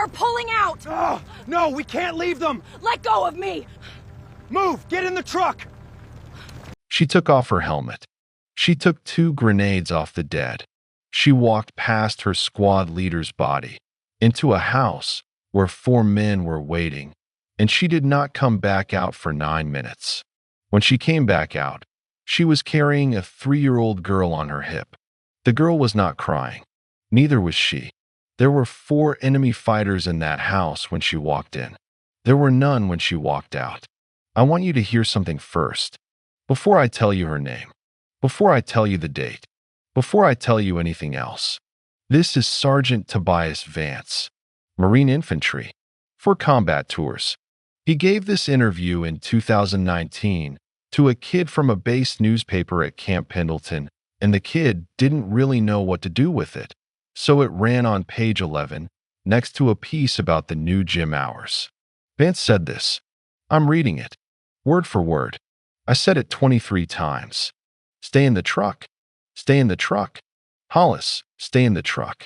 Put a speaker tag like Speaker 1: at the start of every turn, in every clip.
Speaker 1: They're pulling out!
Speaker 2: Oh, no, we can't leave them!
Speaker 1: Let go of me!
Speaker 2: Move! Get in the truck!
Speaker 3: She took off her helmet. She took 2 grenades off the dead. She walked past her squad leader's body into a house where 4 men were waiting, and she did not come back out for 9 minutes. When she came back out, she was carrying a 3-year-old girl on her hip. The girl was not crying. Neither was she. There were 4 enemy fighters in that house when she walked in. There were none when she walked out. I want you to hear something first, before I tell you her name, before I tell you the date, before I tell you anything else. This is Sergeant Tobias Vance, Marine Infantry, for combat tours. He gave this interview in 2019 to a kid from a base newspaper at Camp Pendleton, and the kid didn't really know what to do with it, so it ran on page 11, next to a piece about the new gym hours. Vance said this. I'm reading it, word for word. I said it 23 times. Stay in the truck. Stay in the truck. Hollis, stay in the truck.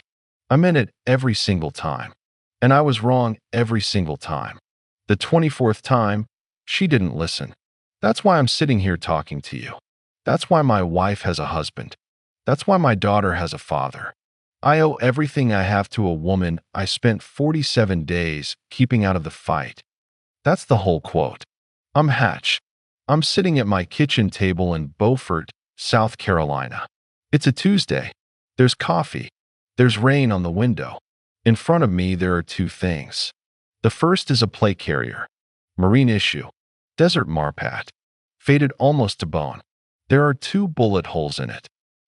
Speaker 3: I meant it every single time. And I was wrong every single time. The 24th time, she didn't listen. That's why I'm sitting here talking to you. That's why my wife has a husband. That's why my daughter has a father. I owe everything I have to a woman I spent 47 days keeping out of the fight. That's the whole quote. I'm Hatch. I'm sitting at my kitchen table in Beaufort, South Carolina. It's a Tuesday. There's coffee. There's rain on the window. In front of me, there are 2 things. The first is a plate carrier, marine issue, desert marpat, faded almost to bone. There are 2 bullet holes in it,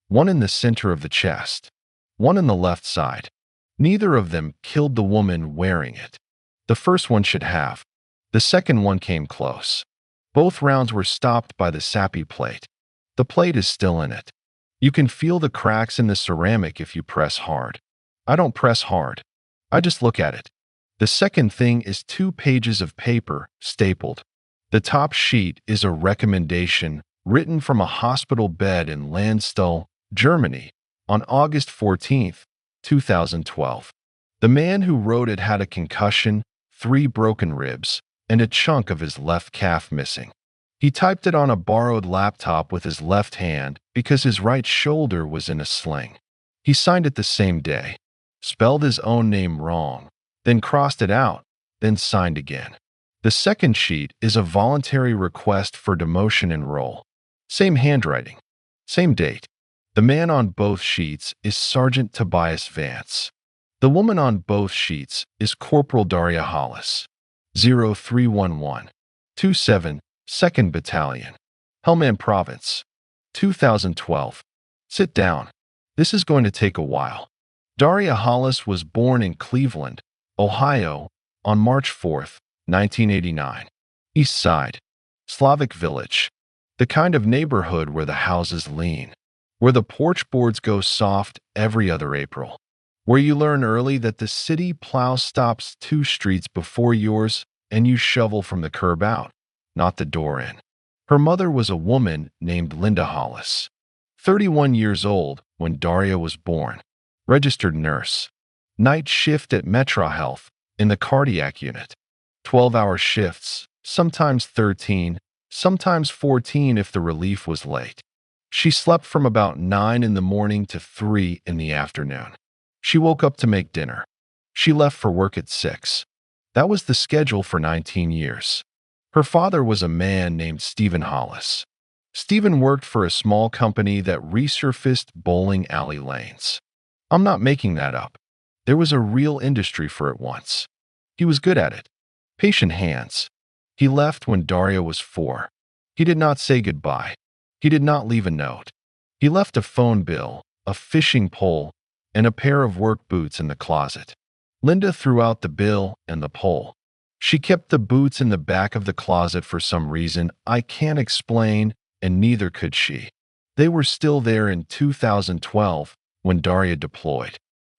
Speaker 3: one in the center of the chest, one in the left side. Neither of them killed the woman wearing it. The first one should have. The second one came close. Both rounds were stopped by the sappy plate. The plate is still in it. You can feel the cracks in the ceramic if you press hard. I don't press hard. I just look at it. The second thing is 2 pages of paper stapled. The top sheet is a recommendation written from a hospital bed in Landstuhl, Germany, on August 14, 2012. The man who wrote it had a concussion, 3 broken ribs, and a chunk of his left calf missing. He typed it on a borrowed laptop with his left hand because his right shoulder was in a sling. He signed it the same day, spelled his own name wrong, then crossed it out, then signed again. The second sheet is a voluntary request for demotion and roll. Same handwriting, same date. The man on both sheets is Sergeant Tobias Vance. The woman on both sheets is Corporal Daria Hollis, 0311, 27, 2nd Battalion, Helmand Province, 2012. Sit down. This is going to take a while. Daria Hollis was born in Cleveland, Ohio, on March 4, 1989. East Side, Slavic village, the kind of neighborhood where the houses lean, where the porch boards go soft every other April, where you learn early that the city plow stops 2 streets before yours and you shovel from the curb out, not the door in. Her mother was a woman named Linda Hollis, 31 years old when Daria was born, registered nurse, night shift at Metro Health in the cardiac unit, 12-hour shifts, sometimes 13, sometimes 14 if the relief was late. She slept from about 9 in the morning to 3 in the afternoon. She woke up to make dinner. She left for work at 6. That was the schedule for 19 years. Her father was a man named Stephen Hollis. Stephen worked for a small company that resurfaced bowling alley lanes. I'm not making that up. There was a real industry for it once. He was good at it. Patient hands. He left when Daria was 4. He did not say goodbye. He did not leave a note. He left a phone bill, a fishing pole, and a pair of work boots in the closet. Linda threw out the bill and the pole. She kept the boots in the back of the closet for some reason I can't explain, and neither could she. They were still there in 2012 when Daria deployed.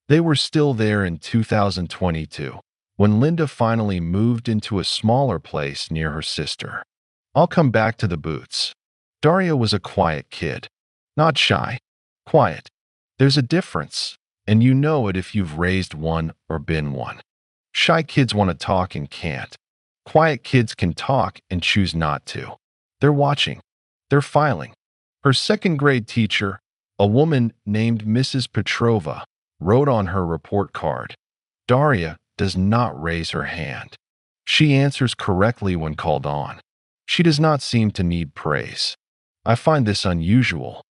Speaker 3: They were still there in 2022 when Linda finally moved into a smaller place near her sister. I'll come back to the boots. Daria was a quiet kid. Not shy. Quiet. There's a difference, and you know it if you've raised one or been one. Shy kids want to talk and can't. Quiet kids can talk and choose not to. They're watching. They're filing. Her second-grade teacher, a woman named Mrs. Petrova, wrote on her report card, "Daria does not raise her hand. She answers correctly when called on. She does not seem to need praise. I find this unusual."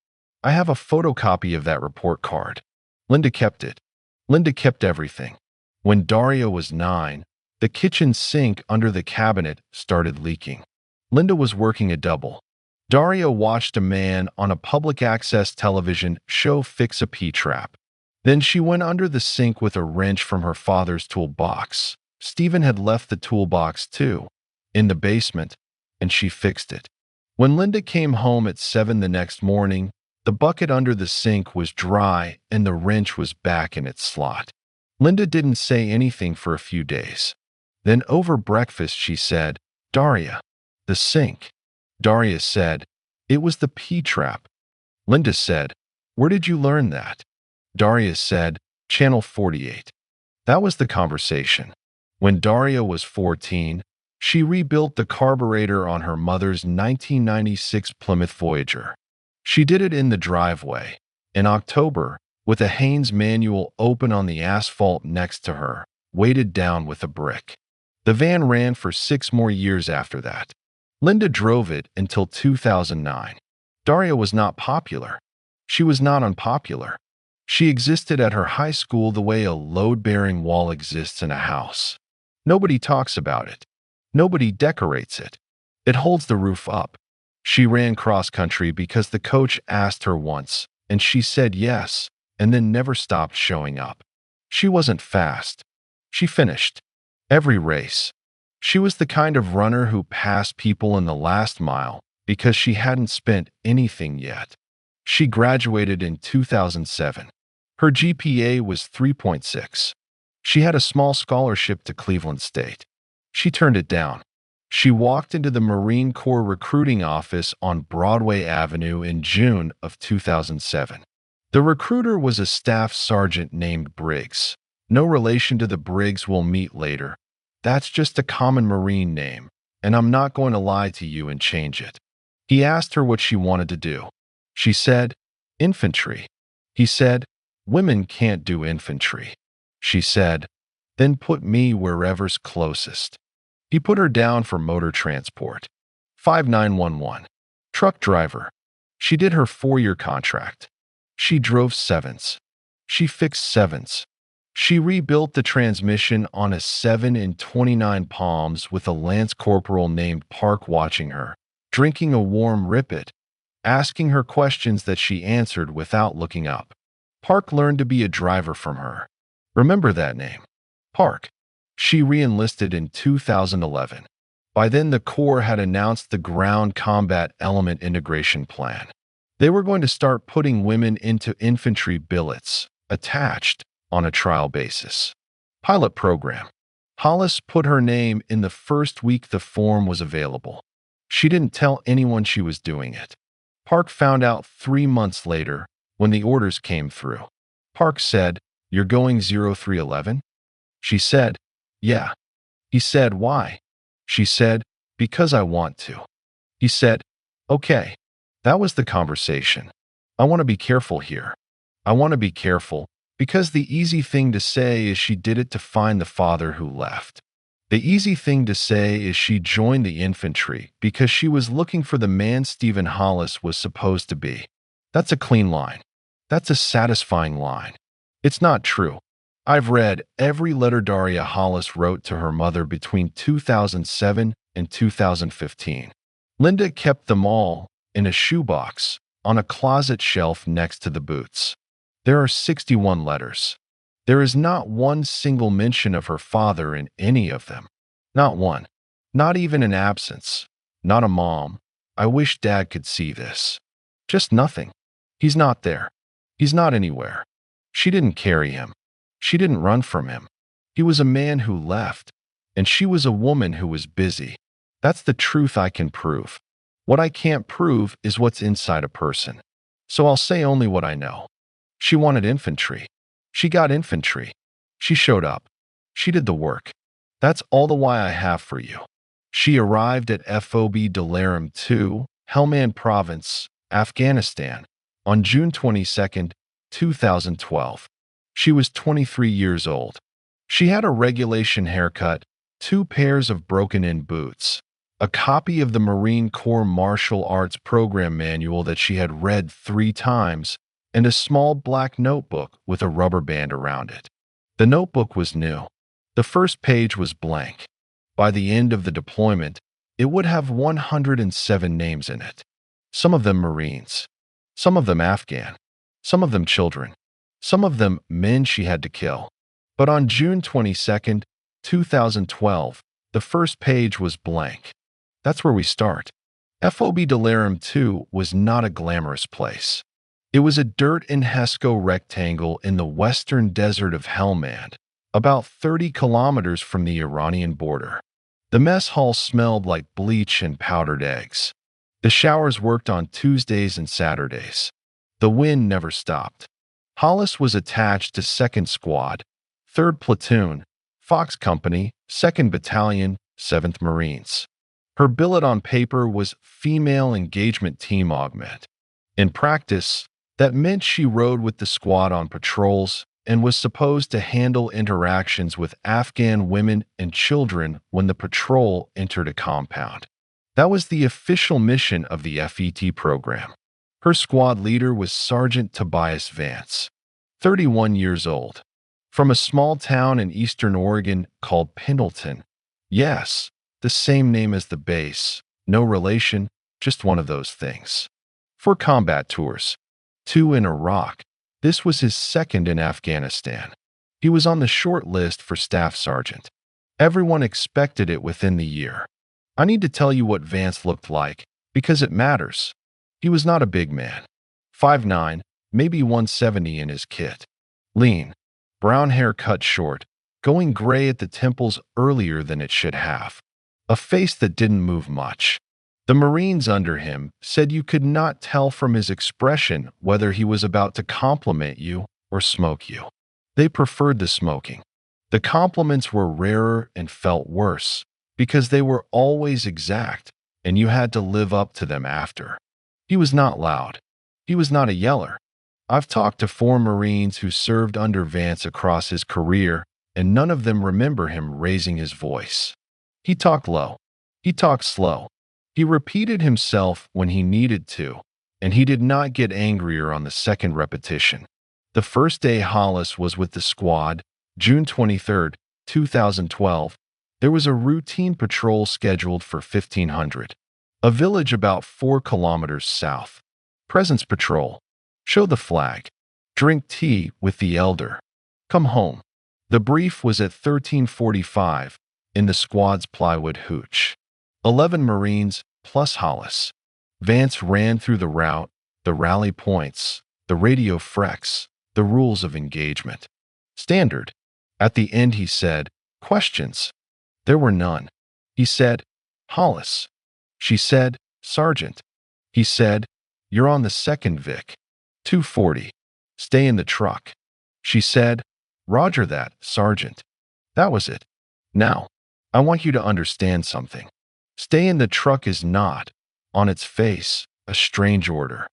Speaker 3: I have a photocopy of that report card. Linda kept it. Linda kept everything. When Daria was 9, the kitchen sink under the cabinet started leaking. Linda was working a double. Daria watched a man on a public access television show fix a P-trap. Then she went under the sink with a wrench from her father's toolbox. Stephen had left the toolbox too, in the basement, and she fixed it. When Linda came home at 7 the next morning, the bucket under the sink was dry and the wrench was back in its slot. Linda didn't say anything for a few days. Then over breakfast she said, "Daria, the sink." Daria said, "It was the P-trap." Linda said, "Where did you learn that?" Daria said, "Channel 48." That was the conversation. When Daria was 14, she rebuilt the carburetor on her mother's 1996 Plymouth Voyager. She did it in the driveway, in October, with a Haynes manual open on the asphalt next to her, weighted down with a brick. The van ran for 6 more years after that. Linda drove it until 2009. Daria was not popular. She was not unpopular. She existed at her high school the way a load-bearing wall exists in a house. Nobody talks about it. Nobody decorates it. It holds the roof up. She ran cross-country because the coach asked her once, and she said yes, and then never stopped showing up. She wasn't fast. She finished every race. She was the kind of runner who passed people in the last mile because she hadn't spent anything yet. She graduated in 2007. Her GPA was 3.6. She had a small scholarship to Cleveland State. She turned it down. She walked into the Marine Corps recruiting office on Broadway Avenue in June of 2007. The recruiter was a staff sergeant named Briggs. No relation to the Briggs we'll meet later. That's just a common Marine name, and I'm not going to lie to you and change it. He asked her what she wanted to do. She said, "Infantry." He said, "Women can't do infantry." She said, "Then put me wherever's closest." He put her down for motor transport. 5911. Truck driver. She did her 4-year contract. She drove 7s. She fixed 7s. She rebuilt the transmission on a 7 in 29 Palms with a Lance Corporal named Park watching her, drinking a warm Ripet, asking her questions that she answered without looking up. Park learned to be a driver from her. Remember that name. Park. She re-enlisted in 2011. By then, the Corps had announced the Ground Combat Element Integration Plan. They were going to start putting women into infantry billets, attached, on a trial basis. Pilot program. Hollis put her name in the first week the form was available. She didn't tell anyone she was doing it. Park found out 3 months later when the orders came through. Park said, "You're going 0311?" She said, "Yeah." He said, "Why?" She said, "Because I want to." He said, "Okay." That was the conversation. I want to be careful here. I want to be careful because the easy thing to say is she did it to find the father who left. The easy thing to say is she joined the infantry because she was looking for the man Stephen Hollis was supposed to be. That's a clean line. That's a satisfying line. It's not true. I've read every letter Daria Hollis wrote to her mother between 2007 and 2015. Linda kept them all in a shoebox on a closet shelf next to the boots. There are 61 letters. There is not one single mention of her father in any of them. Not one. Not even an absence. Not a mom. I wish Dad could see this. Just nothing. He's not there. He's not anywhere. She didn't carry him. She didn't run from him. He was a man who left, and she was a woman who was busy. That's the truth I can prove. What I can't prove is what's inside a person. So I'll say only what I know. She wanted infantry. She got infantry. She showed up. She did the work. That's all the why I have for you. She arrived at FOB Dalaram 2, Helmand Province, Afghanistan, on June 22, 2012. She was 23 years old. She had a regulation haircut, 2 pairs of broken-in boots, a copy of the Marine Corps Martial Arts Program Manual that she had read 3 times, and a small black notebook with a rubber band around it. The notebook was new. The first page was blank. By the end of the deployment, it would have 107 names in it. Some of them Marines, some of them Afghan, some of them children, some of them men she had to kill. But on June 22, 2012, the first page was blank. That's where we start. FOB Dalaram 2 was not a glamorous place. It was a dirt and Hesco rectangle in the western desert of Helmand, about 30 kilometers from the Iranian border. The mess hall smelled like bleach and powdered eggs. The showers worked on Tuesdays and Saturdays. The wind never stopped. Hollis was attached to 2nd Squad, 3rd Platoon, Fox Company, 2nd Battalion, 7th Marines. Her billet on paper was Female Engagement Team Augment. In practice, that meant she rode with the squad on patrols and was supposed to handle interactions with Afghan women and children when the patrol entered a compound. That was the official mission of the FET program. Her squad leader was Sergeant Tobias Vance, 31 years old, from a small town in eastern Oregon called Pendleton. Yes, the same name as the base, no relation, just one of those things. For combat tours, 2 in Iraq, this was his 2nd in Afghanistan. He was on the short list for staff sergeant. Everyone expected it within the year. I need to tell you what Vance looked like, because it matters. He was not a big man. 5'9", maybe 170 in his kit. Lean, brown hair cut short, going gray at the temples earlier than it should have. A face that didn't move much. The Marines under him said you could not tell from his expression whether he was about to compliment you or smoke you. They preferred the smoking. The compliments were rarer and felt worse because they were always exact and you had to live up to them after. He was not loud. He was not a yeller. I've talked to 4 Marines who served under Vance across his career, and none of them remember him raising his voice. He talked low. He talked slow. He repeated himself when he needed to, and he did not get angrier on the 2nd repetition. The first day Hollis was with the squad, June 23, 2012, there was a routine patrol scheduled for 1500, a village about 4 kilometers south. Presence patrol. Show the flag. Drink tea with the elder. Come home. The brief was at 1345 in the squad's plywood hooch. 11 Marines plus Hollis. Vance ran through the route, the rally points, the radio frex, the rules of engagement. Standard. At the end he said, questions. There were none. He said, Hollis. She said, Sergeant. He said, you're on the 2nd Vic. 240. Stay in the truck. She said, Roger that, Sergeant. That was it. Now, I want you to understand something. Stay in the truck is not, on its face, a strange order.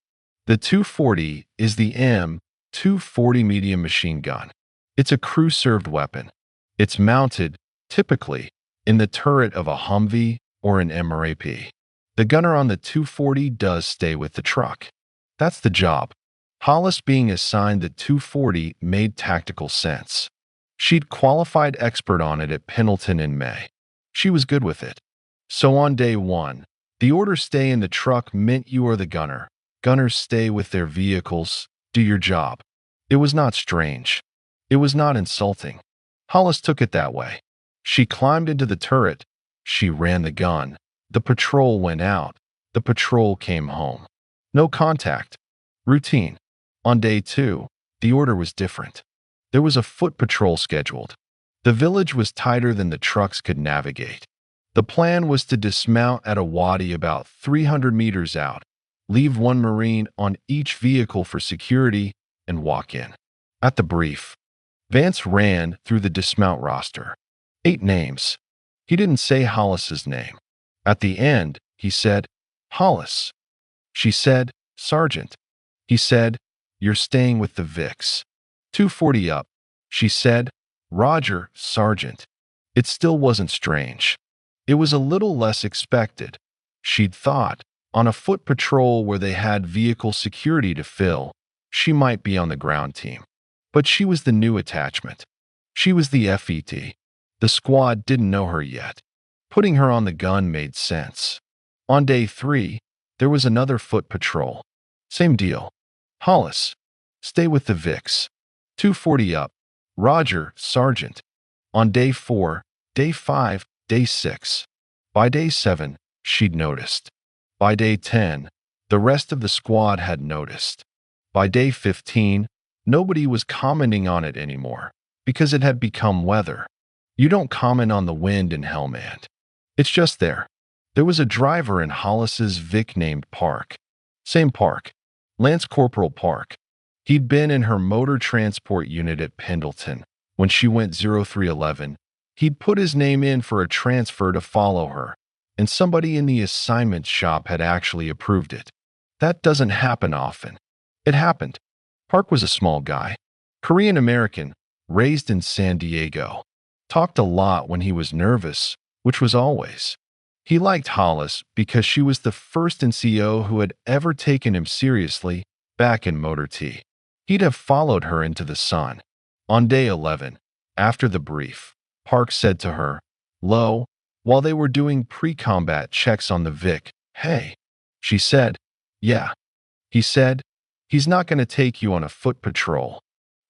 Speaker 3: The 240 is the M240 medium machine gun. It's a crew-served weapon. It's mounted, typically, in the turret of a Humvee or an MRAP. The gunner on the 240 does stay with the truck. That's the job. Hollis being assigned the 240 made tactical sense. She'd qualified expert on it at Pendleton in May. She was good with it. So on day 1, the order stay in the truck meant you are the gunner. Gunners stay with their vehicles, do your job. It was not strange. It was not insulting. Hollis took it that way. She climbed into the turret. She ran the gun. The patrol went out. The patrol came home. No contact. Routine. On day 2, the order was different. There was a foot patrol scheduled. The village was tighter than the trucks could navigate. The plan was to dismount at a wadi about 300 meters out, leave 1 Marine on each vehicle for security, and walk in. At the brief, Vance ran through the dismount roster. 8 names. He didn't say Hollis's name. At the end, he said, Hollis. She said, Sergeant. He said, You're staying with the Vics. 240 up. She said, Roger, Sergeant. It still wasn't strange. It was a little less expected. She'd thought, on a foot patrol where they had vehicle security to fill, she might be on the ground team. But she was the new attachment. She was the FET. The squad didn't know her yet. Putting her on the gun made sense. On day 3, there was another foot patrol. Same deal. Hollis. Stay with the Vics. 240 up. Roger, Sergeant. On day 4, day 5, day 6. By day 7, she'd noticed. By day 10, the rest of the squad had noticed. By day 15, nobody was commenting on it anymore, because it had become weather. You don't comment on the wind in Helmand. It's just there. There was a driver in Hollis's Vic named Park. Same Park. Lance Corporal Park. He'd been in her motor transport unit at Pendleton. When she went 0311, he'd put his name in for a transfer to follow her, and somebody in the assignment shop had actually approved it. That doesn't happen often. It happened. Park was a small guy, Korean-American, raised in San Diego. Talked a lot when he was nervous, which was always. He liked Hollis because she was the first NCO who had ever taken him seriously back in Motor T. He'd have followed her into the sun. On day 11, after the brief, Park said to her, Lo, while they were doing pre-combat checks on the Vic, hey. She said, yeah. He said, he's not going to take you on a foot patrol.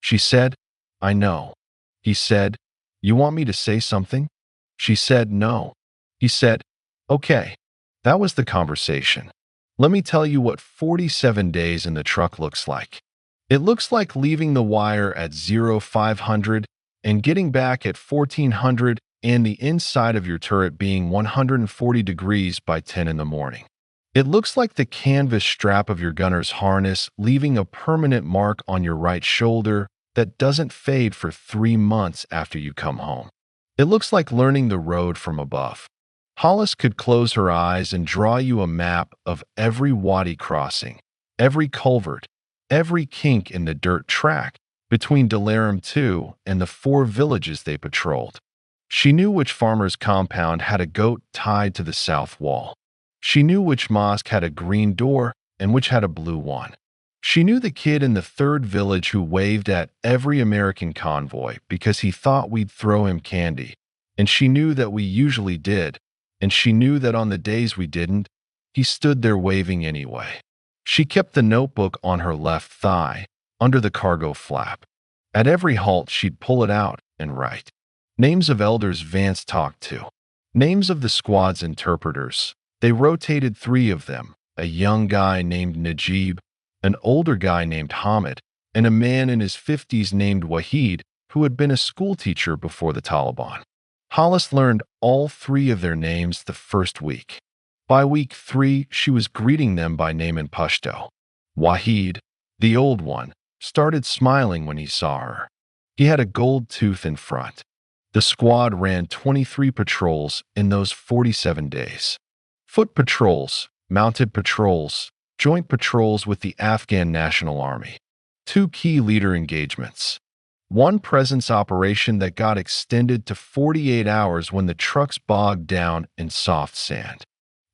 Speaker 3: She said, I know. He said, you want me to say something? She said, no. He said, okay. That was the conversation. Let me tell you what 47 days in the truck looks like. It looks like leaving the wire at 0500 and getting back at 1400 and the inside of your turret being 140 degrees by 10 in the morning. It looks like the canvas strap of your gunner's harness leaving a permanent mark on your right shoulder that doesn't fade for 3 months after you come home. It looks like learning the road from above. Hollis could close her eyes and draw you a map of every wadi crossing, every culvert, every kink in the dirt track between Delaram 2 and the 4 villages they patrolled. She knew which farmer's compound had a goat tied to the south wall. She knew which mosque had a green door and which had a blue one. She knew the kid in the 3rd village who waved at every American convoy because he thought we'd throw him candy, and she knew that we usually did, and she knew that on the days we didn't, he stood there waving anyway. She kept the notebook on her left thigh, under the cargo flap. At every halt, she'd pull it out and write. Names of elders Vance talked to. Names of the squad's interpreters. They rotated 3 of them, a young guy named Najib, an older guy named Hamid, and a man in his 50s named Wahid, who had been a schoolteacher before the Taliban. Hollis learned all 3 of their names the first week. By week 3, she was greeting them by name in Pashto. Wahid, the old one, started smiling when he saw her. He had a gold tooth in front. The squad ran 23 patrols in those 47 days. Foot patrols, mounted patrols, joint patrols with the Afghan National Army. 2 key leader engagements. 1 presence operation that got extended to 48 hours when the trucks bogged down in soft sand.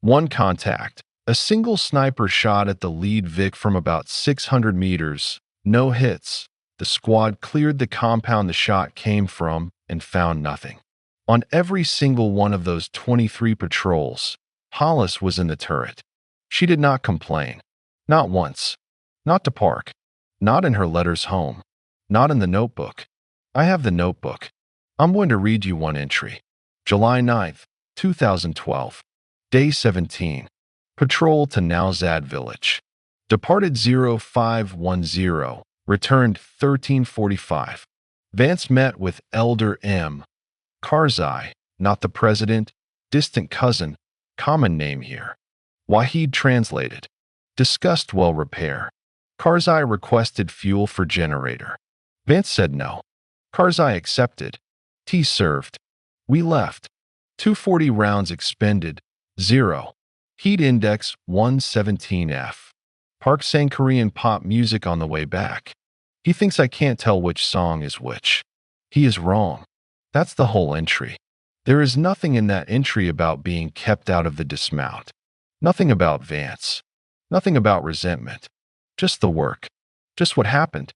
Speaker 3: 1 contact, a single sniper shot at the lead Vic from about 600 meters. No hits. The squad cleared the compound the shot came from and found nothing. On every single one of those 23 patrols, Hollis was in the turret. She did not complain. Not once. Not to Park. Not in her letters home. Not in the notebook. I have the notebook. I'm going to read you one entry. July 9th, 2012. Day 17. Patrol to Nowzad Village. Departed 0510. Returned 1345. Vance met with Elder M. Karzai, not the president, distant cousin, common name here. Wahid translated. Discussed well repair. Karzai requested fuel for generator. Vance said no. Karzai accepted. Tea served. We left. 240 rounds expended. 0. Heat index 117F. Park sang Korean pop music on the way back. He thinks I can't tell which song is which. He is wrong. That's the whole entry. There is nothing in that entry about being kept out of the dismount. Nothing about Vance. Nothing about resentment. Just the work. Just what happened.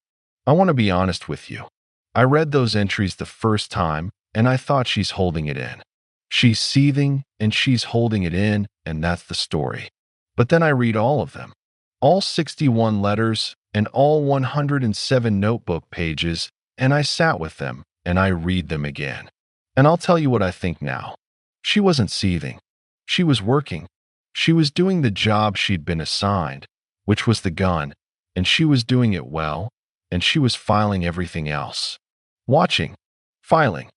Speaker 3: I want to be honest with you. I read those entries the first time, and I thought she's holding it in. She's seething, and she's holding it in, and that's the story. But then I read all of them. All 61 letters, and all 107 notebook pages, and I sat with them, and I read them again. And I'll tell you what I think now. She wasn't seething. She was working. She was doing the job she'd been assigned, which was the gun, and she was doing it well, and she was filing everything else. Watching. Filing.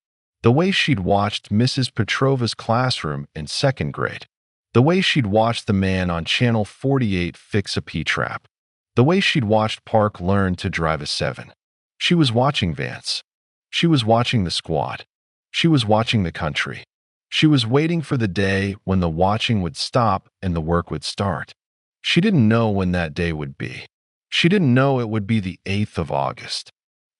Speaker 3: The way she'd watched Mrs. Petrova's classroom in 2nd grade. The way she'd watched the man on Channel 48 fix a P-trap. The way she'd watched Park learn to drive a 7. She was watching Vance. She was watching the squad. She was watching the country. She was waiting for the day when the watching would stop and the work would start. She didn't know when that day would be. She didn't know it would be the 8th of August.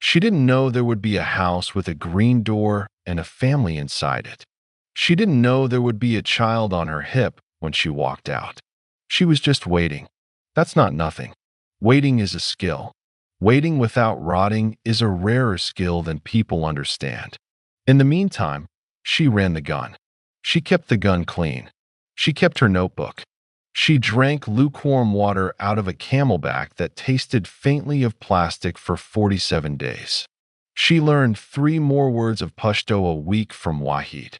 Speaker 3: She didn't know there would be a house with a green door and a family inside it. She didn't know there would be a child on her hip when she walked out. She was just waiting. That's not nothing. Waiting is a skill. Waiting without rotting is a rarer skill than people understand. In the meantime, she ran the gun. She kept the gun clean. She kept her notebook. She drank lukewarm water out of a camelback that tasted faintly of plastic for 47 days. She learned 3 more words of Pashto a week from Wahid.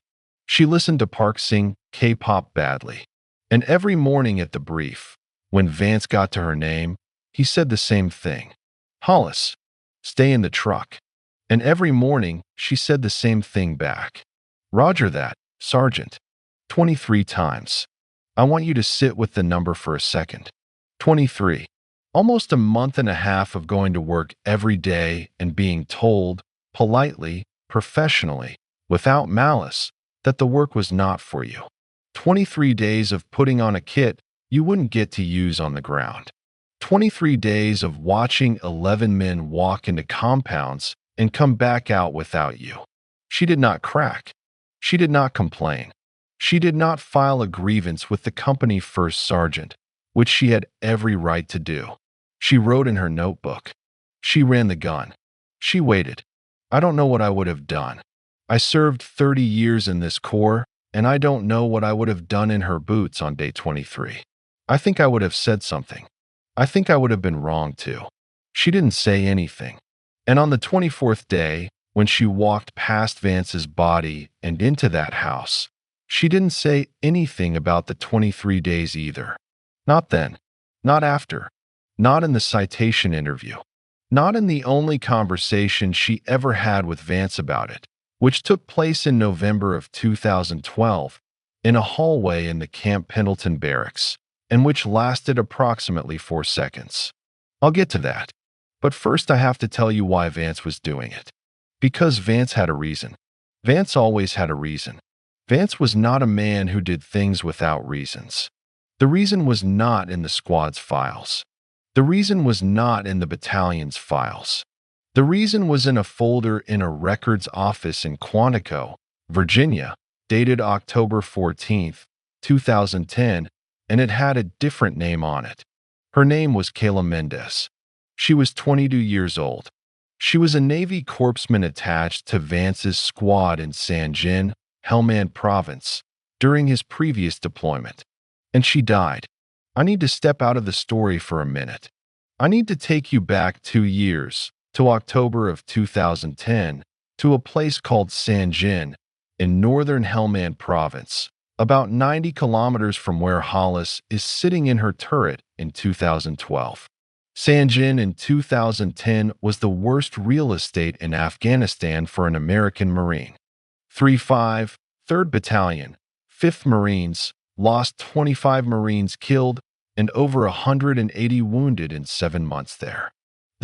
Speaker 3: She listened to Park sing K-pop badly. And every morning at the brief, when Vance got to her name, he said the same thing. Hollis, stay in the truck. And every morning, she said the same thing back. Roger that, Sergeant. 23 times. I want you to sit with the number for a second. 23. Almost a month and a half of going to work every day and being told, politely, professionally, without malice, that the work was not for you. 23 days of putting on a kit you wouldn't get to use on the ground. 23 days of watching 11 men walk into compounds and come back out without you. She did not crack. She did not complain. She did not file a grievance with the company first sergeant, which she had every right to do. She wrote in her notebook. She ran the gun. She waited. I don't know what I would have done. I served 30 years in this corps, and I don't know what I would have done in her boots on day 23. I think I would have said something. I think I would have been wrong too. She didn't say anything. And on the 24th day, when she walked past Vance's body and into that house, she didn't say anything about the 23 days either. Not then. Not after. Not in the citation interview. Not in the only conversation she ever had with Vance about it, which took place in November of 2012 in a hallway in the Camp Pendleton barracks, and which lasted approximately 4 seconds. I'll get to that. But first I have to tell you why Vance was doing it. Because Vance had a reason. Vance always had a reason. Vance was not a man who did things without reasons. The reason was not in the squad's files. The reason was not in the battalion's files. The reason was in a folder in a records office in Quantico, Virginia, dated October 14, 2010, and it had a different name on it. Her name was Kayla Mendez. She was 22 years old. She was a Navy corpsman attached to Vance's squad in Sanjin, Helmand Province, during his previous deployment. And she died. I need to step out of the story for a minute. I need to take you back 2 years, to October of 2010, to a place called Sanjin, in northern Helmand Province, about 90 kilometers from where Hollis is sitting in her turret in 2012. Sanjin in 2010 was the worst real estate in Afghanistan for an American Marine. 3-5, 3rd Battalion, 5th Marines, lost 25 Marines killed and over 180 wounded in 7 months there.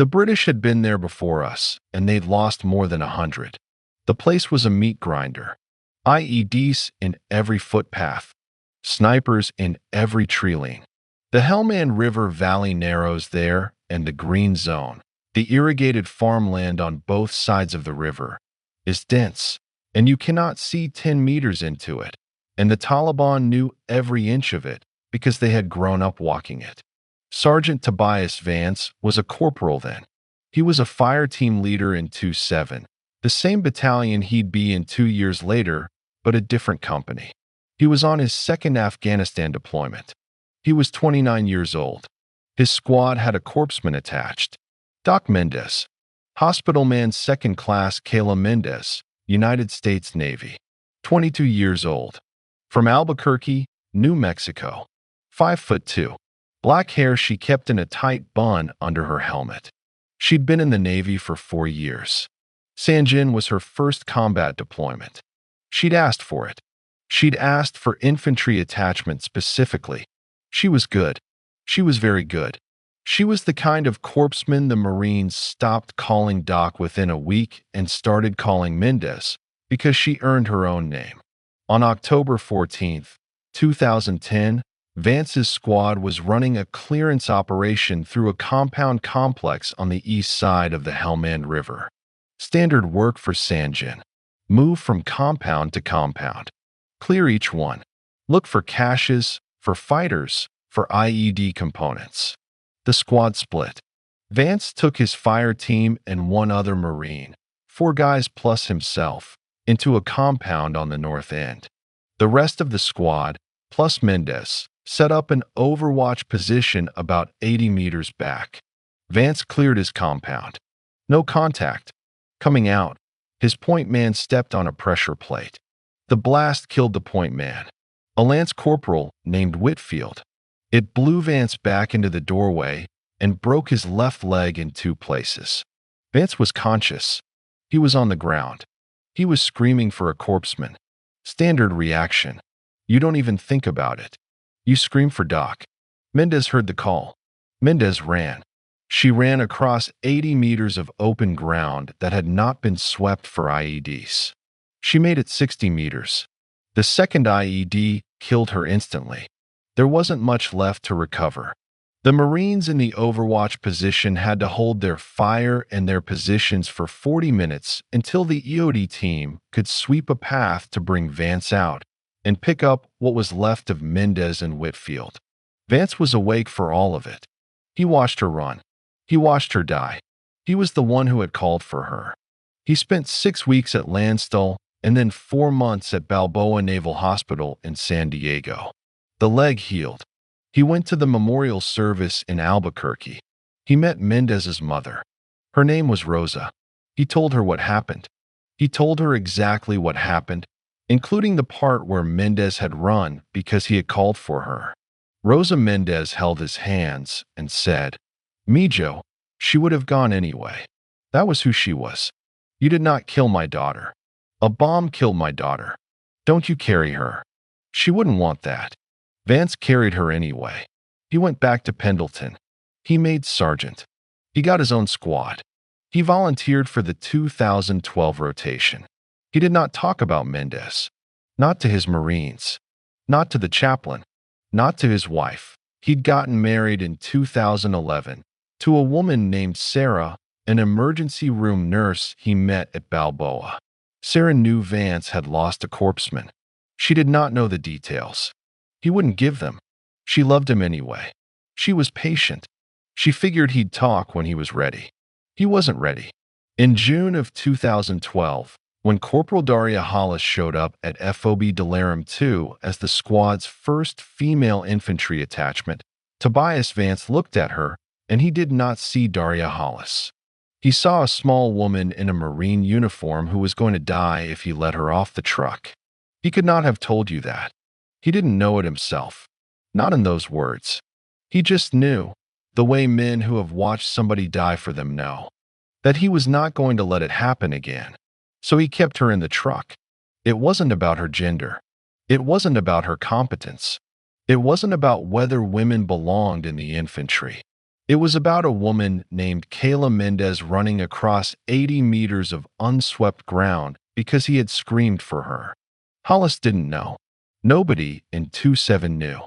Speaker 3: The British had been there before us, and they'd lost more than 100. The place was a meat grinder. IEDs in every footpath. Snipers in every tree-line. The Helmand River Valley narrows there, and the green zone, the irrigated farmland on both sides of the river, is dense, and you cannot see 10 meters into it, and the Taliban knew every inch of it because they had grown up walking it. Sergeant Tobias Vance was a corporal then. He was a fire team leader in 2-7, the same battalion he'd be in 2 years later, but a different company. He was on his second Afghanistan deployment. He was 29 years old. His squad had a corpsman attached. Doc Mendez, hospital man, second class Kayla Mendez, United States Navy, 22 years old. From Albuquerque, New Mexico. 5'2". Black hair she kept in a tight bun under her helmet. She'd been in the Navy for 4 years. Sanjin was her first combat deployment. She'd asked for it. She'd asked for infantry attachment specifically. She was good. She was very good. She was the kind of corpsman the Marines stopped calling Doc within a week and started calling Mendez because she earned her own name. On October 14, 2010, Vance's squad was running a clearance operation through a compound complex on the east side of the Helmand River. Standard work for Sanjin. Move from compound to compound. Clear each one. Look for caches, for fighters, for IED components. The squad split. Vance took his fire team and one other Marine, 4 guys plus himself, into a compound on the north end. The rest of the squad, plus Mendez, set up an overwatch position about 80 meters back. Vance cleared his compound. No contact. Coming out, his point man stepped on a pressure plate. The blast killed the point man, a lance corporal named Whitfield. It blew Vance back into the doorway and broke his left leg in 2 places. Vance was conscious. He was on the ground. He was screaming for a corpsman. Standard reaction. You don't even think about it. You scream for Doc. Mendez heard the call. Mendez ran. She ran across 80 meters of open ground that had not been swept for IEDs. She made it 60 meters. The second IED killed her instantly. There wasn't much left to recover. The Marines in the overwatch position had to hold their fire and their positions for 40 minutes until the EOD team could sweep a path to bring Vance out and pick up what was left of Mendez and Whitfield. Vance was awake for all of it. He watched her run. He watched her die. He was the one who had called for her. He spent 6 weeks at Landstuhl and then 4 months at Balboa Naval Hospital in San Diego. The leg healed. He went to the memorial service in Albuquerque. He met Mendez's mother. Her name was Rosa. He told her what happened. He told her exactly what happened, including the part where Mendez had run because he had called for her. Rosa Mendez held his hands and said, "Mijo, she would have gone anyway. That was who she was. You did not kill my daughter. A bomb killed my daughter. Don't you carry her. She wouldn't want that." Vance carried her anyway. He went back to Pendleton. He made sergeant. He got his own squad. He volunteered for the 2012 rotation. He did not talk about Mendez. Not to his Marines. Not to the chaplain. Not to his wife. He'd gotten married in 2011 to a woman named Sarah, an emergency room nurse he met at Balboa. Sarah knew Vance had lost a corpsman. She did not know the details. He wouldn't give them. She loved him anyway. She was patient. She figured he'd talk when he was ready. He wasn't ready. In June of 2012, when Corporal Daria Hollis showed up at FOB Delarum II as the squad's first female infantry attachment, Tobias Vance looked at her, and he did not see Daria Hollis. He saw a small woman in a Marine uniform who was going to die if he let her off the truck. He could not have told you that. He didn't know it himself. Not in those words. He just knew, the way men who have watched somebody die for them know, that he was not going to let it happen again. So he kept her in the truck. It wasn't about her gender. It wasn't about her competence. It wasn't about whether women belonged in the infantry. It was about a woman named Kayla Mendez running across 80 meters of unswept ground because he had screamed for her. Hollis didn't know. Nobody in 27 knew.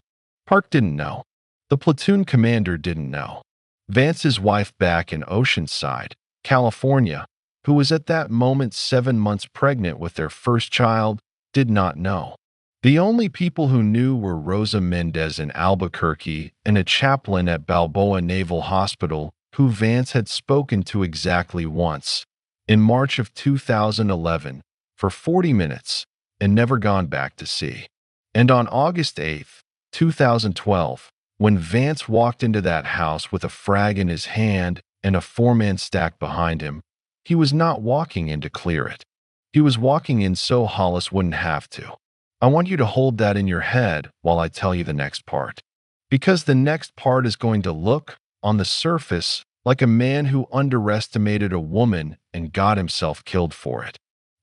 Speaker 3: Park didn't know. The platoon commander didn't know. Vance's wife back in Oceanside, California, who was at that moment 7 months pregnant with their first child, did not know. The only people who knew were Rosa Mendez in Albuquerque and a chaplain at Balboa Naval Hospital who Vance had spoken to exactly once, in March of 2011, for 40 minutes, and never gone back to see. And on August 8, 2012, when Vance walked into that house with a frag in his hand and a four-man stack behind him, he was not walking in to clear it. He was walking in so Hollis wouldn't have to. I want you to hold that in your head while I tell you the next part. Because the next part is going to look, on the surface, like a man who underestimated a woman and got himself killed for it.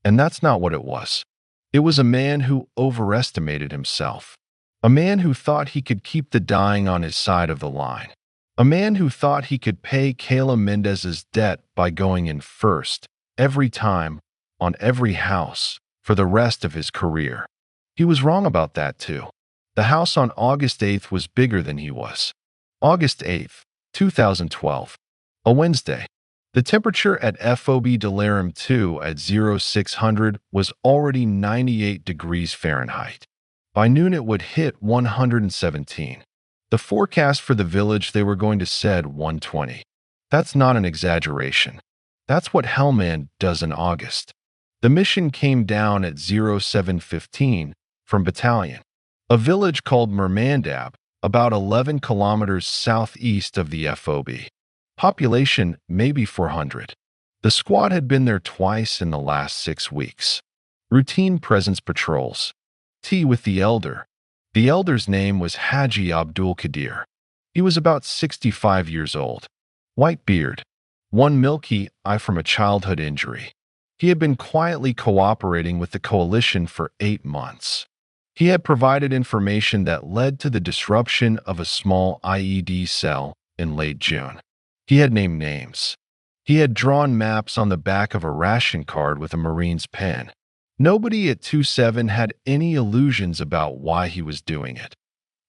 Speaker 3: And that's not what it was. It was a man who overestimated himself. A man who thought he could keep the dying on his side of the line. A man who thought he could pay Kayla Mendez's debt by going in first, every time, on every house, for the rest of his career. He was wrong about that too. The house on August 8th was bigger than he was. August 8th, 2012. A Wednesday. The temperature at FOB Delaram 2 at 0600 was already 98 degrees Fahrenheit. By noon it would hit 117. The forecast for the village they were going to said 120. That's not an exaggeration. That's what Helmand does in August. The mission came down at 0715 from Battalion, a village called Mermandab, about 11 kilometers southeast of the FOB. Population maybe 400. The squad had been there twice in the last 6 weeks. Routine presence patrols. Tea with the elder. The elder's name was Haji Abdul Qadir. He was about 65 years old. White beard. One milky eye from a childhood injury. He had been quietly cooperating with the coalition for 8 months. He had provided information that led to the disruption of a small IED cell in late June. He had named names. He had drawn maps on the back of a ration card with a Marine's pen. Nobody at 27 had any illusions about why he was doing it.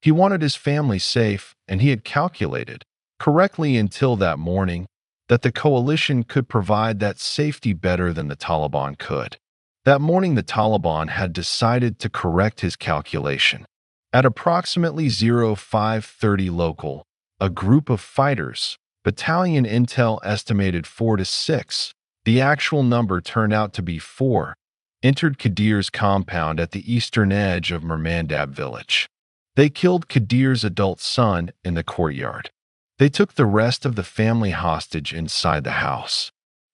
Speaker 3: He wanted his family safe, and he had calculated, correctly until that morning, that the coalition could provide that safety better than the Taliban could. That morning the Taliban had decided to correct his calculation. At approximately 0530 local, a group of fighters, battalion intel estimated 4 to 6, the actual number turned out to be 4, entered Qadir's compound at the eastern edge of Mermandab village. They killed Qadir's adult son in the courtyard. They took the rest of the family hostage inside the house.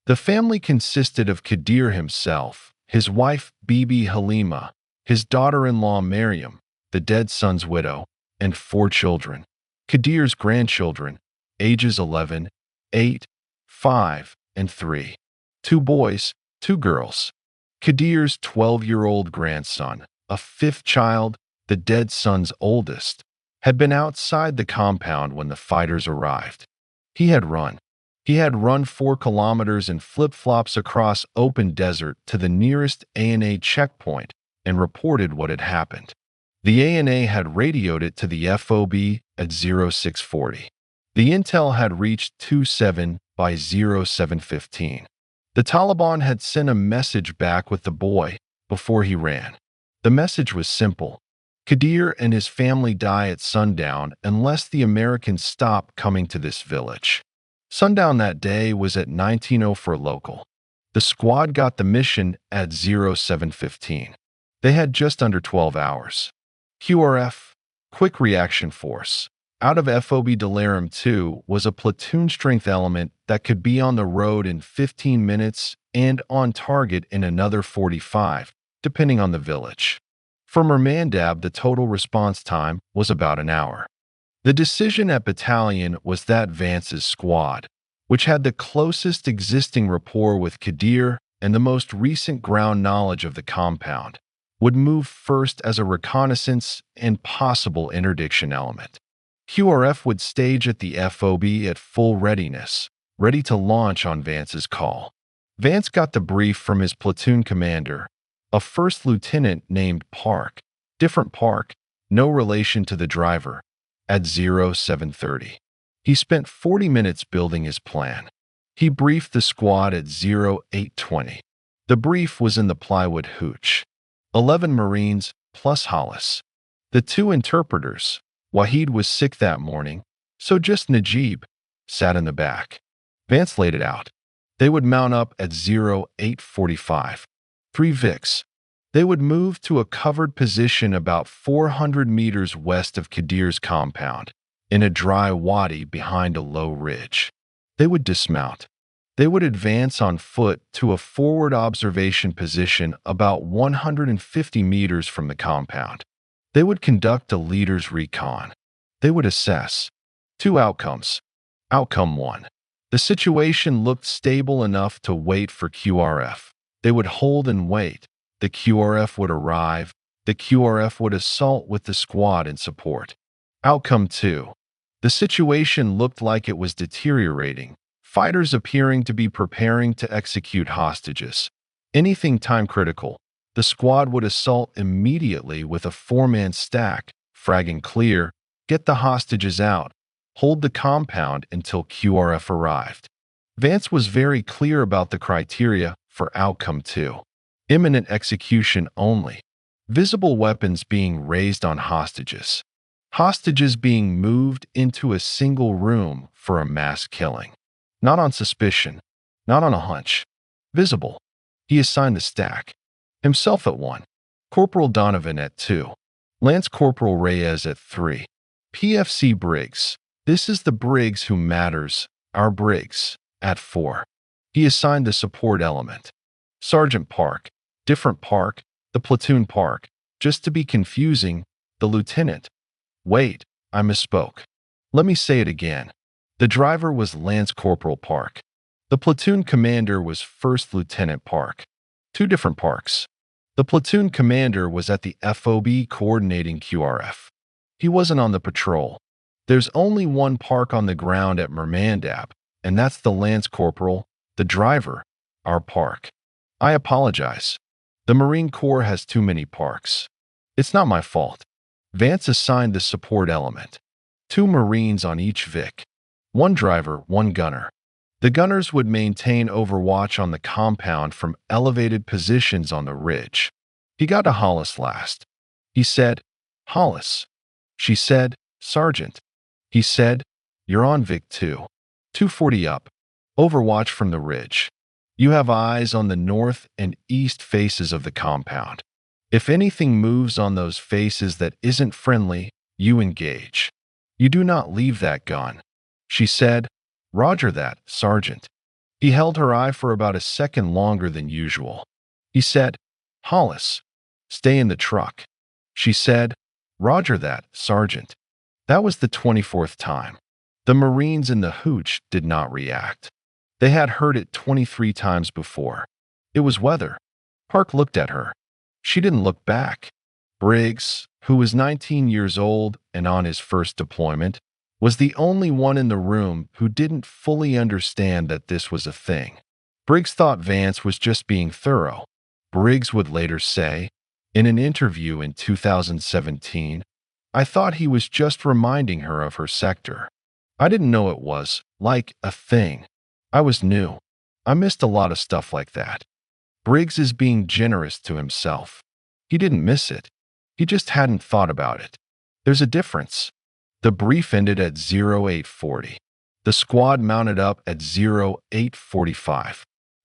Speaker 3: The family consisted of Qadir himself, his wife Bibi Halima, his daughter-in-law Maryam, the dead son's widow, and 4 children. Qadir's grandchildren, ages 11, 8, 5, and 3. 2 boys, 2 girls. Qadir's 12-year-old grandson, a 5th child, the dead son's oldest, had been outside the compound when the fighters arrived. He had run. He had run 4 kilometers in flip-flops across open desert to the nearest ANA checkpoint and reported what had happened. The ANA had radioed it to the FOB at 0640. The intel had reached 27 by 0715. The Taliban had sent a message back with the boy before he ran. The message was simple. Qadir and his family die at sundown unless the Americans stop coming to this village. Sundown that day was at 1904 local. The squad got the mission at 0715. They had just under 12 hours. QRF, Quick Reaction Force, out of FOB Delaram 2 was a platoon-strength element that could be on the road in 15 minutes and on target in another 45, depending on the village. For Mermandab, the total response time was about an hour. The decision at battalion was that Vance's squad, which had the closest existing rapport with Qadir and the most recent ground knowledge of the compound, would move first as a reconnaissance and possible interdiction element. QRF would stage at the FOB at full readiness, ready to launch on Vance's call. Vance got the brief from his platoon commander, a first lieutenant named Park, different Park, no relation to the driver, at 0730. He spent 40 minutes building his plan. He briefed the squad at 0820. The brief was in the plywood hooch. 11 Marines plus Hollis. The two interpreters. Wahid was sick that morning, so just Najib sat in the back. Vance laid it out. They would mount up at 0845. 3 Vics. They would move to a covered position about 400 meters west of Kadir's compound, in a dry wadi behind a low ridge. They would dismount. They would advance on foot to a forward observation position about 150 meters from the compound. They would conduct a leader's recon. They would assess 2 outcomes. Outcome 1. The situation looked stable enough to wait for QRF. They would hold and wait. The QRF would arrive. The QRF would assault with the squad in support. Outcome 2. The situation looked like it was deteriorating. Fighters appearing to be preparing to execute hostages. Anything time critical. The squad would assault immediately with a 4-man stack, frag and clear, get the hostages out, hold the compound until QRF arrived. Vance was very clear about the criteria for outcome 2. Imminent execution only. Visible weapons being raised on hostages. Hostages being moved into a single room for a mass killing. Not on suspicion. Not on a hunch. Visible. He assigned the stack. Himself at 1. Corporal Donovan at 2. Lance Corporal Reyes at 3. PFC Briggs. This is the Briggs who matters, our Briggs, at 4. He assigned the support element. Sergeant Park. Different Park. The platoon Park. Just to be confusing, the lieutenant. Wait, I misspoke. Let me say it again. The driver was Lance Corporal Park. The platoon commander was First Lieutenant Park. 2 different Parks. The platoon commander was at the FOB coordinating QRF. He wasn't on the patrol. There's only 1 Park on the ground at Mermandab, and that's the Lance Corporal, the driver, our Park. I apologize. The Marine Corps has too many Parks. It's not my fault. Vance assigned the support element. 2 Marines on each Vic. 1 driver, 1 gunner. The gunners would maintain overwatch on the compound from elevated positions on the ridge. He got to Hollis last. He said, Hollis. She said, Sergeant. He said, you're on Vic 2. 240 up. Overwatch from the ridge. You have eyes on the north and east faces of the compound. If anything moves on those faces that isn't friendly, you engage. You do not leave that gun. She said, Roger that, Sergeant. He held her eye for about a second longer than usual. He said, Hollis, stay in the truck. She said, Roger that, Sergeant. That was the 24th time. The Marines in the hooch did not react. They had heard it 23 times before. It was weather. Park looked at her. She didn't look back. Briggs, who was 19 years old and on his first deployment, was the only one in the room who didn't fully understand that this was a thing. Briggs thought Vance was just being thorough. Briggs would later say, in an interview in 2017, I thought he was just reminding her of her sector. I didn't know it was, like, a thing. I was new. I missed a lot of stuff like that. Briggs is being generous to himself. He didn't miss it. He just hadn't thought about it. There's a difference. The brief ended at 0840. The squad mounted up at 0845.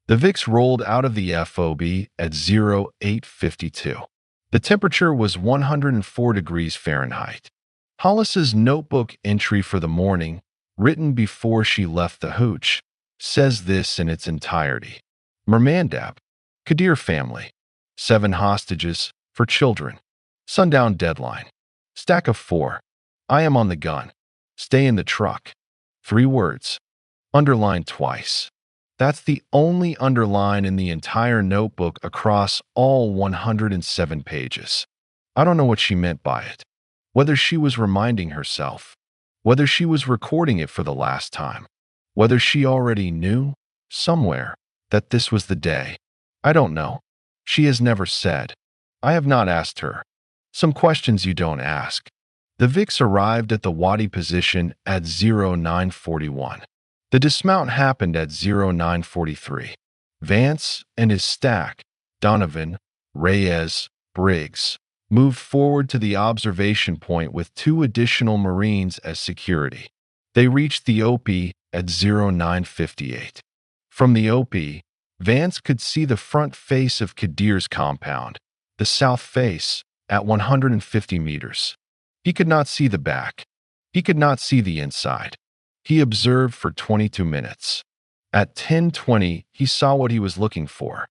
Speaker 3: The Vics rolled out of the FOB at 0852. The temperature was 104 degrees Fahrenheit. Hollis's notebook entry for the morning, written before she left the hooch, says this in its entirety. Mermandab, Kadir family, 7 hostages for children. Sundown deadline. Stack of 4. I am on the gun. Stay in the truck. 3 words. Underlined twice. That's the only underline in the entire notebook across all 107 pages. I don't know what she meant by it. Whether she was reminding herself. Whether she was recording it for the last time, whether she already knew, somewhere, that this was the day. I don't know. She has never said. I have not asked her. Some questions you don't ask. The VIX arrived at the Wadi position at 0941. The dismount happened at 0943. Vance and his stack, Donovan, Reyes, Briggs, moved forward to the observation point with 2 additional Marines as security. They reached the OP at 0958. From the OP, Vance could see the front face of Kadir's compound, the south face, at 150 meters. He could not see the back. He could not see the inside. He observed for 22 minutes. At 10:20, he saw what he was looking for.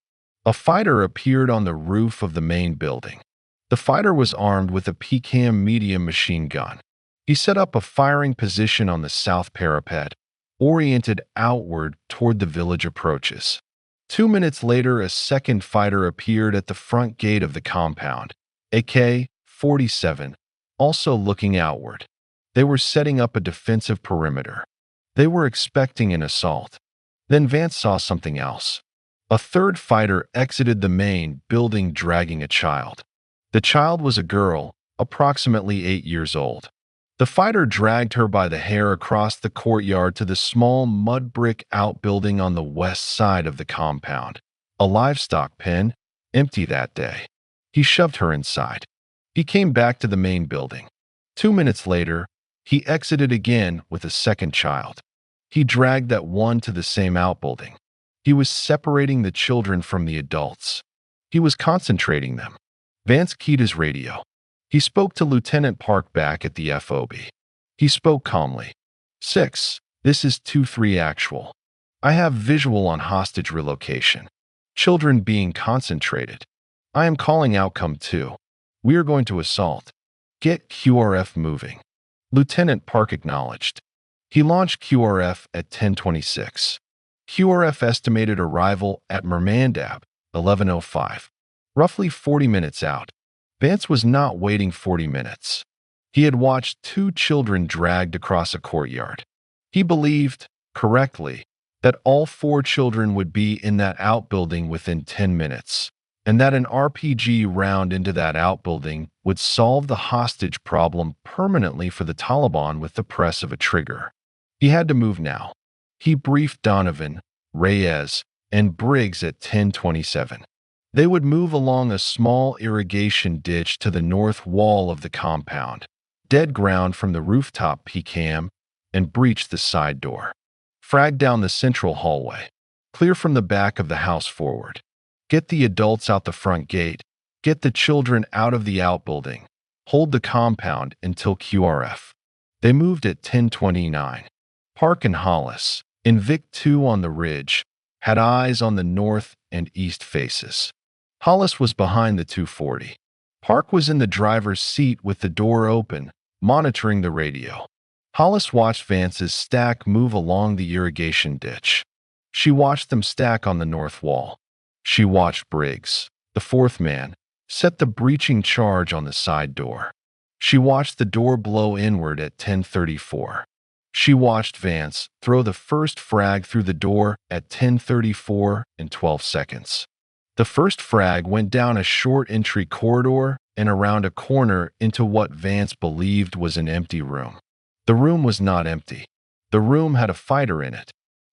Speaker 3: A fighter appeared on the roof of the main building. The fighter was armed with a PKM medium machine gun. He set up a firing position on the south parapet, oriented outward toward the village approaches. 2 minutes later, a second fighter appeared at the front gate of the compound, AK-47, also looking outward. They were setting up a defensive perimeter. They were expecting an assault. Then Vance saw something else. A third fighter exited the main building dragging a child. The child was a girl, approximately 8 years old. The fighter dragged her by the hair across the courtyard to the small mud brick outbuilding on the west side of the compound, a livestock pen, empty that day. He shoved her inside. He came back to the main building. 2 minutes later, he exited again with a second child. He dragged that one to the same outbuilding. He was separating the children from the adults. He was concentrating them. Vance keyed his radio. He spoke to Lieutenant Park back at the FOB. He spoke calmly. 6, this is 2-3 actual. I have visual on hostage relocation. Children being concentrated. I am calling outcome 2. We are going to assault. Get QRF moving. Lieutenant Park acknowledged. He launched QRF at 10:26. QRF estimated arrival at Mermandab, 11:05. Roughly 40 minutes out. Vance was not waiting 40 minutes. He had watched 2 children dragged across a courtyard. He believed, correctly, that all 4 children would be in that outbuilding within 10 minutes, and that an RPG round into that outbuilding would solve the hostage problem permanently for the Taliban with the press of a trigger. He had to move now. He briefed Donovan, Reyes, and Briggs at 10:27. They would move along a small irrigation ditch to the north wall of the compound, dead ground from the rooftop PKM, and breach the side door. Frag down the central hallway, clear from the back of the house forward. Get the adults out the front gate. Get the children out of the outbuilding. Hold the compound until QRF. They moved at 10:29. Park and Hollis, in Vic 2 on the ridge, had eyes on the north and east faces. Hollis was behind the 240. Park was in the driver's seat with the door open, monitoring the radio. Hollis watched Vance's stack move along the irrigation ditch. She watched them stack on the north wall. She watched Briggs, the 4th man, set the breaching charge on the side door. She watched the door blow inward at 10:34. She watched Vance throw the first frag through the door at 10:34 and 12 seconds. The first frag went down a short entry corridor and around a corner into what Vance believed was an empty room. The room was not empty. The room had a fighter in it.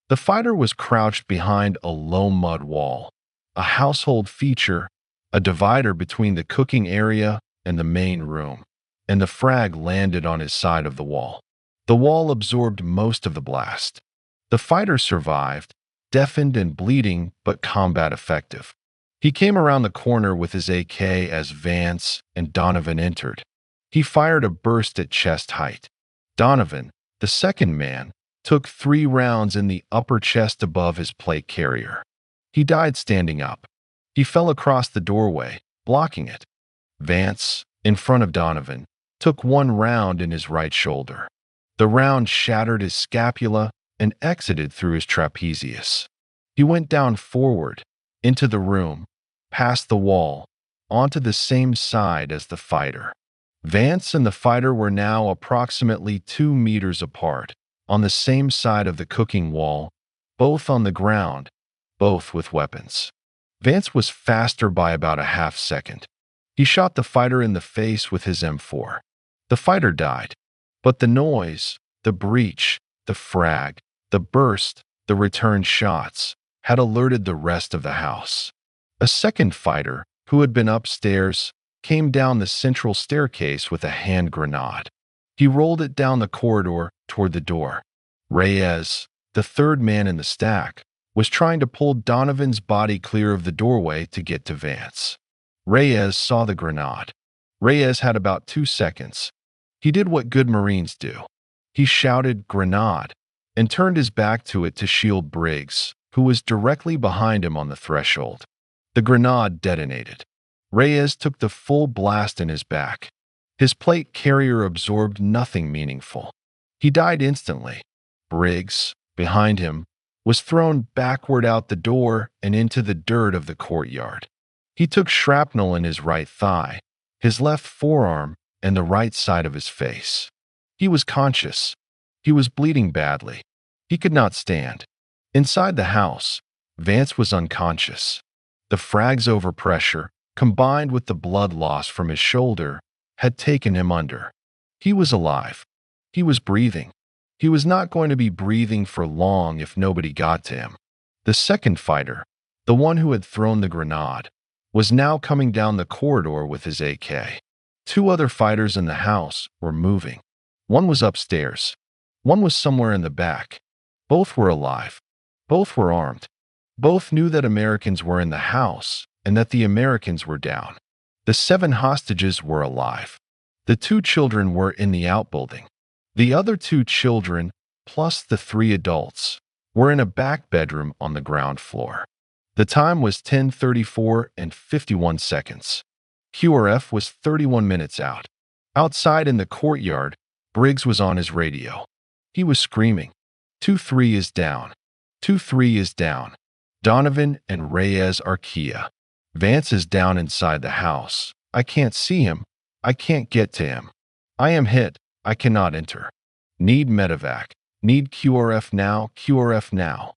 Speaker 3: The fighter was crouched behind a low mud wall, a household feature, a divider between the cooking area and the main room, and the frag landed on his side of the wall. The wall absorbed most of the blast. The fighter survived, deafened and bleeding, but combat effective. He came around the corner with his AK as Vance and Donovan entered. He fired a burst at chest height. Donovan, the second man, took 3 rounds in the upper chest above his plate carrier. He died standing up. He fell across the doorway, blocking it. Vance, in front of Donovan, took 1 round in his right shoulder. The round shattered his scapula and exited through his trapezius. He went down forward, into the room, past the wall, onto the same side as the fighter. Vance and the fighter were now approximately 2 meters apart, on the same side of the cooking wall, both on the ground, both with weapons. Vance was faster by about a half-second. He shot the fighter in the face with his M4. The fighter died, but the noise, the breach, the frag, the burst, the return shots, had alerted the rest of the house. A second fighter, who had been upstairs, came down the central staircase with a hand grenade. He rolled it down the corridor toward the door. Reyes, the third man in the stack, was trying to pull Donovan's body clear of the doorway to get to Vance. Reyes saw the grenade. Reyes had about 2 seconds. He did what good Marines do. He shouted, "Grenade," and turned his back to it to shield Briggs, who was directly behind him on the threshold. The grenade detonated. Reyes took the full blast in his back. His plate carrier absorbed nothing meaningful. He died instantly. Briggs, behind him, was thrown backward out the door and into the dirt of the courtyard. He took shrapnel in his right thigh, his left forearm, and the right side of his face. He was conscious. He was bleeding badly. He could not stand. Inside the house, Vance was unconscious. The frag's overpressure, combined with the blood loss from his shoulder, had taken him under. He was alive. He was breathing. He was not going to be breathing for long if nobody got to him. The second fighter, the one who had thrown the grenade, was now coming down the corridor with his AK. 2 other fighters in the house were moving. One was upstairs. One was somewhere in the back. Both were alive. Both were armed. Both knew that Americans were in the house and that the Americans were down. The 7 hostages were alive. The 2 children were in the outbuilding. The other 2 children, plus the 3 adults, were in a back bedroom on the ground floor. The time was 10:34 and 51 seconds. QRF was 31 minutes out. Outside in the courtyard, Briggs was on his radio. He was screaming, 2-3 is down. 2-3 is down. Donovan and Reyes are Kia. Vance is down inside the house. I can't see him. I can't get to him. I am hit. I cannot enter. Need medevac. Need QRF now. QRF now.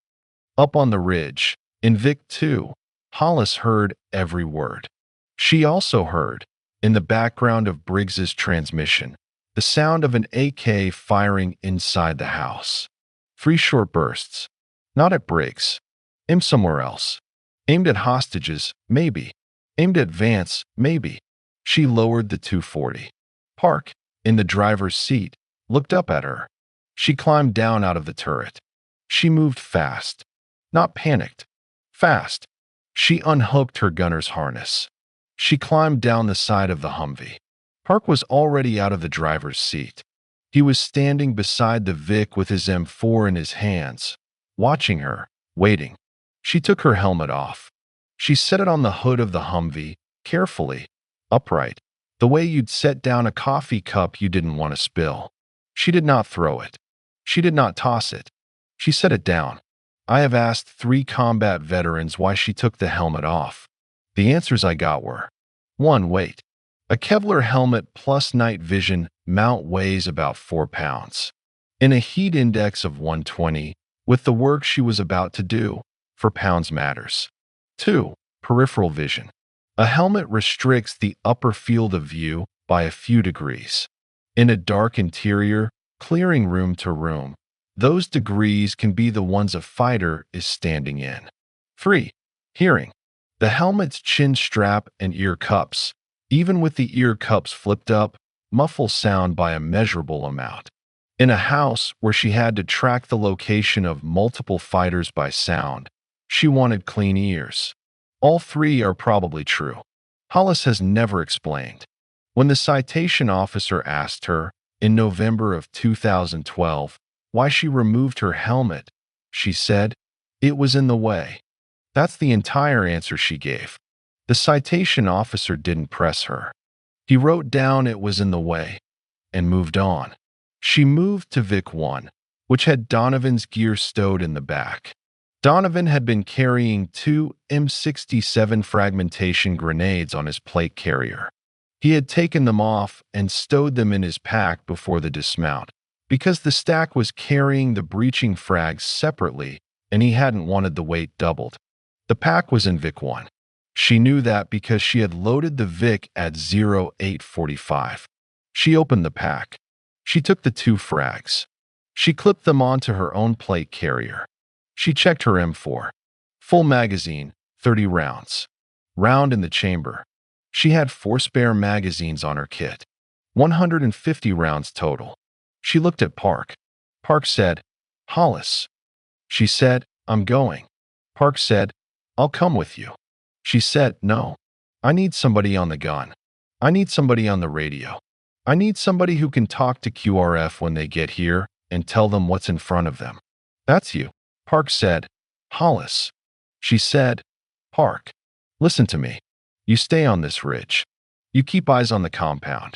Speaker 3: Up on the ridge, in Vic 2, Hollis heard every word. She also heard, in the background of Briggs's transmission, the sound of an AK firing inside the house. 3 short bursts. Not at Briggs. Aimed somewhere else. Aimed at hostages, maybe. Aimed at Vance, maybe. She lowered the 240. Park, in the driver's seat, looked up at her. She climbed down out of the turret. She moved fast. Not panicked. Fast. She unhooked her gunner's harness. She climbed down the side of the Humvee. Park was already out of the driver's seat. He was standing beside the Vic with his M4 in his hands, watching her, waiting. She took her helmet off. She set it on the hood of the Humvee, carefully, upright, the way you'd set down a coffee cup you didn't want to spill. She did not throw it. She did not toss it. She set it down. I have asked 3 combat veterans why she took the helmet off. The answers I got were: 1. Weight. A Kevlar helmet plus night vision mount weighs about 4 pounds. In a heat index of 120, with the work she was about to do, for pounds matters. 2. Peripheral vision. A helmet restricts the upper field of view by a few degrees. In a dark interior, clearing room to room, those degrees can be the ones a fighter is standing in. 3. Hearing. The helmet's chin strap and ear cups, even with the ear cups flipped up, muffle sound by a measurable amount. In a house where she had to track the location of multiple fighters by sound, she wanted clean ears. All 3 are probably true. Hollis has never explained. When the citation officer asked her, in November of 2012, why she removed her helmet, she said, "It was in the way." That's the entire answer she gave. The citation officer didn't press her. He wrote down it was in the way and moved on. She moved to Vic 1, which had Donovan's gear stowed in the back. Donovan had been carrying 2 M67 fragmentation grenades on his plate carrier. He had taken them off and stowed them in his pack before the dismount, because the stack was carrying the breaching frags separately and he hadn't wanted the weight doubled. The pack was in Vic 1. She knew that because she had loaded the Vic at 0845. She opened the pack. She took the 2 frags. She clipped them onto her own plate carrier. She checked her M4. Full magazine, 30 rounds. Round in the chamber. She had 4 spare magazines on her kit. 150 rounds total. She looked at Park. Park said, "Hollis." She said, "I'm going." Park said, "I'll come with you." She said, "No. I need somebody on the gun. I need somebody on the radio. I need somebody who can talk to QRF when they get here and tell them what's in front of them." "That's you." Park said, "Hollis." She said, "Park, listen to me. You stay on this ridge. You keep eyes on the compound.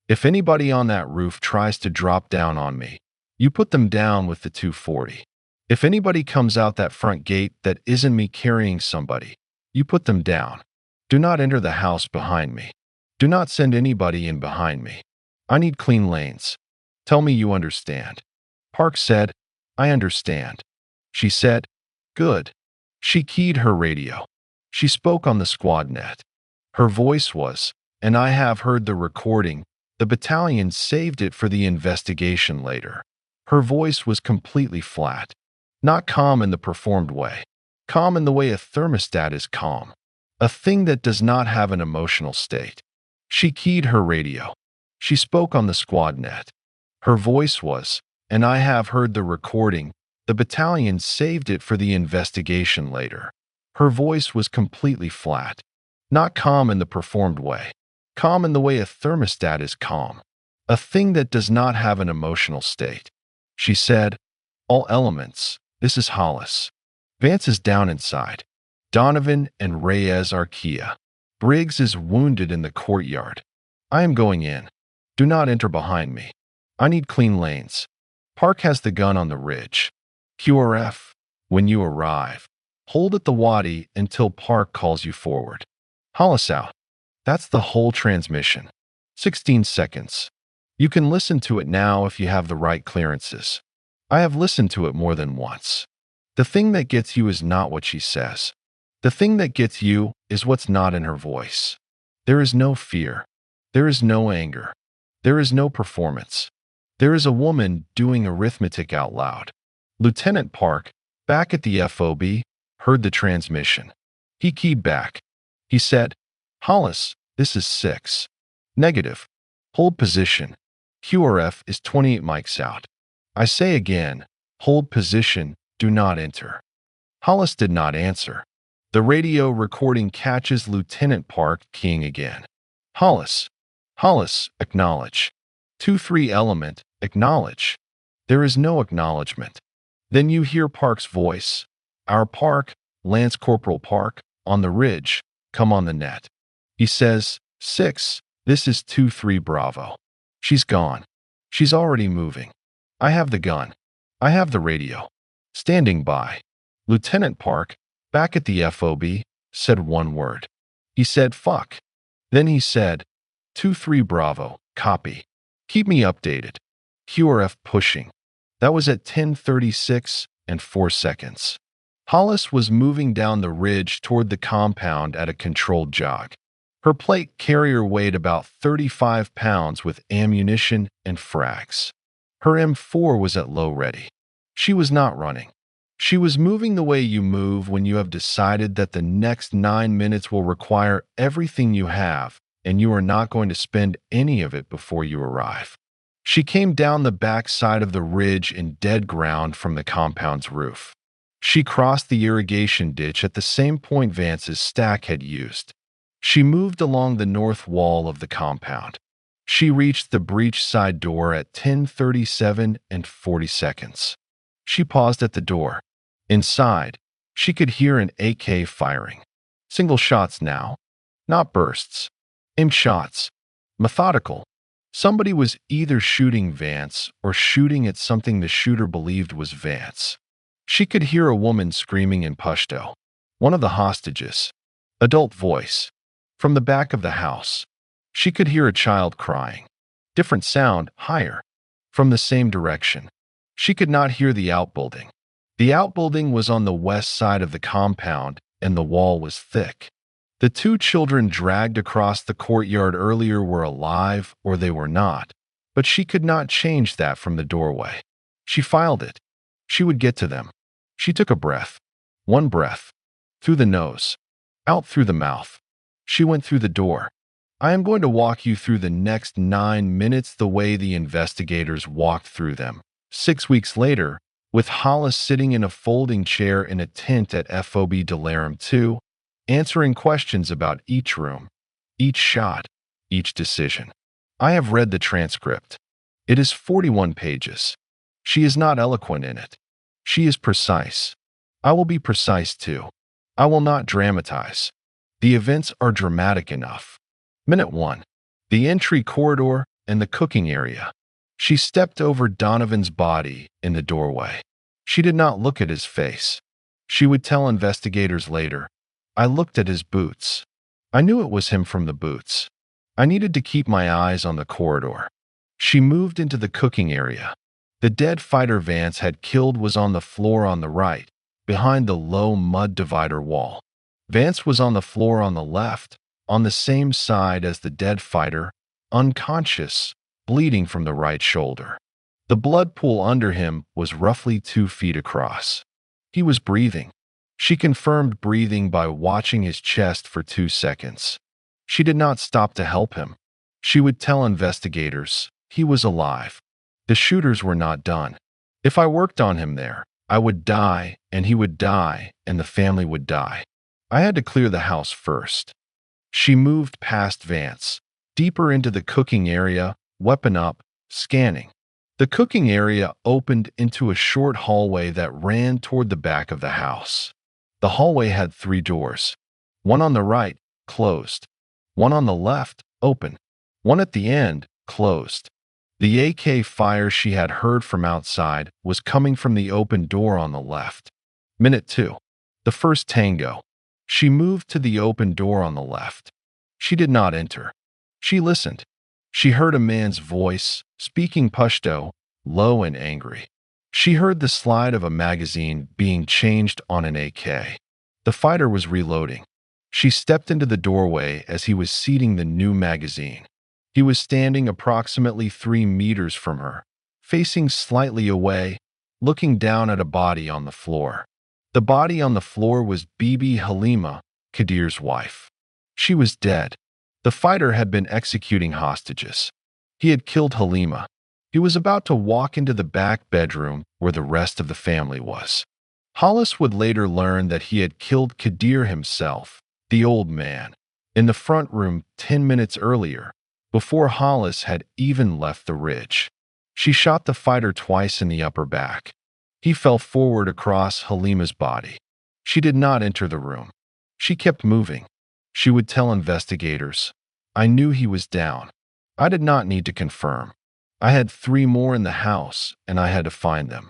Speaker 3: If anybody on that roof tries to drop down on me, you put them down with the 240. If anybody comes out that front gate that isn't me carrying somebody, you put them down. Do not enter the house behind me. Do not send anybody in behind me. I need clean lanes. Tell me you understand." Park said, "I understand." She said, "Good." She keyed her radio. She spoke on the squad net. Her voice was, and I have heard the recording, the battalion saved it for the investigation later. Her voice was completely flat. Not calm in the performed way. Calm in the way a thermostat is calm. A thing that does not have an emotional state. She keyed her radio. She spoke on the squad net. Her voice was, and I have heard the recording, the battalion saved it for the investigation later. Her voice was completely flat. Not calm in the performed way. Calm in the way a thermostat is calm. A thing that does not have an emotional state. She said, "All elements, this is Hollis. Vance is down inside. Donovan and Reyes are Kia. Briggs is wounded in the courtyard. I am going in. Do not enter behind me. I need clean lanes. Park has the gun on the ridge. QRF, when you arrive, hold at the wadi until Park calls you forward. Hollis out." That's the whole transmission. 16 seconds. You can listen to it now if you have the right clearances. I have listened to it more than once. The thing that gets you is not what she says. The thing that gets you is what's not in her voice. There is no fear. There is no anger. There is no performance. There is a woman doing arithmetic out loud. Lieutenant Park, back at the FOB, heard the transmission. He keyed back. He said, "Hollis, this is 6. Negative. Hold position. QRF is 28 mics out. I say again, hold position, do not enter." Hollis did not answer. The radio recording catches Lieutenant Park keying again. "Hollis. Hollis, acknowledge. 2-3 element, acknowledge." There is no acknowledgement. Then you hear Park's voice. "Our Park, Lance Corporal Park, on the ridge, come on the net." He says, 6, this is 2-3 Bravo. She's gone. She's already moving. I have the gun. I have the radio. Standing by. Lieutenant Park, back at the FOB, said one word. He said, "Fuck." Then he said, 2-3 Bravo, copy. Keep me updated. QRF pushing. That was at 10:36 and 4 seconds. Hollis was moving down the ridge toward the compound at a controlled jog. Her plate carrier weighed about 35 pounds with ammunition and frags. Her M4 was at low ready. She was not running. She was moving the way you move when you have decided that the next 9 minutes will require everything you have and you are not going to spend any of it before you arrive. She came down the back side of the ridge in dead ground from the compound's roof. She crossed the irrigation ditch at the same point Vance's stack had used. She moved along the north wall of the compound. She reached the breach side door at 10:37 and 40 seconds. She paused at the door. Inside, she could hear an AK firing. Single shots now, not bursts. Aimed shots. Methodical. Somebody was either shooting Vance or shooting at something the shooter believed was Vance. She could hear a woman screaming in Pashto. One of the hostages. Adult voice. From the back of the house. She could hear a child crying. Different sound, higher, from the same direction. She could not hear the outbuilding. The outbuilding was on the west side of the compound, and the wall was thick. The two children dragged across the courtyard earlier were alive or they were not, but she could not change that from the doorway. She filed it. She would get to them. She took a breath. One breath. Through the nose. Out through the mouth. She went through the door. I am going to walk you through the next 9 minutes the way the investigators walked through them. 6 weeks later, with Hollis sitting in a folding chair in a tent at FOB Delarum 2, answering questions about each room, each shot, each decision. I have read the transcript. It is 41 pages. She is not eloquent in it. She is precise. I will be precise too. I will not dramatize. The events are dramatic enough. Minute 1. The entry corridor and the cooking area. She stepped over Donovan's body in the doorway. She did not look at his face. She would tell investigators later, I looked at his boots. I knew it was him from the boots. I needed to keep my eyes on the corridor. She moved into the cooking area. The dead fighter Vance had killed was on the floor on the right, behind the low mud divider wall. Vance was on the floor on the left, on the same side as the dead fighter, unconscious, bleeding from the right shoulder. The blood pool under him was roughly 2 feet across. He was breathing. She confirmed breathing by watching his chest for 2 seconds. She did not stop to help him. She would tell investigators, he was alive. The shooters were not done. If I worked on him there, I would die, and he would die, and the family would die. I had to clear the house first. She moved past Vance, deeper into the cooking area, weapon up, scanning. The cooking area opened into a short hallway that ran toward the back of the house. The hallway had 3 doors. One on the right, closed. One on the left, open. One at the end, closed. The AK fire she had heard from outside was coming from the open door on the left. Minute 2. The first tango. She moved to the open door on the left. She did not enter. She listened. She heard a man's voice, speaking Pashto, low and angry. She heard the slide of a magazine being changed on an AK. The fighter was reloading. She stepped into the doorway as he was seating the new magazine. He was standing approximately 3 meters from her, facing slightly away, looking down at a body on the floor. The body on the floor was Bibi Halima, Kadir's wife. She was dead. The fighter had been executing hostages. He had killed Halima. He was about to walk into the back bedroom where the rest of the family was. Hollis would later learn that he had killed Kadir himself, the old man, in the front room 10 minutes earlier, before Hollis had even left the ridge. She shot the fighter twice in the upper back. He fell forward across Halima's body. She did not enter the room. She kept moving. She would tell investigators, I knew he was down. I did not need to confirm. I had 3 more in the house, and I had to find them.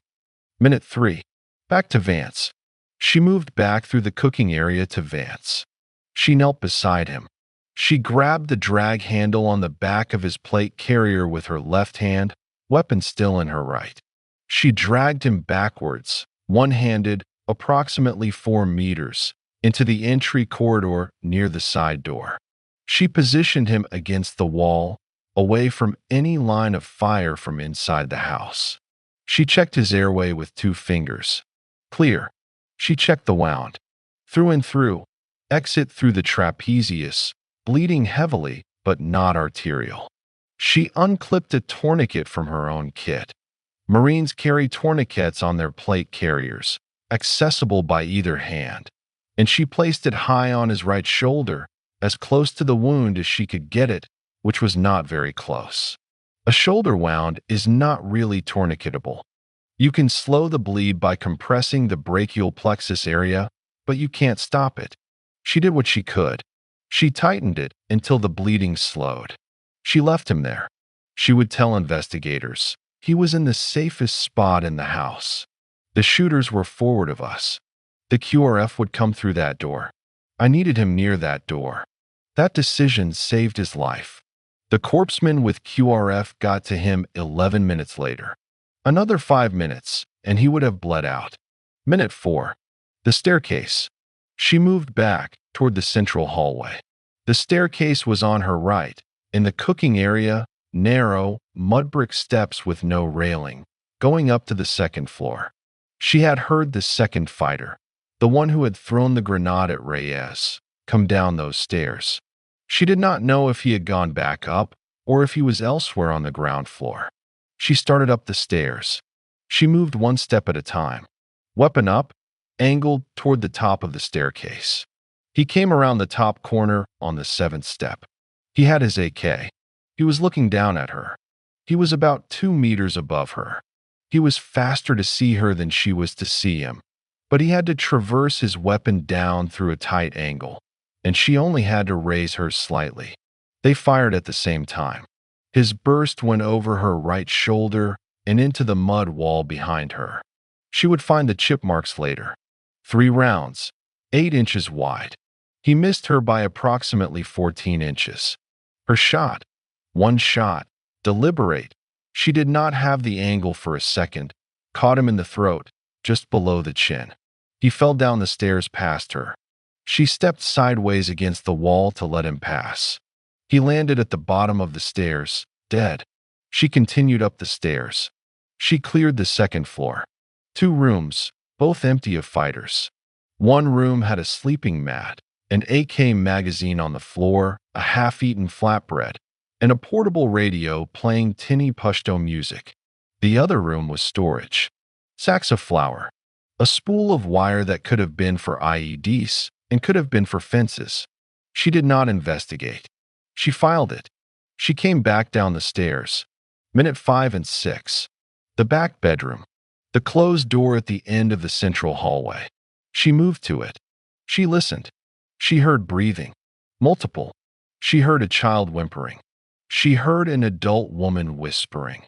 Speaker 3: Minute 3. Back to Vance. She moved back through the cooking area to Vance. She knelt beside him. She grabbed the drag handle on the back of his plate carrier with her left hand, weapon still in her right. She dragged him backwards, one-handed, approximately 4 meters, into the entry corridor near the side door. She positioned him against the wall, away from any line of fire from inside the house. She checked his airway with 2 fingers. Clear. She checked the wound. Through and through. Exit through the trapezius, bleeding heavily, but not arterial. She unclipped a tourniquet from her own kit. Marines carry tourniquets on their plate carriers, accessible by either hand, and she placed it high on his right shoulder, as close to the wound as she could get it, which was not very close. A shoulder wound is not really tourniquetable. You can slow the bleed by compressing the brachial plexus area, but you can't stop it. She did what she could. She tightened it until the bleeding slowed. She left him there. She would tell investigators, he was in the safest spot in the house. The shooters were forward of us. The QRF would come through that door. I needed him near that door. That decision saved his life. The corpsman with QRF got to him 11 minutes later. Another 5 minutes, and he would have bled out. Minute 4. The staircase. She moved back toward the central hallway. The staircase was on her right. In the cooking area, narrow, mud brick steps with no railing, going up to the second floor. She had heard the second fighter, the one who had thrown the grenade at Reyes, come down those stairs. She did not know if he had gone back up or if he was elsewhere on the ground floor. She started up the stairs. She moved one step at a time. Weapon up, angled toward the top of the staircase. He came around the top corner on the 7th step. He had his AK. He was looking down at her. He was about 2 meters above her. He was faster to see her than she was to see him, but he had to traverse his weapon down through a tight angle, and she only had to raise hers slightly. They fired at the same time. His burst went over her right shoulder and into the mud wall behind her. She would find the chip marks later. 3 rounds, 8 inches wide. He missed her by approximately 14 inches. Her shot, one shot, deliberate. She did not have the angle for a second, caught him in the throat, just below the chin. He fell down the stairs past her. She stepped sideways against the wall to let him pass. He landed at the bottom of the stairs, dead. She continued up the stairs. She cleared the second floor. 2 rooms, both empty of fighters. One room had a sleeping mat, an AK magazine on the floor, a half-eaten flatbread, and a portable radio playing tinny Pashto music. The other room was storage. Sacks of flour. A spool of wire that could have been for IEDs and could have been for fences. She did not investigate. She filed it. She came back down the stairs. Minute 5 and 6. The back bedroom. The closed door at the end of the central hallway. She moved to it. She listened. She heard breathing. Multiple. She heard a child whimpering. She heard an adult woman whispering.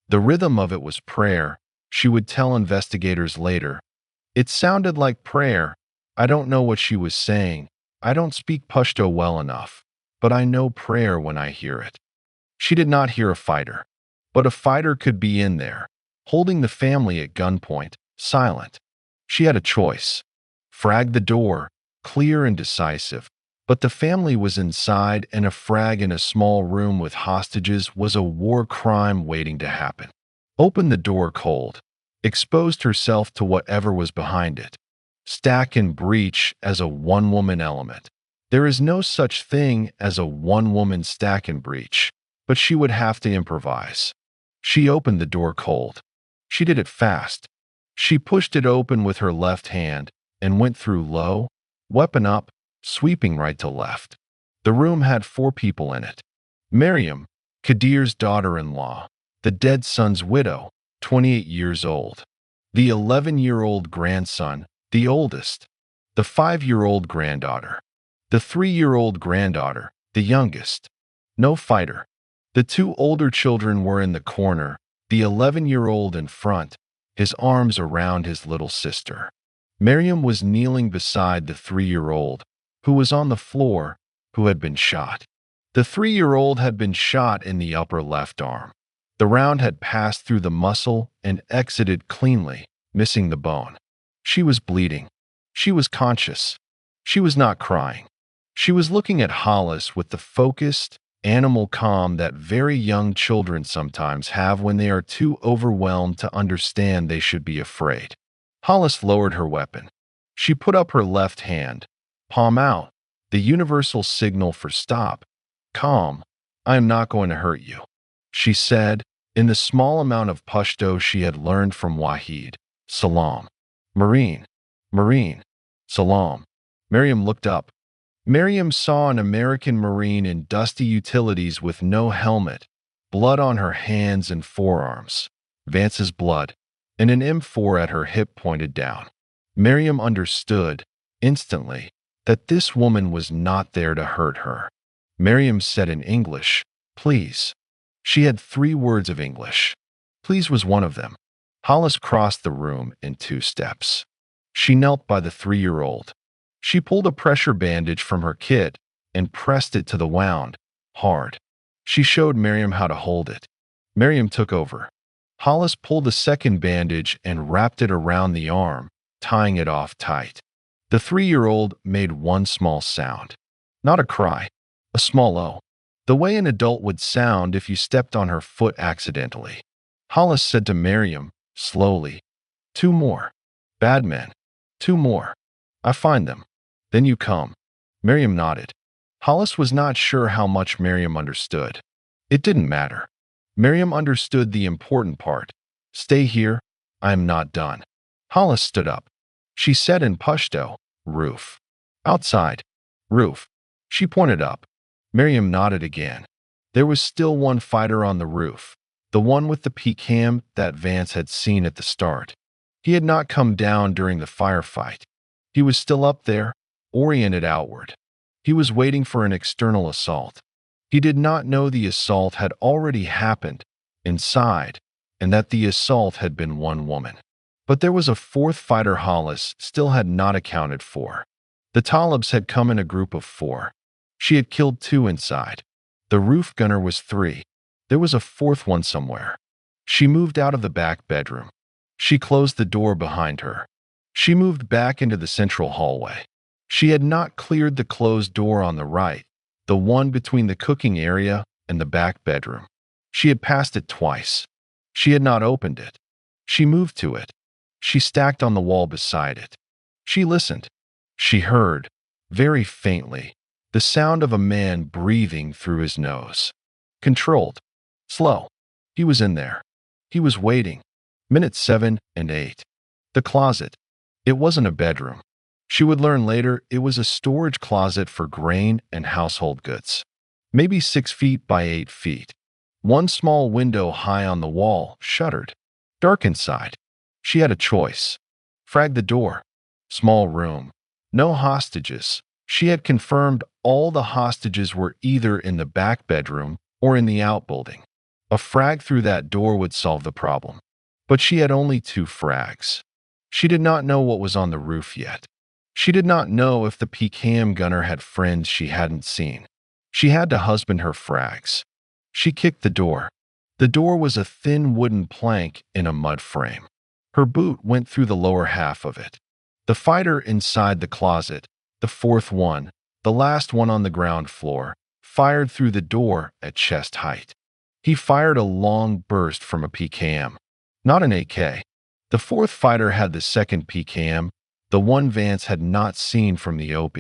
Speaker 3: The rhythm of it was prayer, she would tell investigators later. It sounded like prayer. I don't know what she was saying. I don't speak Pashto well enough, but I know prayer when I hear it. She did not hear a fighter, but a fighter could be in there, holding the family at gunpoint, silent. She had a choice. Frag the door, clear and decisive. But the family was inside, and a frag in a small room with hostages was a war crime waiting to happen. Open the door cold. Exposed herself to whatever was behind it. Stack and breach as a one-woman element. There is no such thing as a one-woman stack and breach, but she would have to improvise. She opened the door cold. She did it fast. She pushed it open with her left hand and went through low, weapon up, sweeping right to left. The room had 4 people in it. Miriam, Kadir's daughter-in-law, the dead son's widow, 28 years old. The 11-year-old grandson, the oldest. The 5-year-old granddaughter. The 3-year-old granddaughter, the youngest. No fighter. The 2 older children were in the corner, the 11-year-old in front, his arms around his little sister. Miriam was kneeling beside the 3-year-old, who was on the floor, who had been shot. The 3-year-old had been shot in the upper left arm. The round had passed through the muscle and exited cleanly, missing the bone. She was bleeding. She was conscious. She was not crying. She was looking at Hollis with the focused, animal calm that very young children sometimes have when they are too overwhelmed to understand they should be afraid. Hollis lowered her weapon. She put up her left hand, palm out, the universal signal for stop. Calm. I am not going to hurt you, she said, in the small amount of Pashto she had learned from Wahid. Salam. Marine. Marine. Salam. Miriam looked up. Miriam saw an American Marine in dusty utilities with no helmet, blood on her hands and forearms, Vance's blood, and an M4 at her hip pointed down. Miriam understood, instantly, that this woman was not there to hurt her. Miriam said in English, "Please." She had 3 words of English. Please was one of them. Hollis crossed the room in 2 steps. She knelt by the 3-year-old. She pulled a pressure bandage from her kit and pressed it to the wound, hard. She showed Miriam how to hold it. Miriam took over. Hollis pulled a second bandage and wrapped it around the arm, tying it off tight. The 3-year-old made one small sound. Not a cry, a small "oh." The way an adult would sound if you stepped on her foot accidentally. Hollis said to Miriam, slowly, "2 more. Bad men. 2 more. I find them. Then you come." Miriam nodded. Hollis was not sure how much Miriam understood. It didn't matter. Miriam understood the important part. "Stay here. I am not done." Hollis stood up. She said in Pashto, "Roof." "Outside." "Roof." She pointed up. Miriam nodded again. There was still one fighter on the roof, the one with the PCAM that Vance had seen at the start. He had not come down during the firefight. He was still up there, oriented outward. He was waiting for an external assault. He did not know the assault had already happened inside, and that the assault had been one woman. But there was a 4th fighter Hollis still had not accounted for. The Talibs had come in a group of 4. She had killed 2 inside. The roof gunner was 3. There was a 4th one somewhere. She moved out of the back bedroom. She closed the door behind her. She moved back into the central hallway. She had not cleared the closed door on the right, the one between the cooking area and the back bedroom. She had passed it twice. She had not opened it. She moved to it. She stacked on the wall beside it. She listened. She heard, very faintly, the sound of a man breathing through his nose. Controlled. Slow. He was in there. He was waiting. Minutes 7 and 8. The closet. It wasn't a bedroom. She would learn later it was a storage closet for grain and household goods. Maybe 6 feet by 8 feet. One small window high on the wall, shuttered. Dark inside. She had a choice. Frag the door. Small room. No hostages. She had confirmed all the hostages were either in the back bedroom or in the outbuilding. A frag through that door would solve the problem. But she had only 2 frags. She did not know what was on the roof yet. She did not know if the PCAM gunner had friends she hadn't seen. She had to husband her frags. She kicked the door. The door was a thin wooden plank in a mud frame. Her boot went through the lower half of it. The fighter inside the closet, the 4th one, the last one on the ground floor, fired through the door at chest height. He fired a long burst from a PCAM, not an AK. The 4th fighter had the second PCAM, the one Vance had not seen from the OP.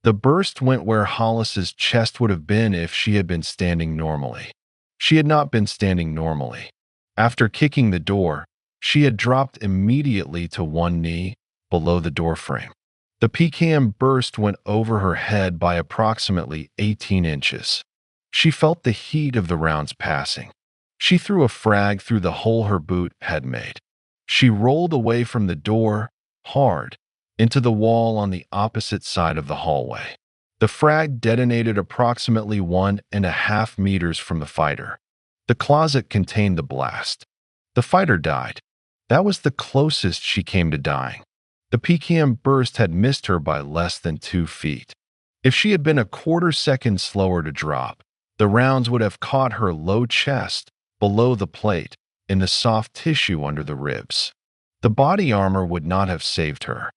Speaker 3: The burst went where Hollis's chest would have been if she had been standing normally. She had not been standing normally. After kicking the door, she had dropped immediately to one knee below the doorframe. The PCAM burst went over her head by approximately 18 inches. She felt the heat of the rounds passing. She threw a frag through the hole her boot had made. She rolled away from the door, hard, into the wall on the opposite side of the hallway. The frag detonated approximately 1.5 meters from the fighter. The closet contained the blast. The fighter died. That was the closest she came to dying. The PCAM burst had missed her by less than 2 feet. If she had been a quarter second slower to drop, the rounds would have caught her low chest, below the plate, in the soft tissue under the ribs. The body armor would not have saved her.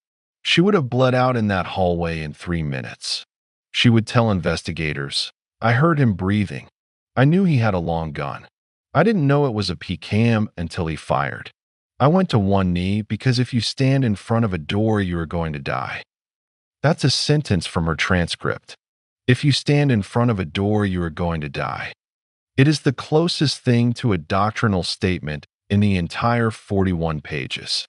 Speaker 3: She would have bled out in that hallway in 3 minutes. She would tell investigators, "I heard him breathing. I knew he had a long gun. I didn't know it was a PCAM until he fired. I went to one knee because if you stand in front of a door, you are going to die." That's a sentence from her transcript. If you stand in front of a door, you are going to die. It is the closest thing to a doctrinal statement in the entire 41 pages.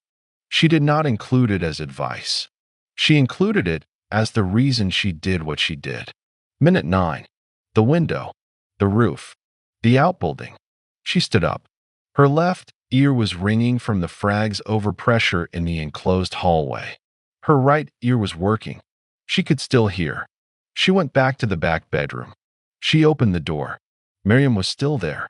Speaker 3: She did not include it as advice. She included it as the reason she did what she did. Minute 9. The window. The roof. The outbuilding. She stood up. Her left ear was ringing from the frag's overpressure in the enclosed hallway. Her right ear was working. She could still hear. She went back to the back bedroom. She opened the door. Miriam was still there.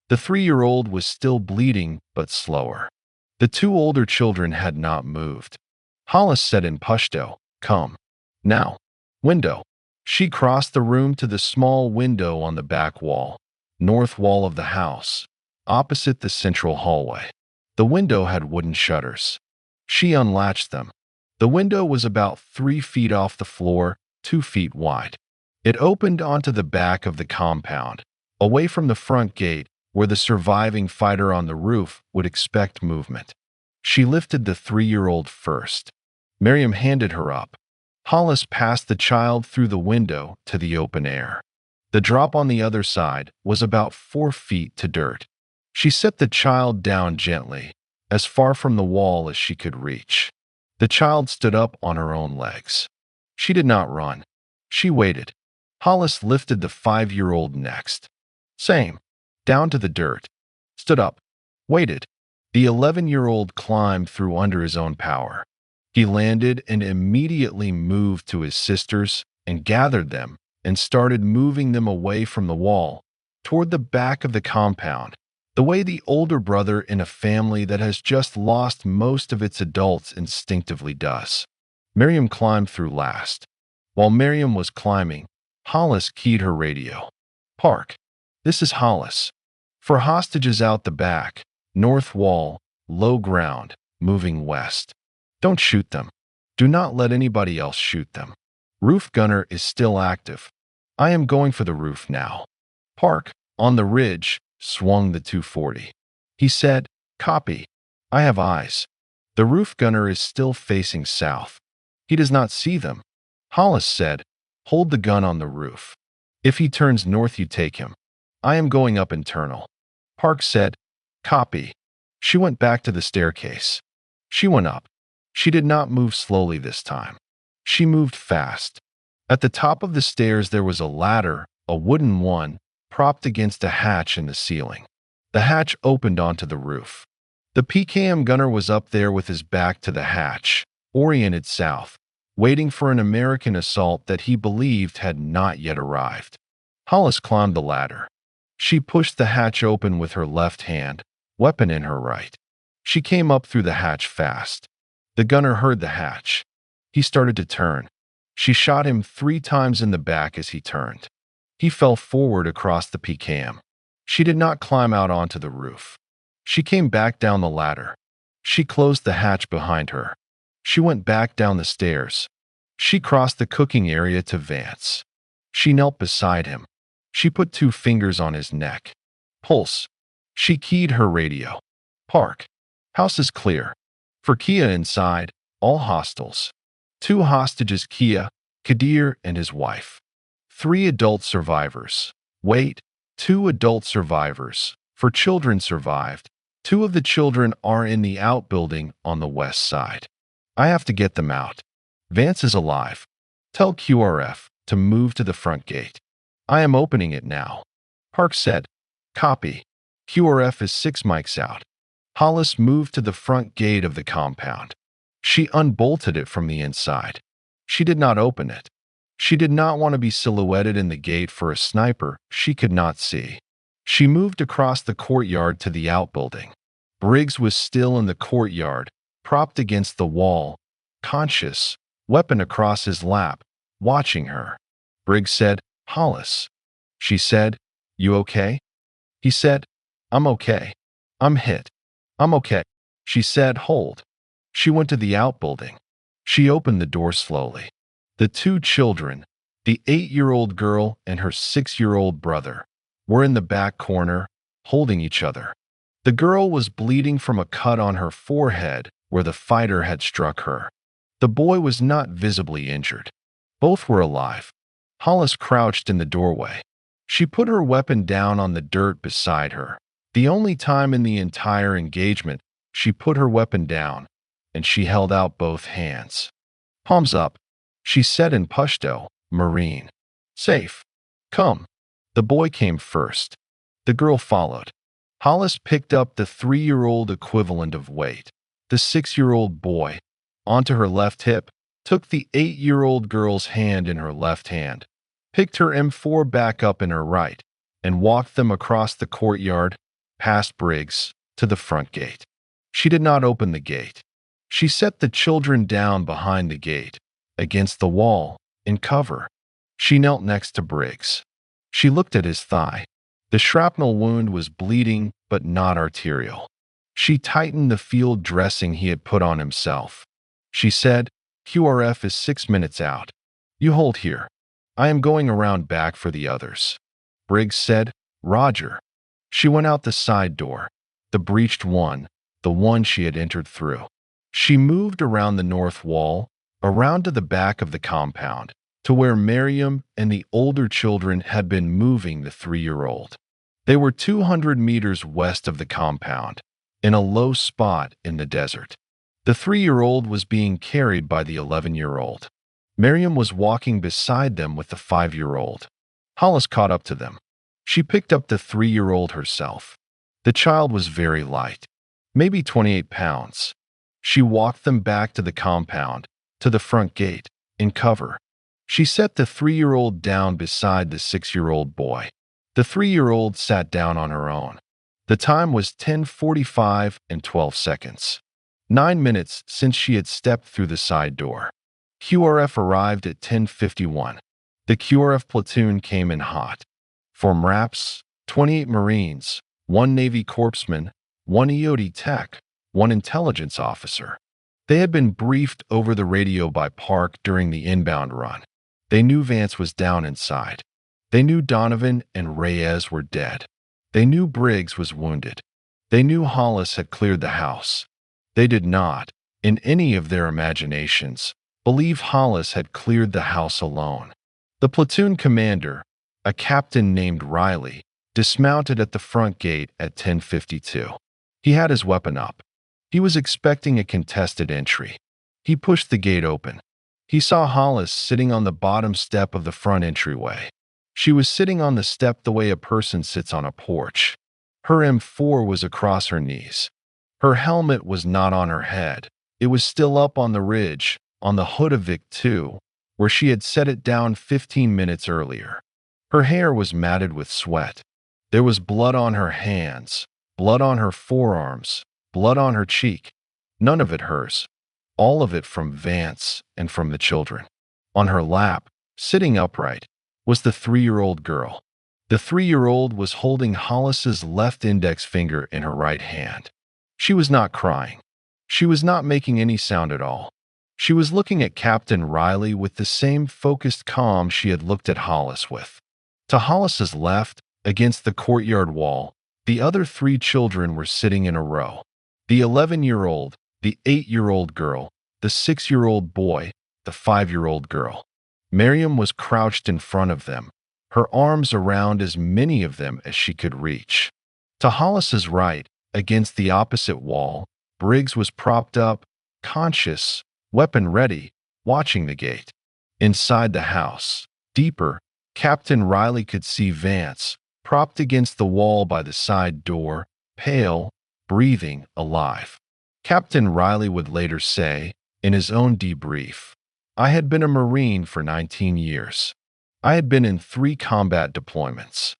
Speaker 3: The 3-year-old was still bleeding, but slower. The 2 older children had not moved. Hollis said in Pashto, "Come. Now." Window. She crossed the room to the small window on the back wall. north wall of the house, opposite the central hallway. The window had wooden shutters. She unlatched them. The window was about 3 feet off the floor, 2 feet wide. It opened onto the back of the compound, away from the front gate where the surviving fighter on the roof would expect movement. She lifted the 3-year-old first. Miriam handed her up. Hollis passed the child through the window to the open air. The drop on the other side was about 4 feet to dirt. She set the child down gently, as far from the wall as she could reach. The child stood up on her own legs. She did not run. She waited. Hollis lifted the 5-year-old next. Same. Down to the dirt. Stood up. Waited. The 11-year-old climbed through under his own power. He landed and immediately moved to his sisters and gathered them and started moving them away from the wall, toward the back of the compound, the way the older brother in a family that has just lost most of its adults instinctively does. Miriam climbed through last. While Miriam was climbing, Hollis keyed her radio. Park. This is Hollis. For hostages out the back, north wall, low ground, moving west. Don't shoot them. Do not let anybody else shoot them. Roof gunner is still active. I am going for the roof now. Park, on the ridge, swung the 240. He said, Copy. I have eyes. The roof gunner is still facing south. He does not see them. Hollis said, Hold the gun on the roof. If he turns north, you take him. I am going up internal. Park said, Copy. She went back to the staircase. She went up. She did not move slowly this time. She moved fast. At the top of the stairs there was a ladder, a wooden one, propped against a hatch in the ceiling. The hatch opened onto the roof. The PKM gunner was up there with his back to the hatch, oriented south, waiting for an American assault that he believed had not yet arrived. Hollis climbed the ladder. She pushed the hatch open with her left hand, weapon in her right. She came up through the hatch fast. The gunner heard the hatch. He started to turn. She shot him 3 times in the back as he turned. He fell forward across the PKM. She did not climb out onto the roof. She came back down the ladder. She closed the hatch behind her. She went back down the stairs. She crossed the cooking area to Vance. She knelt beside him. She put 2 fingers on his neck. Pulse. She keyed her radio. Park. House is clear. For Kia inside, all hostiles. 2 hostages, Kia, Kadir, and his wife. 3 adult survivors. Wait, 2 adult survivors. For children survived. 2 of the children are in the outbuilding on the west side. I have to get them out. Vance is alive. Tell QRF to move to the front gate. I am opening it now. Park said, Copy. QRF is 6 mics out. Hollis moved to the front gate of the compound. She unbolted it from the inside. She did not open it. She did not want to be silhouetted in the gate for a sniper she could not see. She moved across the courtyard to the outbuilding. Briggs was still in the courtyard, propped against the wall, conscious, weapon across his lap, watching her. Briggs said, Hollis. She said, You okay? He said, I'm okay. I'm hit. I'm okay. She said, Hold. She went to the outbuilding. She opened the door slowly. The 2 children, the 8-year-old girl and her 6-year-old brother, were in the back corner, holding each other. The girl was bleeding from a cut on her forehead where the fighter had struck her. The boy was not visibly injured. Both were alive. Hollis crouched in the doorway. She put her weapon down on the dirt beside her. The only time in the entire engagement, she put her weapon down, and she held out both hands. Palms up, she said in Pashto, Marine. Safe. Come. The boy came first. The girl followed. Hollis picked up the 3-year-old equivalent of weight, the 6-year-old boy, onto her left hip, took the 8-year-old girl's hand in her left hand, picked her M4 back up in her right, and walked them across the courtyard, past Briggs, to the front gate. She did not open the gate. She set the children down behind the gate, against the wall, in cover. She knelt next to Briggs. She looked at his thigh. The shrapnel wound was bleeding, but not arterial. She tightened the field dressing he had put on himself. She said, "QRF is 6 minutes out. You hold here. I am going around back for the others." Briggs said, "Roger." She went out the side door, the breached one, the one she had entered through. She moved around the north wall, around to the back of the compound, to where Miriam and the older children had been moving the 3-year-old. They were 200 meters west of the compound, in a low spot in the desert. The 3-year-old was being carried by the 11-year-old. Miriam was walking beside them with the 5-year-old. Hollis caught up to them. She picked up the 3-year-old herself. The child was very light, maybe 28 pounds. She walked them back to the compound, to the front gate, in cover. She set the 3-year-old down beside the 6-year-old boy. The 3-year-old sat down on her own. The time was 10:45 and 12 seconds. 9 minutes since she had stepped through the side door. QRF arrived at 10:51. The QRF platoon came in hot. For MRAPs, 28 Marines, 1 Navy corpsman, 1 EOD tech, 1 intelligence officer. They had been briefed over the radio by Park during the inbound run. They knew Vance was down inside. They knew Donovan and Reyes were dead. They knew Briggs was wounded. They knew Hollis had cleared the house. They did not, in any of their imaginations, believe Hollis had cleared the house alone. The platoon commander, a captain named Riley, dismounted at the front gate at 10:52. He had his weapon up. He was expecting a contested entry. He pushed the gate open. He saw Hollis sitting on the bottom step of the front entryway. She was sitting on the step the way a person sits on a porch. Her M4 was across her knees. Her helmet was not on her head. It was still up on the ridge, on the hood of Vic 2, where she had set it down 15 minutes earlier. Her hair was matted with sweat. There was blood on her hands, blood on her forearms, blood on her cheek. None of it hers. All of it from Vance and from the children. On her lap, sitting upright, was the 3-year-old girl. The 3-year-old was holding Hollis's left index finger in her right hand. She was not crying. She was not making any sound at all. She was looking at Captain Riley with the same focused calm she had looked at Hollis with. To Hollis's left, against the courtyard wall, the other 3 children were sitting in a row. The 11-year-old, the 8-year-old girl, the 6-year-old boy, the 5-year-old girl. Miriam was crouched in front of them, her arms around as many of them as she could reach. To Hollis's right, against the opposite wall, Briggs was propped up, conscious, weapon ready, watching the gate. Inside the house, deeper, Captain Riley could see Vance, propped against the wall by the side door, pale, breathing, alive. Captain Riley would later say, in his own debrief, "I had been a Marine for 19 years. I had been in 3 combat deployments.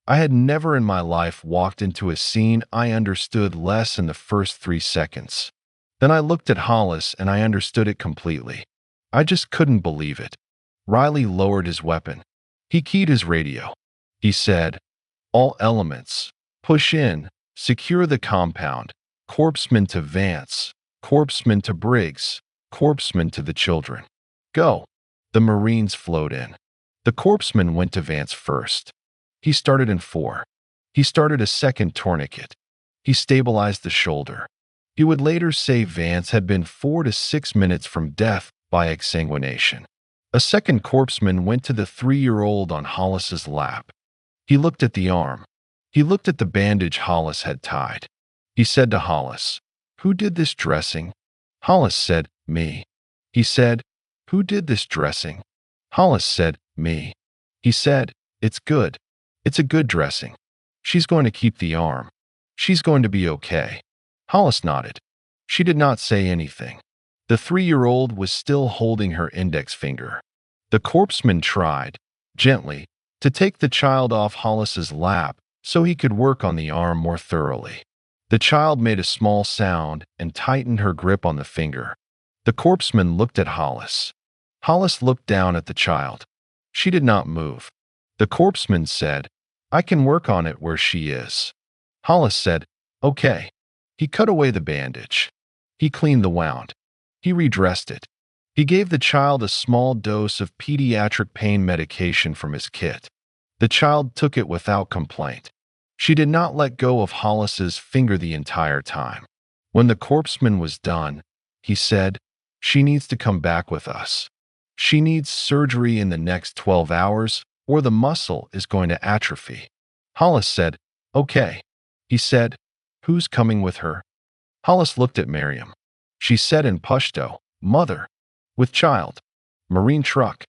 Speaker 3: I had never in my life walked into a scene I understood less in the first 3 seconds. Then I looked at Hollis and I understood it completely. I just couldn't believe it." Riley lowered his weapon. He keyed his radio. He said, "All elements, push in, secure the compound, corpsman to Vance, corpsman to Briggs, corpsman to the children. Go." The Marines flowed in. The corpsman went to Vance first. He started in 4. He started a second tourniquet. He stabilized the shoulder. He would later say Vance had been 4 to 6 minutes from death by exsanguination. A second corpsman went to the 3-year-old on Hollis's lap. He looked at the arm. He looked at the bandage Hollis had tied. He said to Hollis, "Who did this dressing?" Hollis said, "Me." He said, "Who did this dressing?" Hollis said, "Me." He said, "It's good. It's a good dressing. She's going to keep the arm. She's going to be okay." Hollis nodded. She did not say anything. The 3-year-old was still holding her index finger. The corpsman tried, gently, to take the child off Hollis's lap so he could work on the arm more thoroughly. The child made a small sound and tightened her grip on the finger. The corpsman looked at Hollis. Hollis looked down at the child. She did not move. The corpsman said, I can work on it where she is. Hollis said, okay. He cut away the bandage. He cleaned the wound. He redressed it. He gave the child a small dose of pediatric pain medication from his kit. The child took it without complaint. She did not let go of Hollis's finger the entire time. When the corpsman was done, he said, she needs to come back with us. She needs surgery in the next 12 hours, or the muscle is going to atrophy. Hollis said, okay. He said, who's coming with her? Hollis looked at Miriam. She said in Pashto, mother. With child. Marine truck.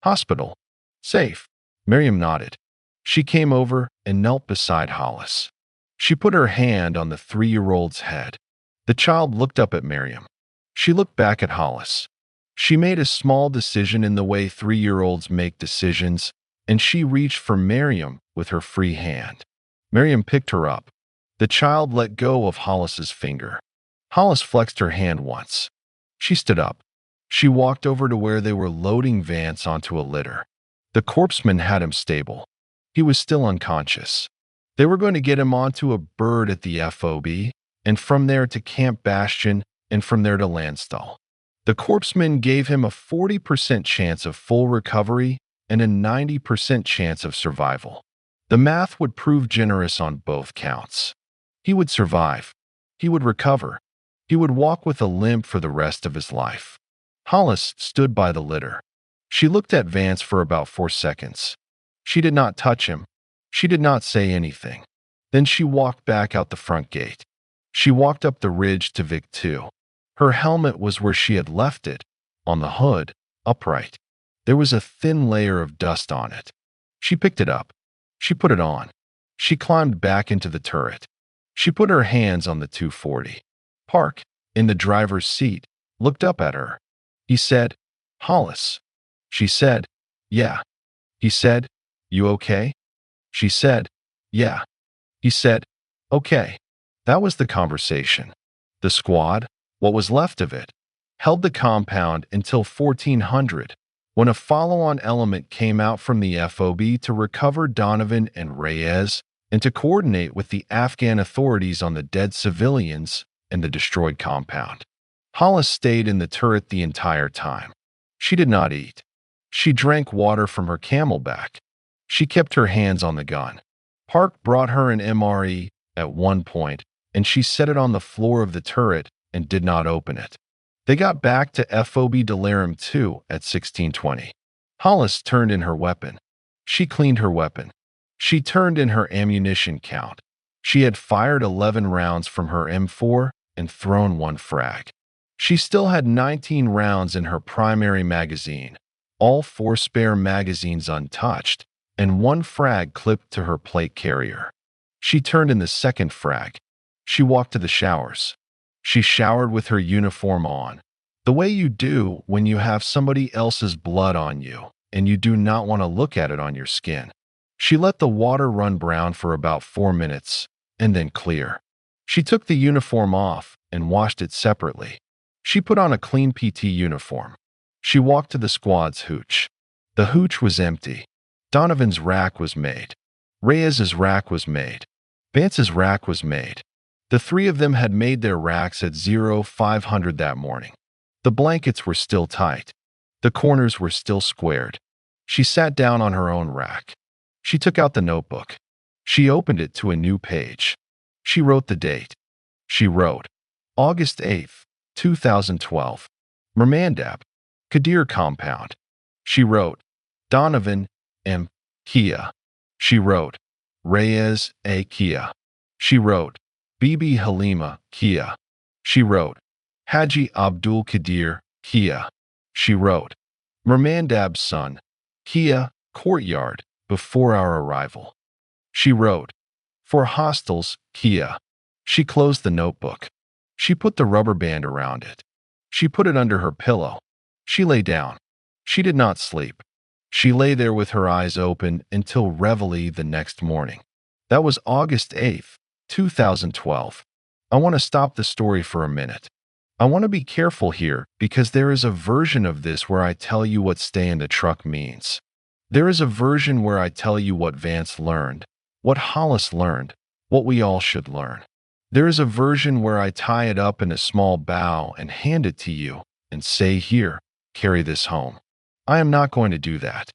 Speaker 3: Hospital. Safe. Miriam nodded. She came over and knelt beside Hollis. She put her hand on the 3-year-old's head. The child looked up at Miriam. She looked back at Hollis. She made a small decision in the way 3-year-olds make decisions, and she reached for Miriam with her free hand. Miriam picked her up. The child let go of Hollis's finger. Hollis flexed her hand once. She stood up. She walked over to where they were loading Vance onto a litter. The corpsman had him stable. He was still unconscious. They were going to get him onto a bird at the FOB, and from there to Camp Bastion, and from there to Landstuhl. The corpsman gave him a 40% chance of full recovery and a 90% chance of survival. The math would prove generous on both counts. He would survive. He would recover. He would walk with a limp for the rest of his life. Hollis stood by the litter. She looked at Vance for about 4 seconds. She did not touch him. She did not say anything. Then she walked back out the front gate. She walked up the ridge to Vic 2. Her helmet was where she had left it, on the hood, upright. There was a thin layer of dust on it. She picked it up. She put it on. She climbed back into the turret. She put her hands on the 240. Park, in the driver's seat, looked up at her. He said, Hollis. She said, yeah. He said, you okay? She said, yeah. He said, okay. That was the conversation. The squad, what was left of it, held the compound until 1400, when a follow-on element came out from the FOB to recover Donovan and Reyes and to coordinate with the Afghan authorities on the dead civilians and the destroyed compound. Hollis stayed in the turret the entire time. She did not eat. She drank water from her camelback. She kept her hands on the gun. Park brought her an MRE at one point, and she set it on the floor of the turret and did not open it. They got back to FOB Delarum 2 at 1620. Hollis turned in her weapon. She cleaned her weapon. She turned in her ammunition count. She had fired 11 rounds from her M4 and thrown 1 frag. She still had 19 rounds in her primary magazine, all 4 spare magazines untouched, and 1 frag clipped to her plate carrier. She turned in the second frag. She walked to the showers. She showered with her uniform on, the way you do when you have somebody else's blood on you and you do not want to look at it on your skin. She let the water run brown for about 4 minutes and then clear. She took the uniform off and washed it separately. She put on a clean PT uniform. She walked to the squad's hooch. The hooch was empty. Donovan's rack was made. Reyes's rack was made. Vance's rack was made. The 3 of them had made their racks at 0500 that morning. The blankets were still tight. The corners were still squared. She sat down on her own rack. She took out the notebook. She opened it to a new page. She wrote the date. She wrote, August 8th, 2012, Mermandab, Kadir Compound. She wrote, Donovan M. Kia. She wrote, Reyes A. Kia. She wrote, Bibi Halima Kia. She wrote, Haji Abdul Kadir Kia. She wrote, Mermandab's son, Kia, courtyard, before our arrival. She wrote, for hostels, Kia. She closed the notebook. She put the rubber band around it. She put it under her pillow. She lay down. She did not sleep. She lay there with her eyes open until reveille the next morning. That was August 8th, 2012. I want to stop the story for a minute. I want to be careful here because there is a version of this where I tell you what stay in the truck means. There is a version where I tell you what Vance learned, What Hollis learned, what we all should learn. There is a version where I tie it up in a small bow and hand it to you and say, "Here, carry this home." I am not going to do that.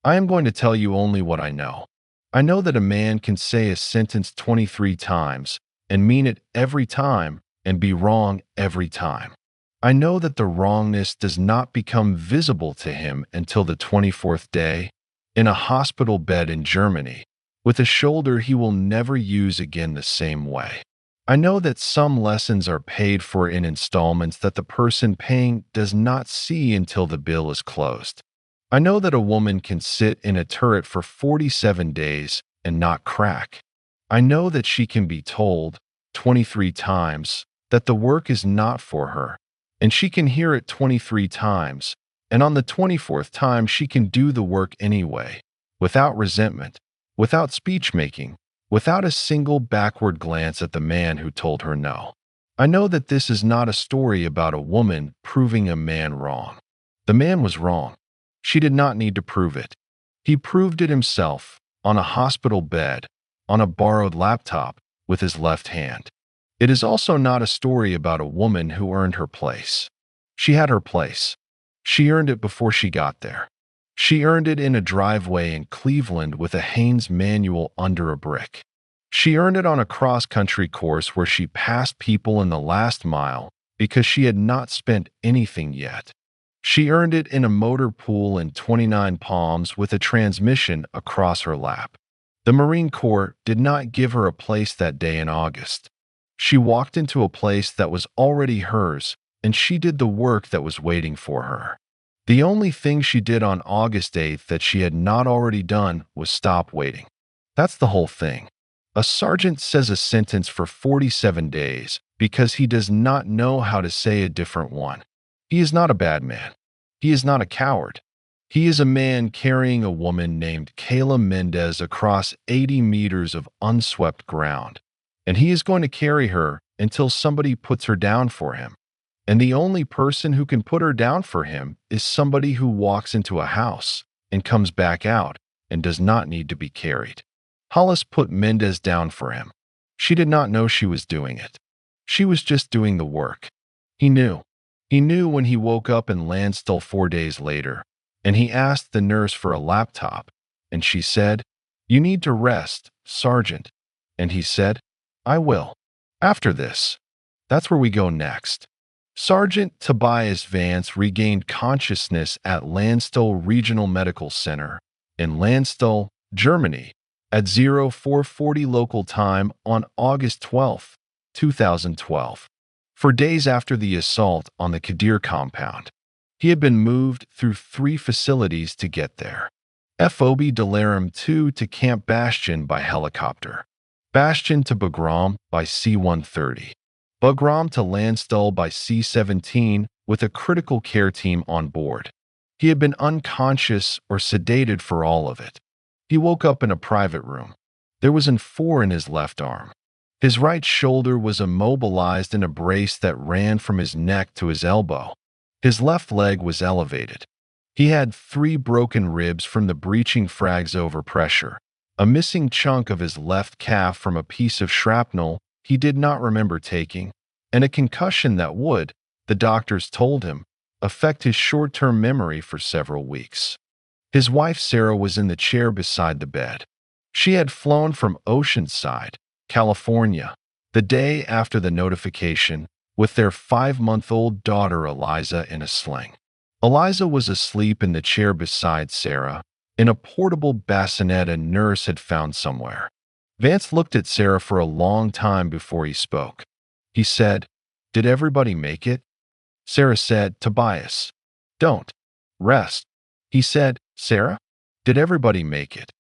Speaker 3: I am going to tell you only what I know. I know that a man can say a sentence 23 times and mean it every time and be wrong every time. I know that the wrongness does not become visible to him until the 24th day, in a hospital bed in Germany, with a shoulder he will never use again the same way. I know that some lessons are paid for in installments that the person paying does not see until the bill is closed. I know that a woman can sit in a turret for 47 days and not crack. I know that she can be told 23 times that the work is not for her, and she can hear it 23 times, and on the 24th time she can do the work anyway, without resentment, without speech-making, without a single backward glance at the man who told her no. I know that this is not a story about a woman proving a man wrong. The man was wrong. She did not need to prove it. He proved it himself, on a hospital bed, on a borrowed laptop, with his left hand. It is also not a story about a woman who earned her place. She had her place. She earned it before she got there. She earned it in a driveway in Cleveland with a Haynes manual under a brick. She earned it on a cross-country course where she passed people in the last mile because she had not spent anything yet. She earned it in a motor pool in 29 Palms with a transmission across her lap. The Marine Corps did not give her a place that day in August. She walked into a place that was already hers, and she did the work that was waiting for her. The only thing she did on August 8th that she had not already done was stop waiting. That's the whole thing. A sergeant says a sentence for 47 days because he does not know how to say a different one. He is not a bad man. He is not a coward. He is a man carrying a woman named Kayla Mendez across 80 meters of unswept ground, and he is going to carry her until somebody puts her down for him. And the only person who can put her down for him is somebody who walks into a house and comes back out and does not need to be carried. Hollis put Mendez down for him. She did not know she was doing it. She was just doing the work. He knew. He knew when he woke up in Landstuhl 4 days later, and he asked the nurse for a laptop, and she said, "You need to rest, Sergeant." And he said, "I will. After this." That's where we go next. Sergeant Tobias Vance regained consciousness at Landstuhl Regional Medical Center in Landstuhl, Germany, at 0440 local time on August 12, 2012. For days after the assault on the Kadir compound, he had been moved through 3 facilities to get there. FOB Delarum 2 to Camp Bastion by helicopter, Bastion to Bagram by C-130, Bagram to Landstuhl by C-17 with a critical care team on board. He had been unconscious or sedated for all of it. He woke up in a private room. There was an 4 in his left arm. His right shoulder was immobilized in a brace that ran from his neck to his elbow. His left leg was elevated. He had 3 broken ribs from the breaching frags over pressure, a missing chunk of his left calf from a piece of shrapnel he did not remember taking, and a concussion that would, the doctors told him, affect his short-term memory for several weeks. His wife Sarah was in the chair beside the bed. She had flown from Oceanside, California, the day after the notification, with their 5-month-old daughter Eliza in a sling. Eliza was asleep in the chair beside Sarah, in a portable bassinet a nurse had found somewhere. Vance looked at Sarah for a long time before he spoke. He said, "Did everybody make it?" Sarah said, "Tobias, don't. Rest." He said, "Sarah, did everybody make it?"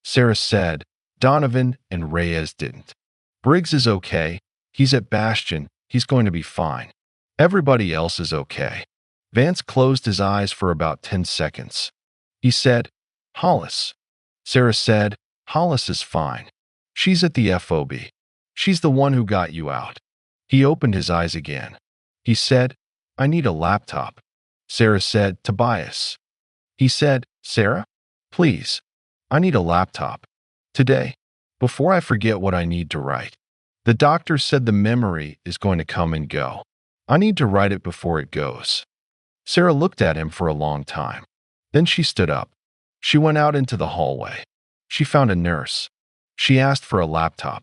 Speaker 3: Sarah said, "Donovan and Reyes didn't. Briggs is okay. He's at Bastion. He's going to be fine. Everybody else is okay." Vance closed his eyes for about 10 seconds. He said, "Hollis." Sarah said, "Hollis is fine. She's at the FOB. She's the one who got you out." He opened his eyes again. He said, "I need a laptop." Sarah said, "Tobias." He said, "Sarah, please, I need a laptop. Today, before I forget what I need to write. The doctor said the memory is going to come and go. I need to write it before it goes." Sarah looked at him for a long time. Then she stood up. She went out into the hallway. She found a nurse. She asked for a laptop.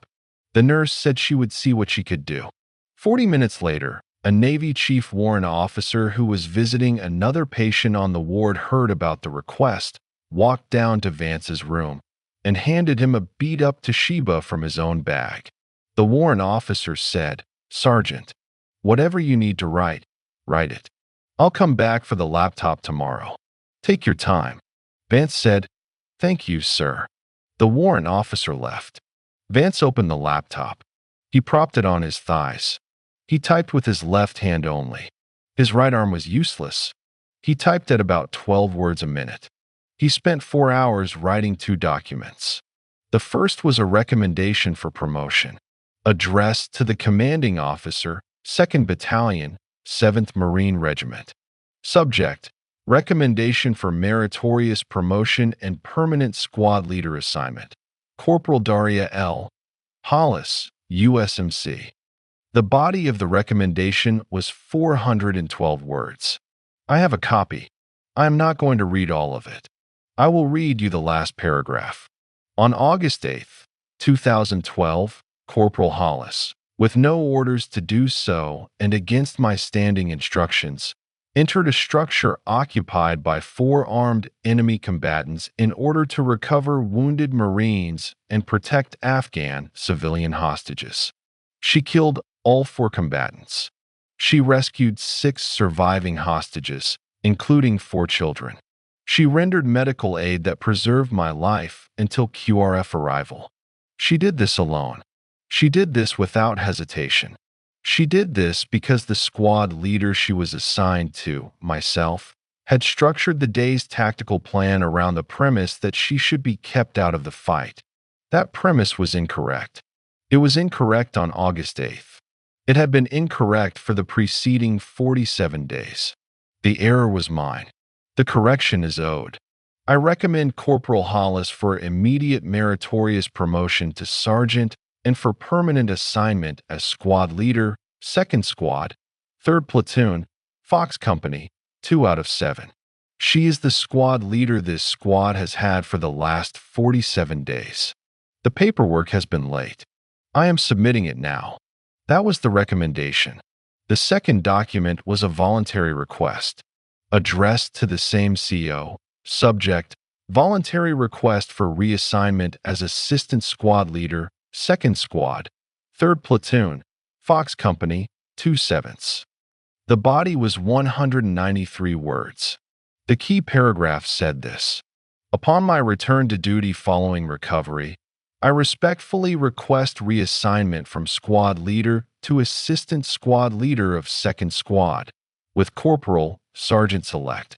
Speaker 3: The nurse said she would see what she could do. 40 minutes later, a Navy chief warrant officer who was visiting another patient on the ward heard about the request, walked down to Vance's room, and handed him a beat-up Toshiba from his own bag. The warrant officer said, "Sergeant, whatever you need to write, write it. I'll come back for the laptop tomorrow. Take your time." Vance said, "Thank you, sir." The warrant officer left. Vance opened the laptop. He propped it on his thighs. He typed with his left hand only. His right arm was useless. He typed at about 12 words a minute. He spent 4 hours writing 2 documents. The first was a recommendation for promotion, addressed to the commanding officer, 2nd Battalion, 7th Marine Regiment. Subject: recommendation for meritorious promotion and permanent squad leader assignment. Corporal Daria L. Hollis, USMC. The body of the recommendation was 412 words. I have a copy. I am not going to read all of it. I will read you the last paragraph. On August 8, 2012, Corporal Hollis, with no orders to do so and against my standing instructions, entered a structure occupied by 4 armed enemy combatants in order to recover wounded Marines and protect Afghan civilian hostages. She killed all 4 combatants. She rescued 6 surviving hostages, including 4 children. She rendered medical aid that preserved my life until QRF arrival. She did this alone. She did this without hesitation. She did this because the squad leader she was assigned to, myself, had structured the day's tactical plan around the premise that she should be kept out of the fight. That premise was incorrect. It was incorrect on August 8th. It had been incorrect for the preceding 47 days. The error was mine. The correction is owed. I recommend Corporal Hollis for immediate meritorious promotion to sergeant and for permanent assignment as squad leader, 2nd Squad, 3rd Platoon, Fox Company, 2 out of 7. She is the squad leader this squad has had for the last 47 days. The paperwork has been late. I am submitting it now. That was the recommendation. The second document was a voluntary request, addressed to the same CO. Subject: voluntary request for reassignment as assistant squad leader, 2nd Squad, 3rd Platoon, Fox Company, 2/7. The body was 193 words. The key paragraph said this: upon my return to duty following recovery, I respectfully request reassignment from squad leader to assistant squad leader of 2nd Squad, with Corporal Sergeant-Select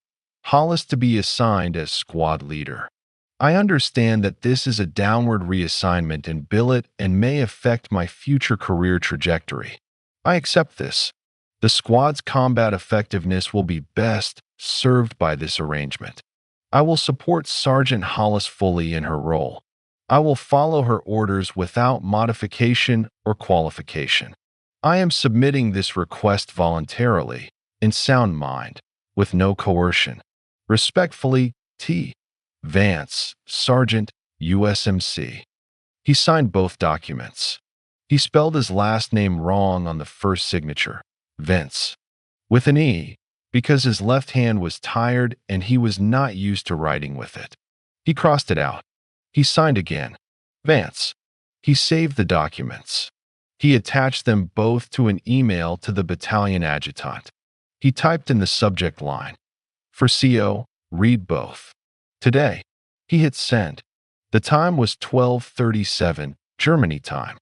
Speaker 3: Hollis to be assigned as squad leader. I understand that this is a downward reassignment in billet and may affect my future career trajectory. I accept this. The squad's combat effectiveness will be best served by this arrangement. I will support Sergeant Hollis fully in her role. I will follow her orders without modification or qualification. I am submitting this request voluntarily, in sound mind, with no coercion. Respectfully, T. Vance, Sergeant, USMC. He signed both documents. He spelled his last name wrong on the first signature, Vance, with an E, because his left hand was tired and he was not used to writing with it. He crossed it out. He signed again, Vance. He saved the documents. He attached them both to an email to the battalion adjutant. He typed in the subject line, for CO, read both. Today. He hit send. The time was 12:37 Germany time,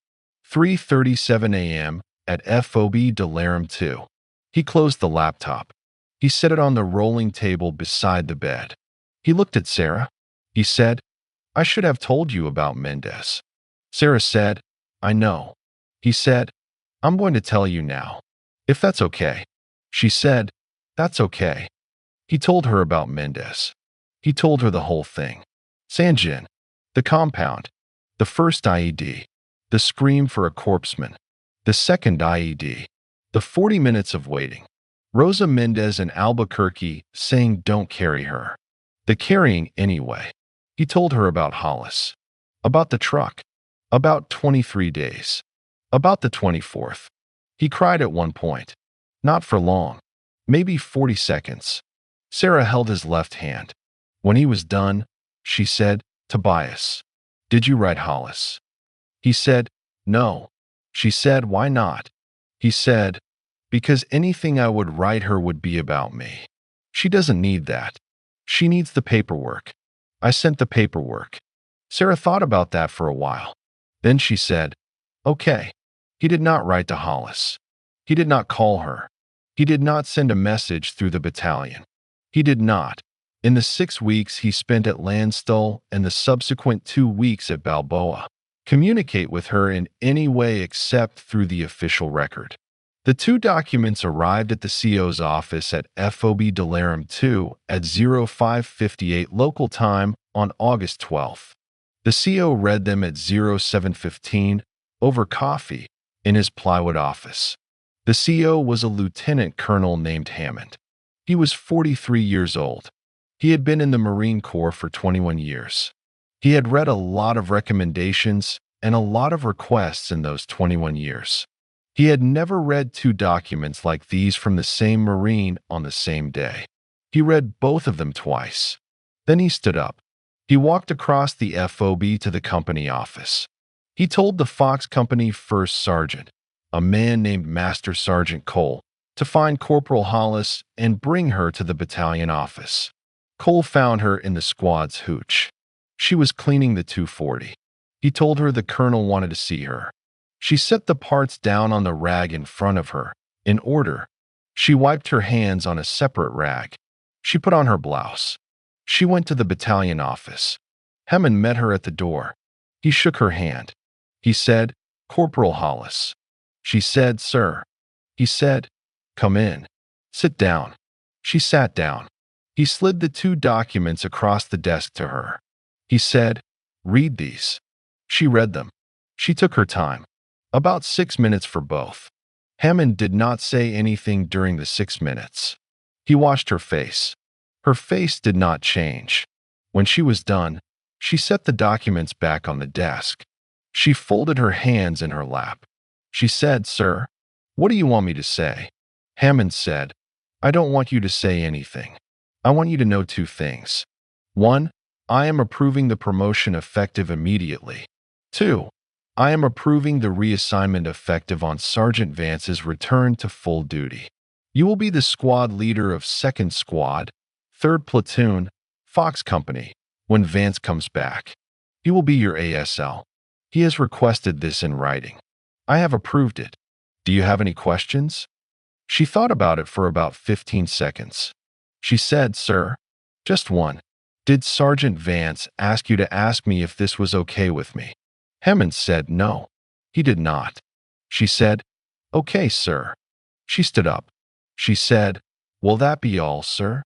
Speaker 3: 3:37 a.m. at FOB Delarum 2. He closed the laptop. He set it on the rolling table beside the bed. He looked at Sarah. He said, I should have told you about Mendez. Sarah said, I know. He said, I'm going to tell you now, if that's okay. She said, that's okay. He told her about Mendez. He told her the whole thing. Sanjin, the compound, The first IED, the scream for a corpseman. The second IED, the 40 minutes of waiting. Rosa Mendez in Albuquerque saying don't carry her. The carrying anyway. He told her about Hollis, about the truck, about 23 days, about the 24th. He cried at one point. Not for long, maybe 40 seconds. Sarah held his left hand. When he was done, she said, Tobias, did you write Hollis? He said, no. She said, why not? He said, because anything I would write her would be about me. She doesn't need that. She needs the paperwork. I sent the paperwork. Sarah thought about that for a while. Then she said, okay. He did not write to Hollis. He did not call her. He did not send a message through the battalion. He did not. In the 6 weeks he spent at Landstuhl and the subsequent 2 weeks at Balboa, communicate with her in any way except through the official record. The 2 documents arrived at the CO's office at FOB Delarum 2 at 0558 local time on August 12th. The CO read them at 0715 over coffee in his plywood office. The CO was a lieutenant colonel named Helmand. He was 43 years old. He had been in the Marine Corps for 21 years. He had read a lot of recommendations and a lot of requests in those 21 years. He had never read 2 documents like these from the same Marine on the same day. He read both of them twice. Then he stood up. He walked across the FOB to the company office. He told the Fox Company first sergeant, a man named Master Sergeant Cole, to find Corporal Hollis and bring her to the battalion office. Cole found her in the squad's hooch. She was cleaning the 240. He told her the colonel wanted to see her. She set the parts down on the rag in front of her, in order. She wiped her hands on a separate rag. She put on her blouse. She went to the battalion office. Helmand met her at the door. He shook her hand. He said, Corporal Hollis. She said, sir. He said, come in. Sit down. She sat down. He slid the 2 documents across the desk to her. He said, read these. She read them. She took her time. About 6 minutes for both. Helmand did not say anything during the 6 minutes. He watched her face. Her face did not change. When she was done, she set the documents back on the desk. She folded her hands in her lap. She said, sir, what do you want me to say? Helmand said, I don't want you to say anything. I want you to know 2 things. 1, I am approving the promotion effective immediately. 2, I am approving the reassignment effective on Sergeant Vance's return to full duty. You will be the squad leader of 2nd Squad, 3rd Platoon, Fox Company, when Vance comes back. He will be your ASL. He has requested this in writing. I have approved it. Do you have any questions? She thought about it for about 15 seconds. She said, sir, just one. Did Sergeant Vance ask you to ask me if this was okay with me? Helmand said no. He did not. She said, okay, sir. She stood up. She said, will that be all, sir?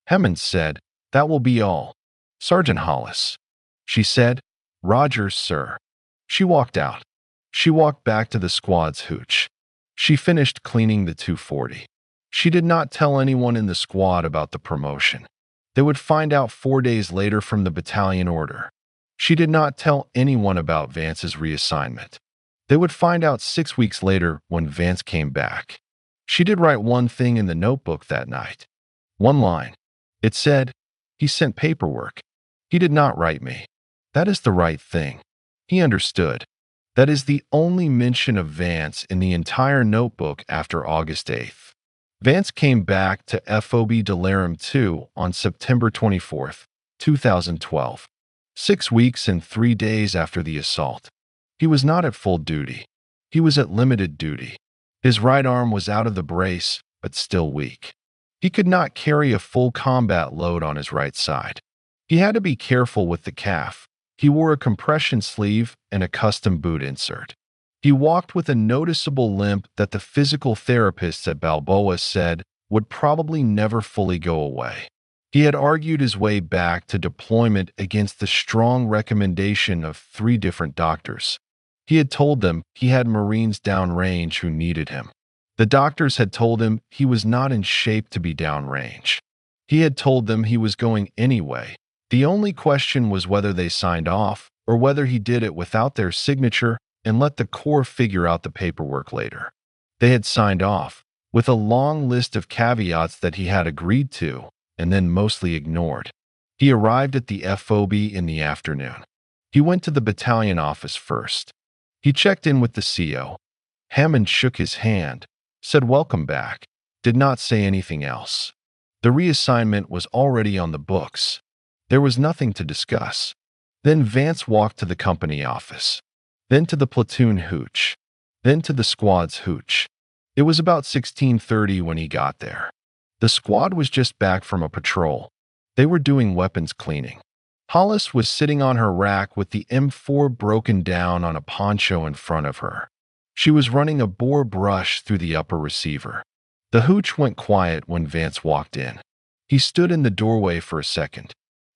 Speaker 3: Helmand said, that will be all. Sergeant Hollis. She said, Rogers, sir. She walked out. She walked back to the squad's hooch. She finished cleaning the 240. She did not tell anyone in the squad about the promotion. They would find out 4 days later from the battalion order. She did not tell anyone about Vance's reassignment. They would find out 6 weeks later when Vance came back. She did write one thing in the notebook that night. One line. It said, he sent paperwork. He did not write me. That is the right thing. He understood. That is the only mention of Vance in the entire notebook after August 8th. Vance came back to FOB Delarum 2 on September 24, 2012, 6 weeks and 3 days after the assault. He was not at full duty. He was at limited duty. His right arm was out of the brace, but still weak. He could not carry a full combat load on his right side. He had to be careful with the calf. He wore a compression sleeve and a custom boot insert. He walked with a noticeable limp that the physical therapists at Balboa said would probably never fully go away. He had argued his way back to deployment against the strong recommendation of 3 different doctors. He had told them he had Marines downrange who needed him. The doctors had told him he was not in shape to be downrange. He had told them he was going anyway. The only question was whether they signed off or whether he did it without their signature and let the Corps figure out the paperwork later. They had signed off, with a long list of caveats that he had agreed to, and then mostly ignored. He arrived at the FOB in the afternoon. He went to the battalion office first. He checked in with the CO. Hammond shook his hand, said welcome back, did not say anything else. The reassignment was already on the books. There was nothing to discuss. Then Vance walked to the company office, then to the platoon hooch, then to the squad's hooch. It was about 16:30 when he got there. The squad was just back from a patrol. They were doing weapons cleaning. Hollis was sitting on her rack with the M4 broken down on a poncho in front of her. She was running a bore brush through the upper receiver. The hooch went quiet when Vance walked in. He stood in the doorway for a second.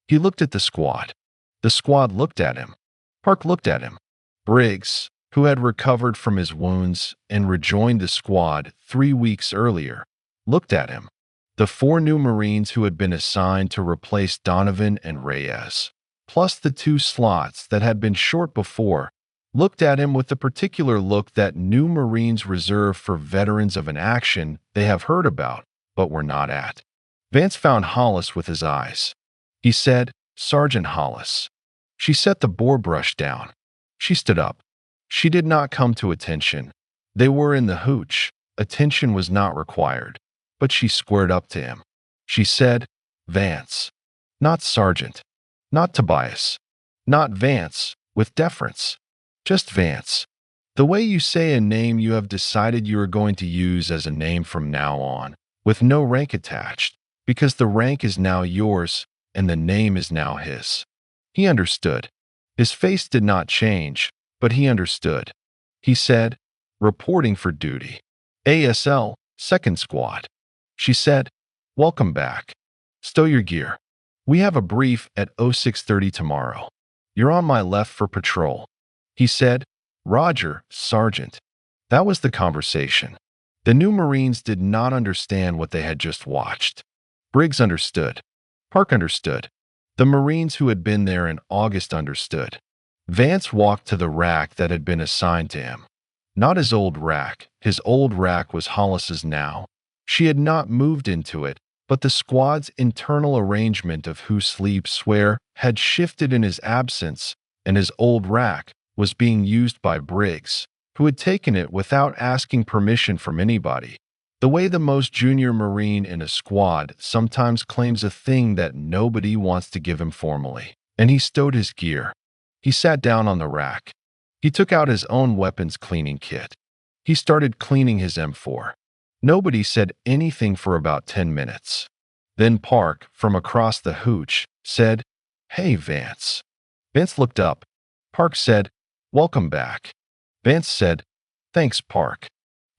Speaker 3: He looked at the squad. The squad looked at him. Park looked at him. Briggs, who had recovered from his wounds and rejoined the squad 3 weeks earlier, looked at him. The 4 new Marines who had been assigned to replace Donovan and Reyes, plus the 2 slots that had been short before, looked at him with the particular look that new Marines reserve for veterans of an action they have heard about, but were not at. Vance found Hollis with his eyes. He said, "Sergeant Hollis." She set the bore brush down. She stood up. She did not come to attention. They were in the hooch. Attention was not required. But she squared up to him. She said, "Vance." Not Sergeant. Not Tobias. Not Vance, with deference. Just Vance. The way you say a name you have decided you are going to use as a name from now on, with no rank attached, because the rank is now yours and the name is now his. He understood. His face did not change, but he understood. He said, "Reporting for duty. ASL, 2nd Squad." She said, "Welcome back. Stow your gear. We have a brief at 06:30 tomorrow. You're on my left for patrol." He said, "Roger, Sergeant." That was the conversation. The new Marines did not understand what they had just watched. Briggs understood. Park understood. The Marines who had been there in August understood. Vance walked to the rack that had been assigned to him. Not his old rack. His old rack was Hollis's now. She had not moved into it, but the squad's internal arrangement of who sleeps where had shifted in his absence, and his old rack was being used by Briggs, who had taken it without asking permission from anybody. The way the most junior Marine in a squad sometimes claims a thing that nobody wants to give him formally. And he stowed his gear. He sat down on the rack. He took out his own weapons cleaning kit. He started cleaning his M4. Nobody said anything for about 10 minutes. Then Park, from across the hooch, said, "Hey, Vance." Vance looked up. Park said, "Welcome back." Vance said, "Thanks, Park."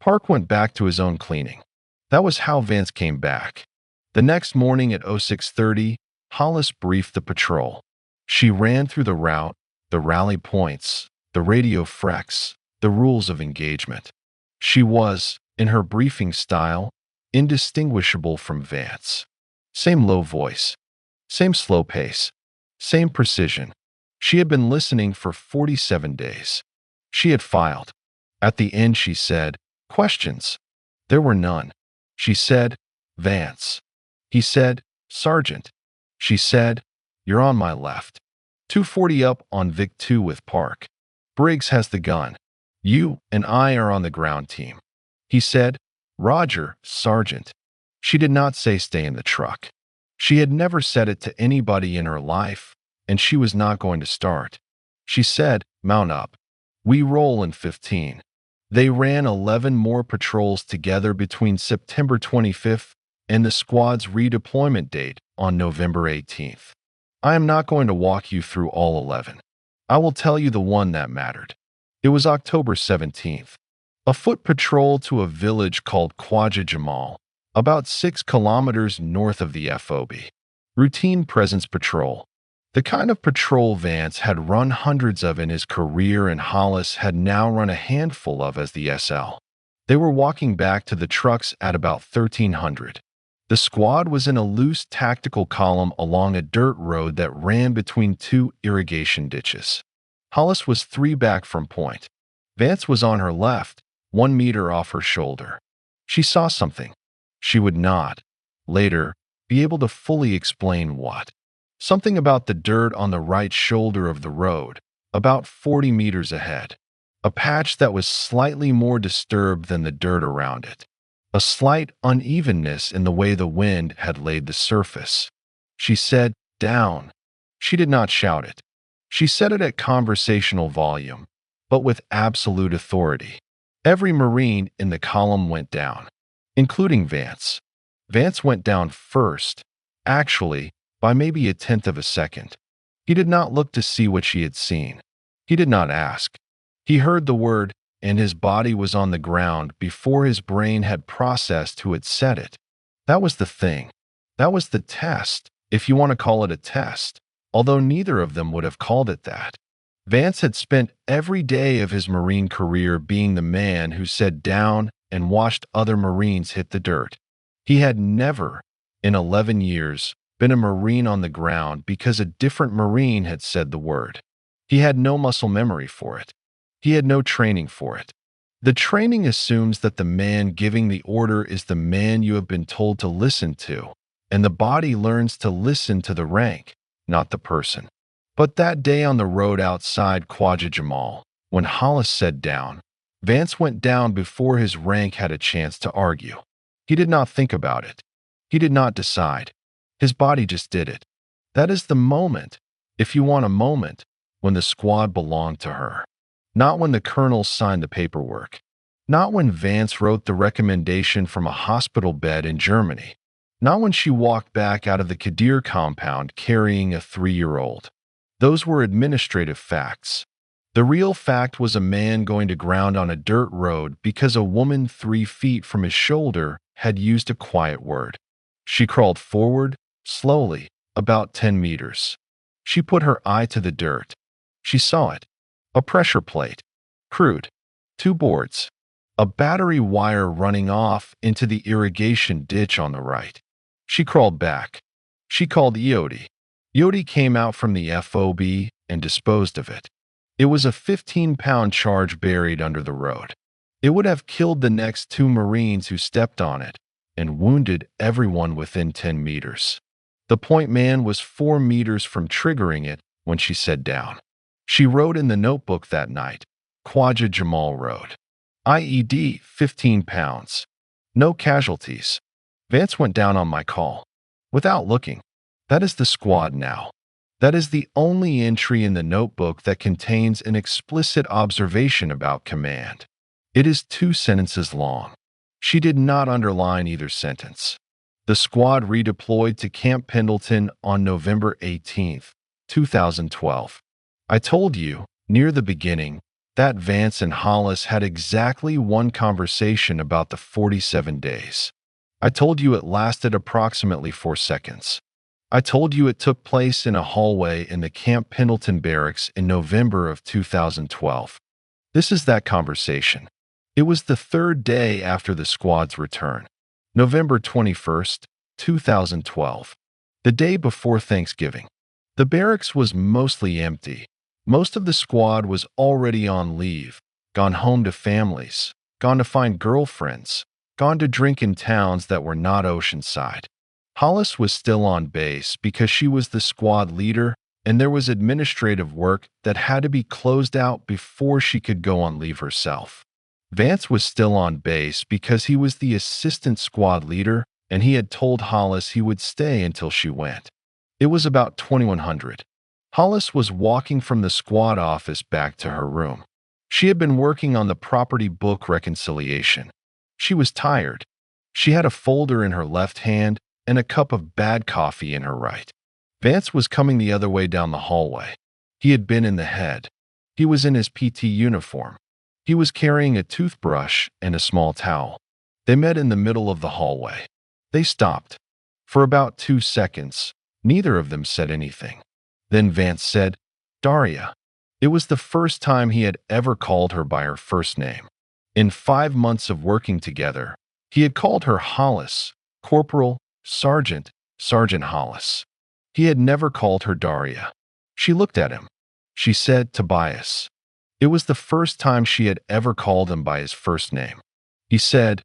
Speaker 3: Park went back to his own cleaning. That was how Vance came back. The next morning at 06:30, Hollis briefed the patrol. She ran through the route, the rally points, the radio frex, the rules of engagement. She was, in her briefing style, indistinguishable from Vance. Same low voice, same slow pace, same precision. She had been listening for 47 days. She had filed. At the end she said, "Questions?" There were none. She said, "Vance." He said, "Sergeant." She said, "You're on my left. 240 up on Vic 2 with Park. Briggs has the gun. You and I are on the ground team." He said, "Roger, Sergeant." She did not say stay in the truck. She had never said it to anybody in her life, and she was not going to start. She said, "Mount up. We roll in 15. They ran 11 more patrols together between September 25th and the squad's redeployment date on November 18th. I am not going to walk you through all 11. I will tell you the one that mattered. It was October 17th. A foot patrol to a village called Khwaja Jamal, about 6 kilometers north of the FOB. Routine presence patrol. The kind of patrol Vance had run hundreds of in his career and Hollis had now run a handful of as the SL. They were walking back to the trucks at about 1300. The squad was in a loose tactical column along a dirt road that ran between two irrigation ditches. Hollis was 3 back from point. Vance was on her left, 1 meter off her shoulder. She saw something. She would not, later, be able to fully explain what. Something about the dirt on the right shoulder of the road, about 40 meters ahead. A patch that was slightly more disturbed than the dirt around it. A slight unevenness in the way the wind had laid the surface. She said, "Down." She did not shout it. She said it at conversational volume, but with absolute authority. Every Marine in the column went down, including Vance. Vance went down first, actually, by maybe 1/10 of a second. He did not look to see what she had seen. He did not ask. He heard the word, and his body was on the ground before his brain had processed who had said it. That was the thing. That was the test, if you want to call it a test, although neither of them would have called it that. Vance had spent every day of his Marine career being the man who said down and watched other Marines hit the dirt. He had never, in 11 years, been a Marine on the ground because a different Marine had said the word. He had no muscle memory for it. He had no training for it. The training assumes that the man giving the order is the man you have been told to listen to, and the body learns to listen to the rank, not the person. But that day on the road outside Khwaja Jamal, when Hollis said down, Vance went down before his rank had a chance to argue. He did not think about it. He did not decide. His body just did it. That is the moment, if you want a moment, when the squad belonged to her. Not when the colonel signed the paperwork. Not when Vance wrote the recommendation from a hospital bed in Germany. Not when she walked back out of the Kadir compound carrying a 3-year-old. Those were administrative facts. The real fact was a man going to ground on a dirt road because a woman 3 feet from his shoulder had used a quiet word. She crawled forward, slowly, about 10 meters. She put her eye to the dirt. She saw it. A pressure plate. Crude. 2 boards. A battery wire running off into the irrigation ditch on the right. She crawled back. She called Yodi. Yodi came out from the FOB and disposed of it. It was a 15-pound charge buried under the road. It would have killed the next 2 Marines who stepped on it and wounded everyone within 10 meters. The point man was 4 meters from triggering it when she said down. She wrote in the notebook that night, Khwaja Jamal Road. IED 15 pounds. No casualties. Vance went down on my call. Without looking. That is the squad now. That is the only entry in the notebook that contains an explicit observation about command. It is 2 sentences long. She did not underline either sentence. The squad redeployed to Camp Pendleton on November 18, 2012. I told you, near the beginning, that Vance and Hollis had exactly 1 conversation about the 47 days. I told you it lasted approximately 4 seconds. I told you it took place in a hallway in the Camp Pendleton barracks in November of 2012. This is that conversation. It was the 3rd day after the squad's return. November 21st, 2012. The day before Thanksgiving. The barracks was mostly empty. Most of the squad was already on leave, gone home to families, gone to find girlfriends, gone to drink in towns that were not Oceanside. Hollis was still on base because she was the squad leader, and there was administrative work that had to be closed out before she could go on leave herself. Vance was still on base because he was the assistant squad leader, and he had told Hollis he would stay until she went. It was about 2100. Hollis was walking from the squad office back to her room. She had been working on the property book reconciliation. She was tired. She had a folder in her left hand and a cup of bad coffee in her right. Vance was coming the other way down the hallway. He had been in the head. He was in his PT uniform. He was carrying a toothbrush and a small towel. They met in the middle of the hallway. They stopped. For about 2 seconds, Neither of them said anything. Then Vance said, Daria. It was the first time he had ever called her by her first name. In 5 months of working together, he had called her Hollis, Corporal, Sergeant, Sergeant Hollis. He had never called her Daria. She looked at him. She said, Tobias. It was the first time she had ever called him by his first name. He said,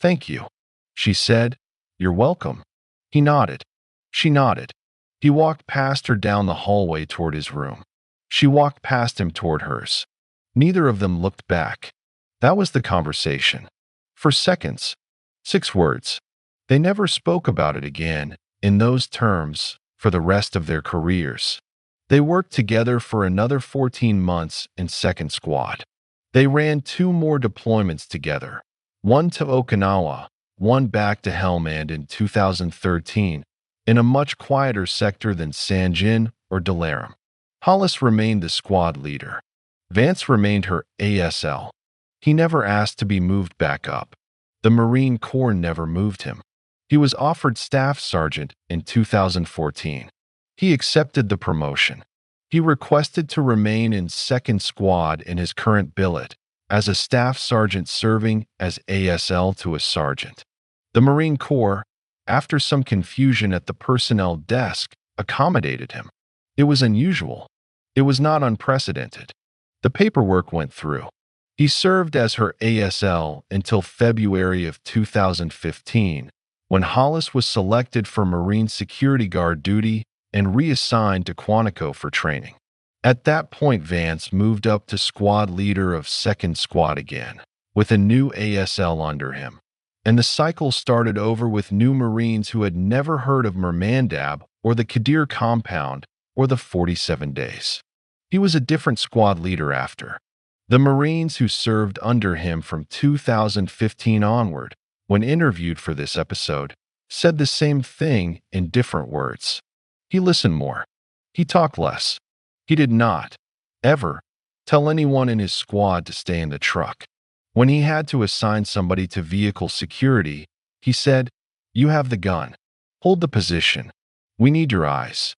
Speaker 3: Thank you. She said, You're welcome. He nodded. She nodded. He walked past her down the hallway toward his room. She walked past him toward hers. Neither of them looked back. That was the conversation. For seconds. 6 words. They never spoke about it again, in those terms, for the rest of their careers. They worked together for another 14 months in 2nd Squad. They ran 2 more deployments together, one to Okinawa, one back to Helmand in 2013, in a much quieter sector than Sanjin or Dalaram. Hollis remained the squad leader. Vance remained her ASL. He never asked to be moved back up. The Marine Corps never moved him. He was offered Staff Sergeant in 2014. He accepted the promotion. He requested to remain in 2nd Squad in his current billet, as a Staff Sergeant serving as ASL to a Sergeant. The Marine Corps, after some confusion at the personnel desk, accommodated him. It was unusual. It was not unprecedented. The paperwork went through. He served as her ASL until February of 2015, when Hollis was selected for Marine Security Guard duty and reassigned to Quantico for training. At that point, Vance moved up to squad leader of 2nd Squad again, with a new ASL under him. And the cycle started over with new Marines who had never heard of Mermandab or the Kadir compound or the 47 days. He was a different squad leader after. The Marines who served under him from 2015 onward, when interviewed for this episode, said the same thing in different words. He listened more. He talked less. He did not, ever, tell anyone in his squad to stay in the truck. When he had to assign somebody to vehicle security, he said, You have the gun. Hold the position. We need your eyes.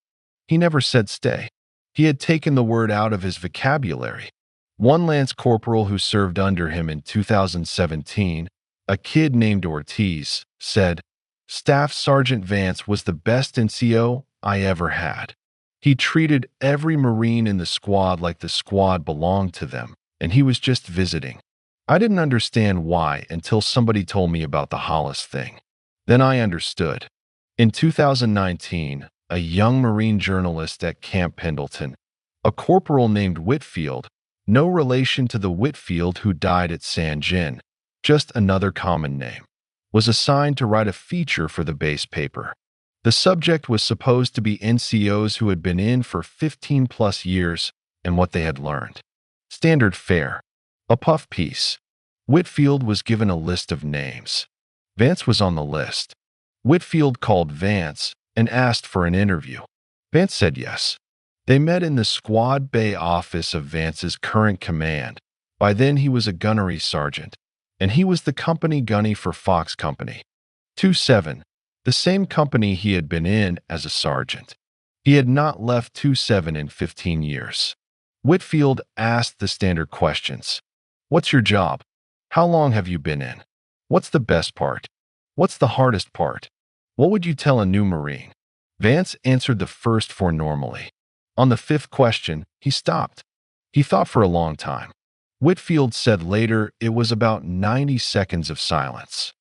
Speaker 3: He never said stay. He had taken the word out of his vocabulary. One Lance Corporal who served under him in 2017, a kid named Ortiz, said, Staff Sergeant Vance was the best NCO I ever had. He treated every Marine in the squad like the squad belonged to them, and he was just visiting. I didn't understand why until somebody told me about the Hollis thing. Then I understood. In 2019, a young Marine journalist at Camp Pendleton, a corporal named Whitfield, no relation to the Whitfield who died at Sanjin, just another common name, was assigned to write a feature for the base paper. The subject was supposed to be NCOs who had been in for 15+ years and what they had learned. Standard fare. A puff piece. Whitfield was given a list of names. Vance was on the list. Whitfield called Vance and asked for an interview. Vance said yes. They met in the squad bay office of Vance's current command. By then he was a gunnery sergeant, and he was the company gunny for Fox Company. 27, the same company he had been in as a sergeant. He had not left 27 in 15 years. Whitfield asked the standard questions. What's your job? How long have you been in? What's the best part? What's the hardest part? What would you tell a new Marine? Vance answered the first 4 normally. On the 5th question, he stopped. He thought for a long time. Whitfield said later it was about 90 seconds of silence.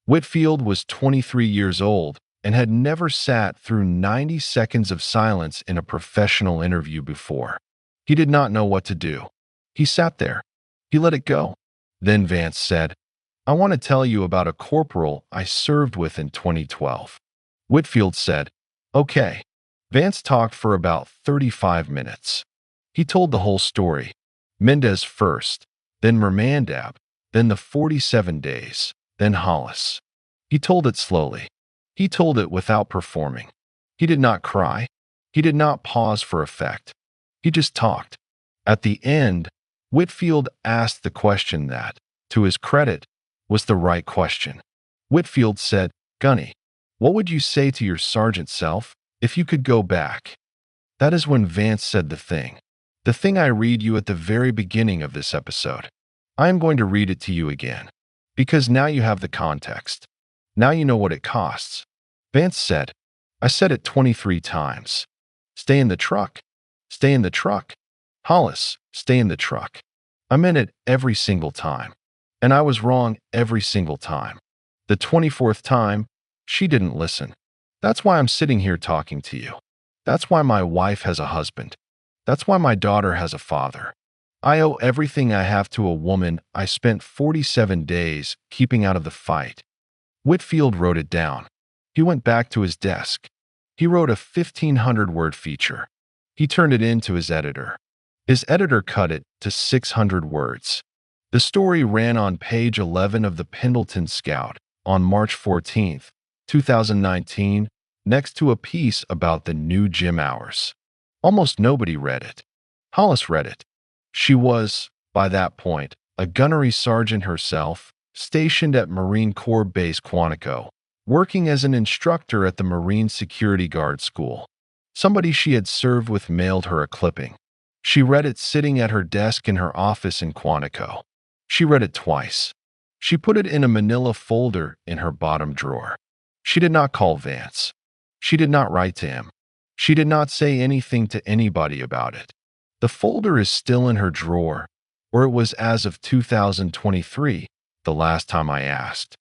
Speaker 3: Whitfield was 23 years old and had never sat through 90 seconds of silence in a professional interview before. He did not know what to do. He sat there. He let it go. Then Vance said, I want to tell you about a corporal I served with in 2012. Whitfield said, Okay. Vance talked for about 35 minutes. He told the whole story. Mendez first, then Mermandab, then the 47 days, then Hollis. He told it slowly. He told it without performing. He did not cry. He did not pause for effect. He just talked. At the end, Whitfield asked the question that, to his credit, was the right question. Whitfield said, Gunny, what would you say to your sergeant self If you could go back. That is when Vance said the thing. The thing I read you at the very beginning of this episode. I am going to read it to you again. Because now you have the context. Now you know what it costs. Vance said, I said it 23 times. Stay in the truck. Stay in the truck. Hollis, stay in the truck. I meant it every single time. And I was wrong every single time. The 24th time, she didn't listen. That's why I'm sitting here talking to you. That's why my wife has a husband. That's why my daughter has a father. I owe everything I have to a woman I spent 47 days keeping out of the fight. Whitfield wrote it down. He went back to his desk. He wrote a 1,500-word feature. He turned it in to his editor. His editor cut it to 600 words. The story ran on page 11 of the Pendleton Scout on March 14, 2019, next to a piece about the new gym hours. Almost nobody read it. Hollis read it. She was, by that point, a gunnery sergeant herself, stationed at Marine Corps Base Quantico, working as an instructor at the Marine Security Guard School. Somebody she had served with mailed her a clipping. She read it sitting at her desk in her office in Quantico. She read it twice. She put it in a manila folder in her bottom drawer. She did not call Vance. She did not write to him. She did not say anything to anybody about it. The folder is still in her drawer, or it was as of 2023, the last time I asked.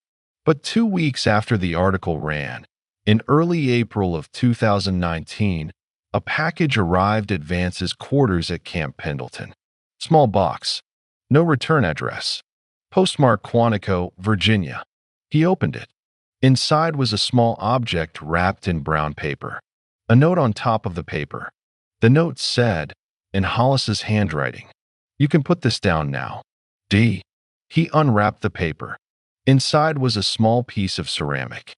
Speaker 3: But 2 weeks after the article ran, in early April of 2019, a package arrived at Vance's quarters at Camp Pendleton. Small box. No return address. Postmark Quantico, Virginia. He opened it. Inside was a small object wrapped in brown paper. A note on top of the paper. The note said, in Hollis's handwriting, "You can put this down now. D." He unwrapped the paper. Inside was a small piece of ceramic.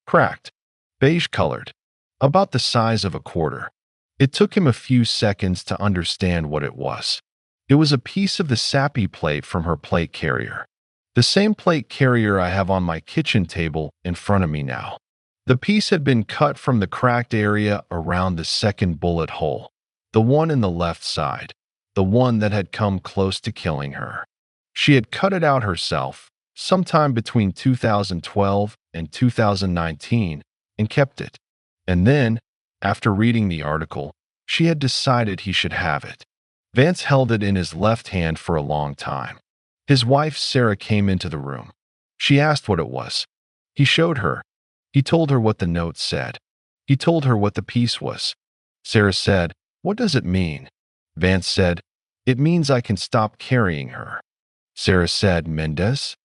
Speaker 3: Cracked. Beige-colored. About the size of a quarter. It took him a few seconds to understand what it was. It was a piece of the SAPI plate from her plate carrier. The same plate carrier I have on my kitchen table in front of me now. The piece had been cut from the cracked area around the second bullet hole, the one in the left side, the one that had come close to killing her. She had cut it out herself, sometime between 2012 and 2019, and kept it. And then, after reading the article, she had decided he should have it. Vance held it in his left hand for a long time. His wife, Sarah, came into the room. She asked what it was. He showed her. He told her what the note said. He told her what the piece was. Sarah said, "What does it mean?" Vance said, "It means I can stop carrying her." Sarah said, "Mendez?"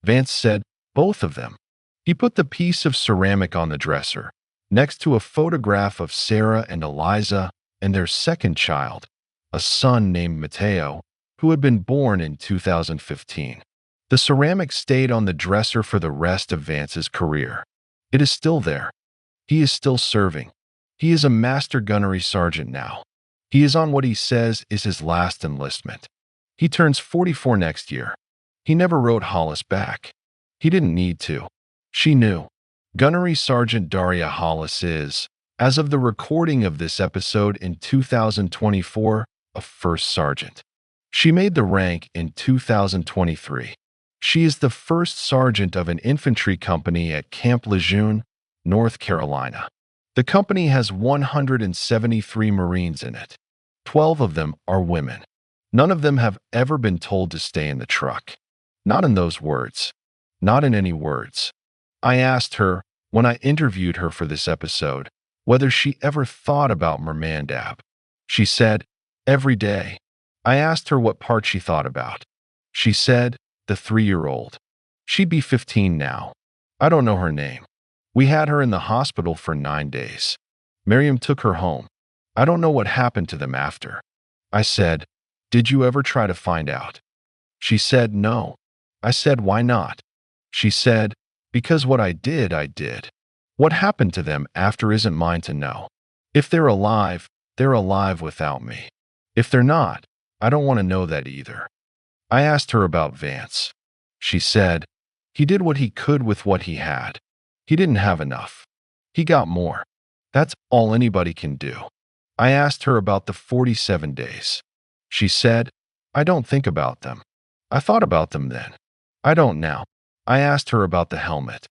Speaker 3: Vance said, "Both of them." He put the piece of ceramic on the dresser, next to a photograph of Sarah and Eliza and their second child, a son named Mateo, who had been born in 2015. The ceramic stayed on the dresser for the rest of Vance's career. It is still there. He is still serving. He is a master gunnery sergeant now. He is on what he says is his last enlistment. He turns 44 next year. He never wrote Hollis back. He didn't need to. She knew. Gunnery Sergeant Daria Hollis is, as of the recording of this episode in 2024, a first sergeant. She made the rank in 2023. She is the first sergeant of an infantry company at Camp Lejeune, North Carolina. The company has 173 Marines in it. 12 of them are women. None of them have ever been told to stay in the truck. Not in those words. Not in any words. I asked her, when I interviewed her for this episode, whether she ever thought about Mermandab. She said, "Every day." I asked her what part she thought about. She said, the 3-year-old. She'd be 15 now. I don't know her name. We had her in the hospital for 9 days. Miriam took her home. I don't know what happened to them after. I said, "Did you ever try to find out?" She said, "No." I said, "Why not?" She said, "Because what I did, I did. What happened to them after isn't mine to know. If they're alive without me. If they're not, I don't want to know that either." I asked her about Vance. She said, "He did what he could with what he had. He didn't have enough. He got more. That's all anybody can do. I asked her about the 47 days. She said, I don't think about them. I thought about them then. I don't now. I asked her about the helmet.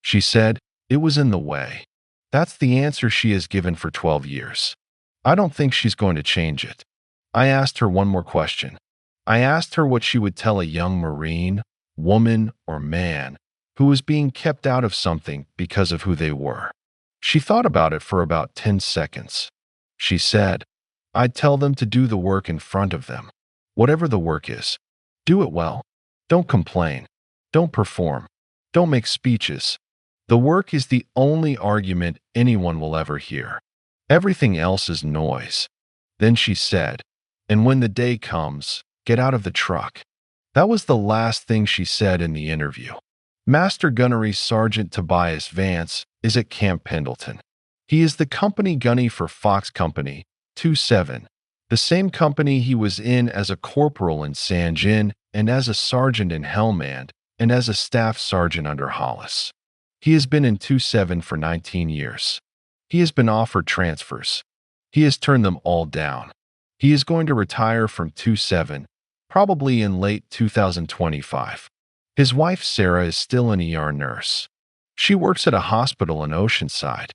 Speaker 3: She said, it was in the way. That's the answer she has given for 12 years. I don't think she's going to change it. I asked her one more question. I asked her what she would tell a young Marine, woman, or man who was being kept out of something because of who they were. She thought about it for about 10 seconds. She said, I'd tell them to do the work in front of them. Whatever the work is, do it well. Don't complain. Don't perform. Don't make speeches. The work is the only argument anyone will ever hear. Everything else is noise. Then she said, and when the day comes, get out of the truck. That was the last thing she said in the interview. Master Gunnery Sergeant Tobias Vance is at Camp Pendleton. He is the company gunny for Fox Company 27, the same company he was in as a corporal in San Jin and as a sergeant in Helmand and as a staff sergeant under Hollis. He has been in 27 for 19 years. He has been offered transfers. He has turned them all down. He is going to retire from 27, probably in late 2025. His wife Sarah is still an ER nurse. She works at a hospital in Oceanside.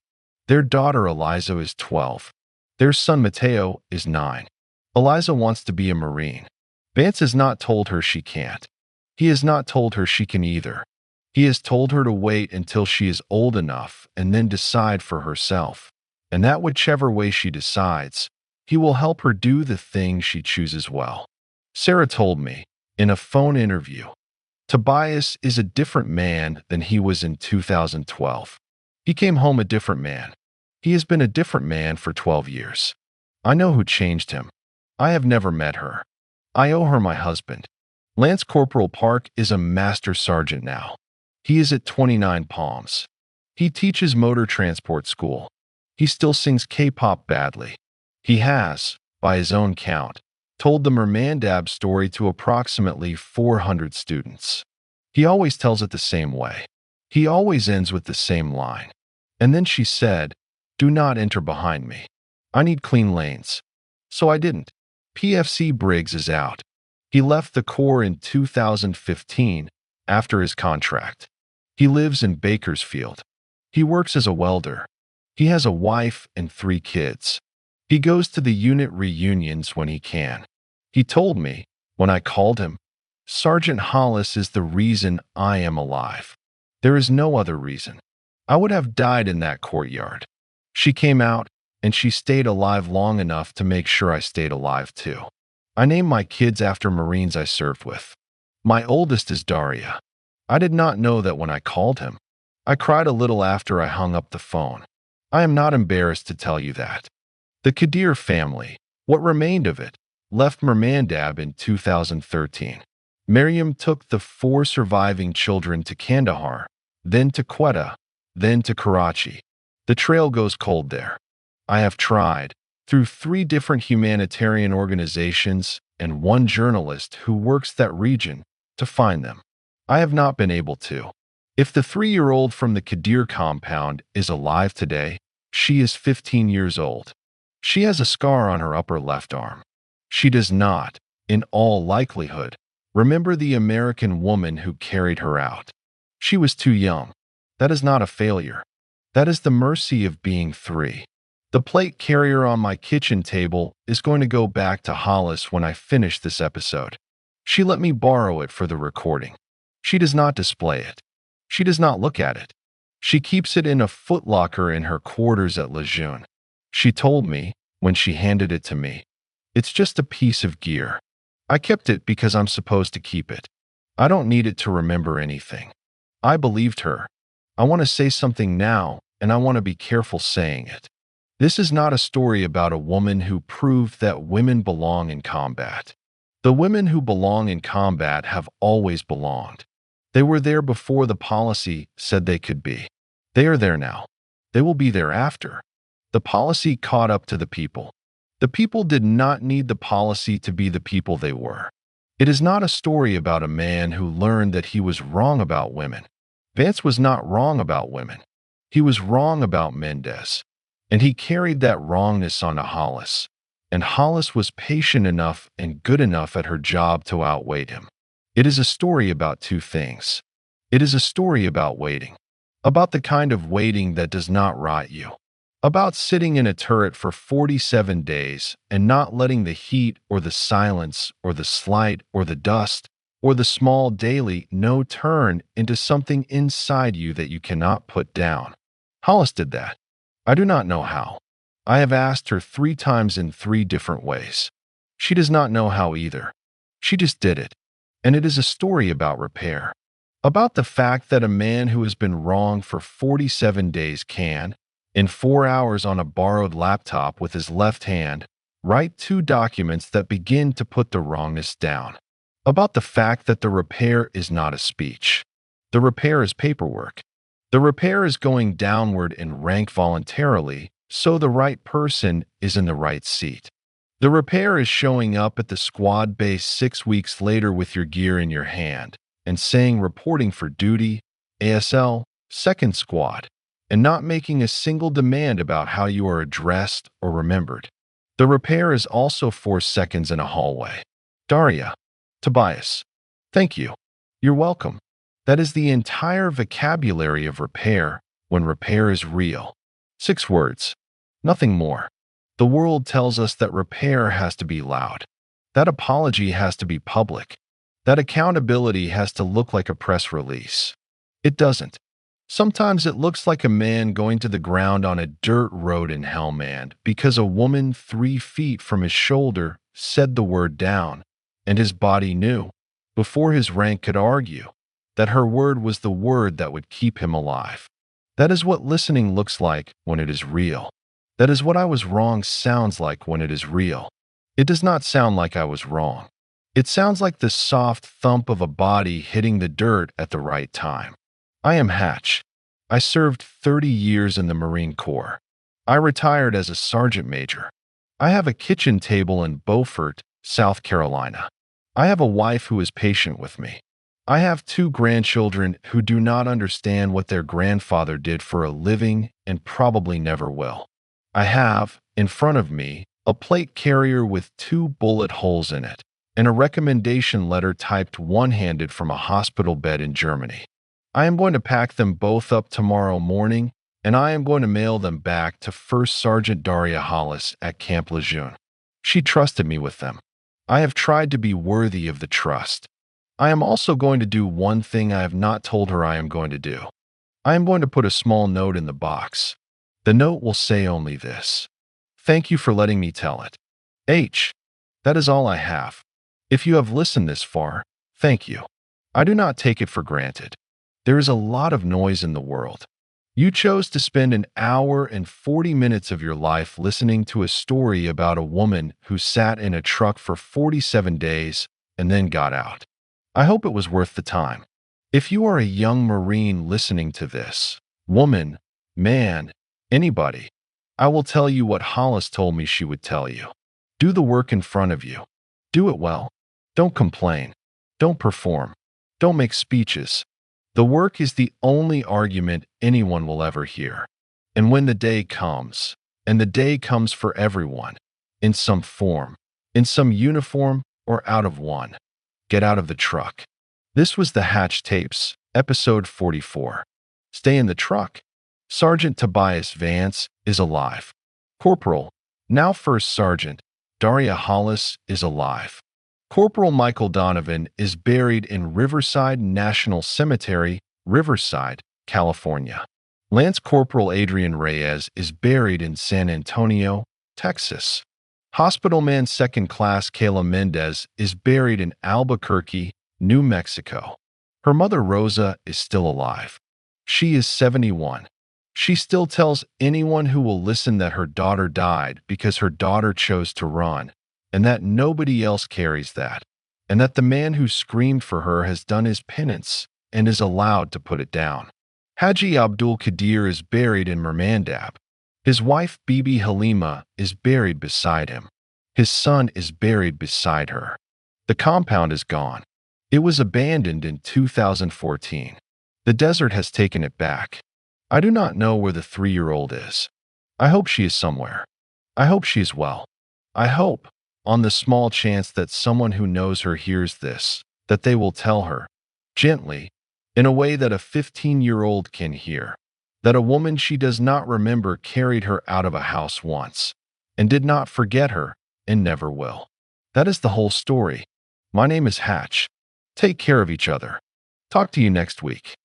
Speaker 3: Their daughter Eliza is 12. Their son Mateo is 9. Eliza wants to be a Marine. Vance has not told her she can't. He has not told her she can either. He has told her to wait until she is old enough and then decide for herself. And that whichever way she decides, he will help her do the thing she chooses well. Sarah told me, in a phone interview, Tobias is a different man than he was in 2012. He came home a different man. He has been a different man for 12 years. I know who changed him. I have never met her. I owe her my husband. Lance Corporal Park is a master sergeant now. He is at 29 Palms. He teaches motor transport school. He still sings K-pop badly. He has, by his own count, told the Mermandab story to approximately 400 students. He always tells it the same way. He always ends with the same line. And then she said, do not enter behind me. I need clean lanes. So I didn't. PFC Briggs is out. He left the Corps in 2015 after his contract. He lives in Bakersfield. He works as a welder. He has a wife and 3 kids. He goes to the unit reunions when he can. He told me, when I called him, Sergeant Hollis is the reason I am alive. There is no other reason. I would have died in that courtyard. She came out, and she stayed alive long enough to make sure I stayed alive too. I named my kids after Marines I served with. My oldest is Daria. I did not know that when I called him. I cried a little after I hung up the phone. I am not embarrassed to tell you that. The Kadir family, what remained of it, left Mermandab in 2013. Miriam took the 4 surviving children to Kandahar, then to Quetta, then to Karachi. The trail goes cold there. I have tried, through 3 different humanitarian organizations and 1 journalist who works that region, to find them. I have not been able to. If the 3-year-old from the Kadir compound is alive today, she is 15 years old. She has a scar on her upper left arm. She does not, in all likelihood, remember the American woman who carried her out. She was too young. That is not a failure. That is the mercy of being 3. The plate carrier on my kitchen table is going to go back to Hollis when I finish this episode. She let me borrow it for the recording. She does not display it. She does not look at it. She keeps it in a footlocker in her quarters at Lejeune. She told me, when she handed it to me, it's just a piece of gear. I kept it because I'm supposed to keep it. I don't need it to remember anything. I believed her. I want to say something now, and I want to be careful saying it. This is not a story about a woman who proved that women belong in combat. The women who belong in combat have always belonged. They were there before the policy said they could be. They are there now. They will be there after. The policy caught up to the people. The people did not need the policy to be the people they were. It is not a story about a man who learned that he was wrong about women. Vance was not wrong about women. He was wrong about Mendez. And he carried that wrongness onto Hollis. And Hollis was patient enough and good enough at her job to outweigh him. It is a story about two things. It is a story about waiting. About the kind of waiting that does not rot you. About sitting in a turret for 47 days and not letting the heat or the silence or the slight or the dust or the small daily no turn into something inside you that you cannot put down. Hollis did that. I do not know how. I have asked her 3 times in 3 different ways. She does not know how either. She just did it. And it is a story about repair. About the fact that a man who has been wrong for 47 days can, in 4 hours on a borrowed laptop with his left hand, write 2 documents that begin to put the wrongness down. About the fact that the repair is not a speech. The repair is paperwork. The repair is going downward in rank voluntarily, so the right person is in the right seat. The repair is showing up at the squad base 6 weeks later with your gear in your hand and saying reporting for duty, ASL, 2nd Squad, and not making a single demand about how you are addressed or remembered. The repair is also 4 seconds in a hallway. Daria. Tobias. Thank you. You're welcome. That is the entire vocabulary of repair when repair is real. 6 words. Nothing more. The world tells us that repair has to be loud. That apology has to be public. That accountability has to look like a press release. It doesn't. Sometimes it looks like a man going to the ground on a dirt road in Helmand because a woman 3 feet from his shoulder said the word down, and his body knew, before his rank could argue, that her word was the word that would keep him alive. That is what listening looks like when it is real. That is what I was wrong sounds like when it is real. It does not sound like I was wrong. It sounds like the soft thump of a body hitting the dirt at the right time. I am Hatch. I served 30 years in the Marine Corps. I retired as a sergeant major. I have a kitchen table in Beaufort, South Carolina. I have a wife who is patient with me. I have 2 grandchildren who do not understand what their grandfather did for a living and probably never will. I have, in front of me, a plate carrier with 2 bullet holes in it, and a recommendation letter typed one-handed from a hospital bed in Germany. I am going to pack them both up tomorrow morning, and I am going to mail them back to First Sergeant Daria Hollis at Camp Lejeune. She trusted me with them. I have tried to be worthy of the trust. I am also going to do one thing I have not told her I am going to do. I am going to put a small note in the box. The note will say only this: "Thank you for letting me tell it. H." That is all I have. If you have listened this far, thank you. I do not take it for granted. There is a lot of noise in the world. You chose to spend an hour and 40 minutes of your life listening to a story about a woman who sat in a truck for 47 days and then got out. I hope it was worth the time. If you are a young Marine listening to this, woman, man, anybody, I will tell you what Hollis told me she would tell you. Do the work in front of you. Do it well. Don't complain. Don't perform. Don't make speeches. The work is the only argument anyone will ever hear. And when the day comes, and the day comes for everyone, in some form, in some uniform, or out of one, get out of the truck. This was the Hatch Tapes, episode 44. Stay in the truck. Sergeant Tobias Vance is alive. Corporal, now First Sergeant, Daria Hollis is alive. Corporal Michael Donovan is buried in Riverside National Cemetery, Riverside, California. Lance Corporal Adrian Reyes is buried in San Antonio, Texas. Hospitalman 2nd Class Kayla Mendez is buried in Albuquerque, New Mexico. Her mother Rosa is still alive. She is 71. She still tells anyone who will listen that her daughter died because her daughter chose to run, and that nobody else carries that, and that the man who screamed for her has done his penance and is allowed to put it down. Haji Abdul Qadir is buried in Mermandab. His wife Bibi Halima is buried beside him. His son is buried beside her. The compound is gone. It was abandoned in 2014. The desert has taken it back. I do not know where the 3-year-old is. I hope she is somewhere. I hope she is well. I hope, on the small chance that someone who knows her hears this, that they will tell her, gently, in a way that a 15-year-old can hear, that a woman she does not remember carried her out of a house once, and did not forget her, and never will. That is the whole story. My name is Hatch. Take care of each other. Talk to you next week.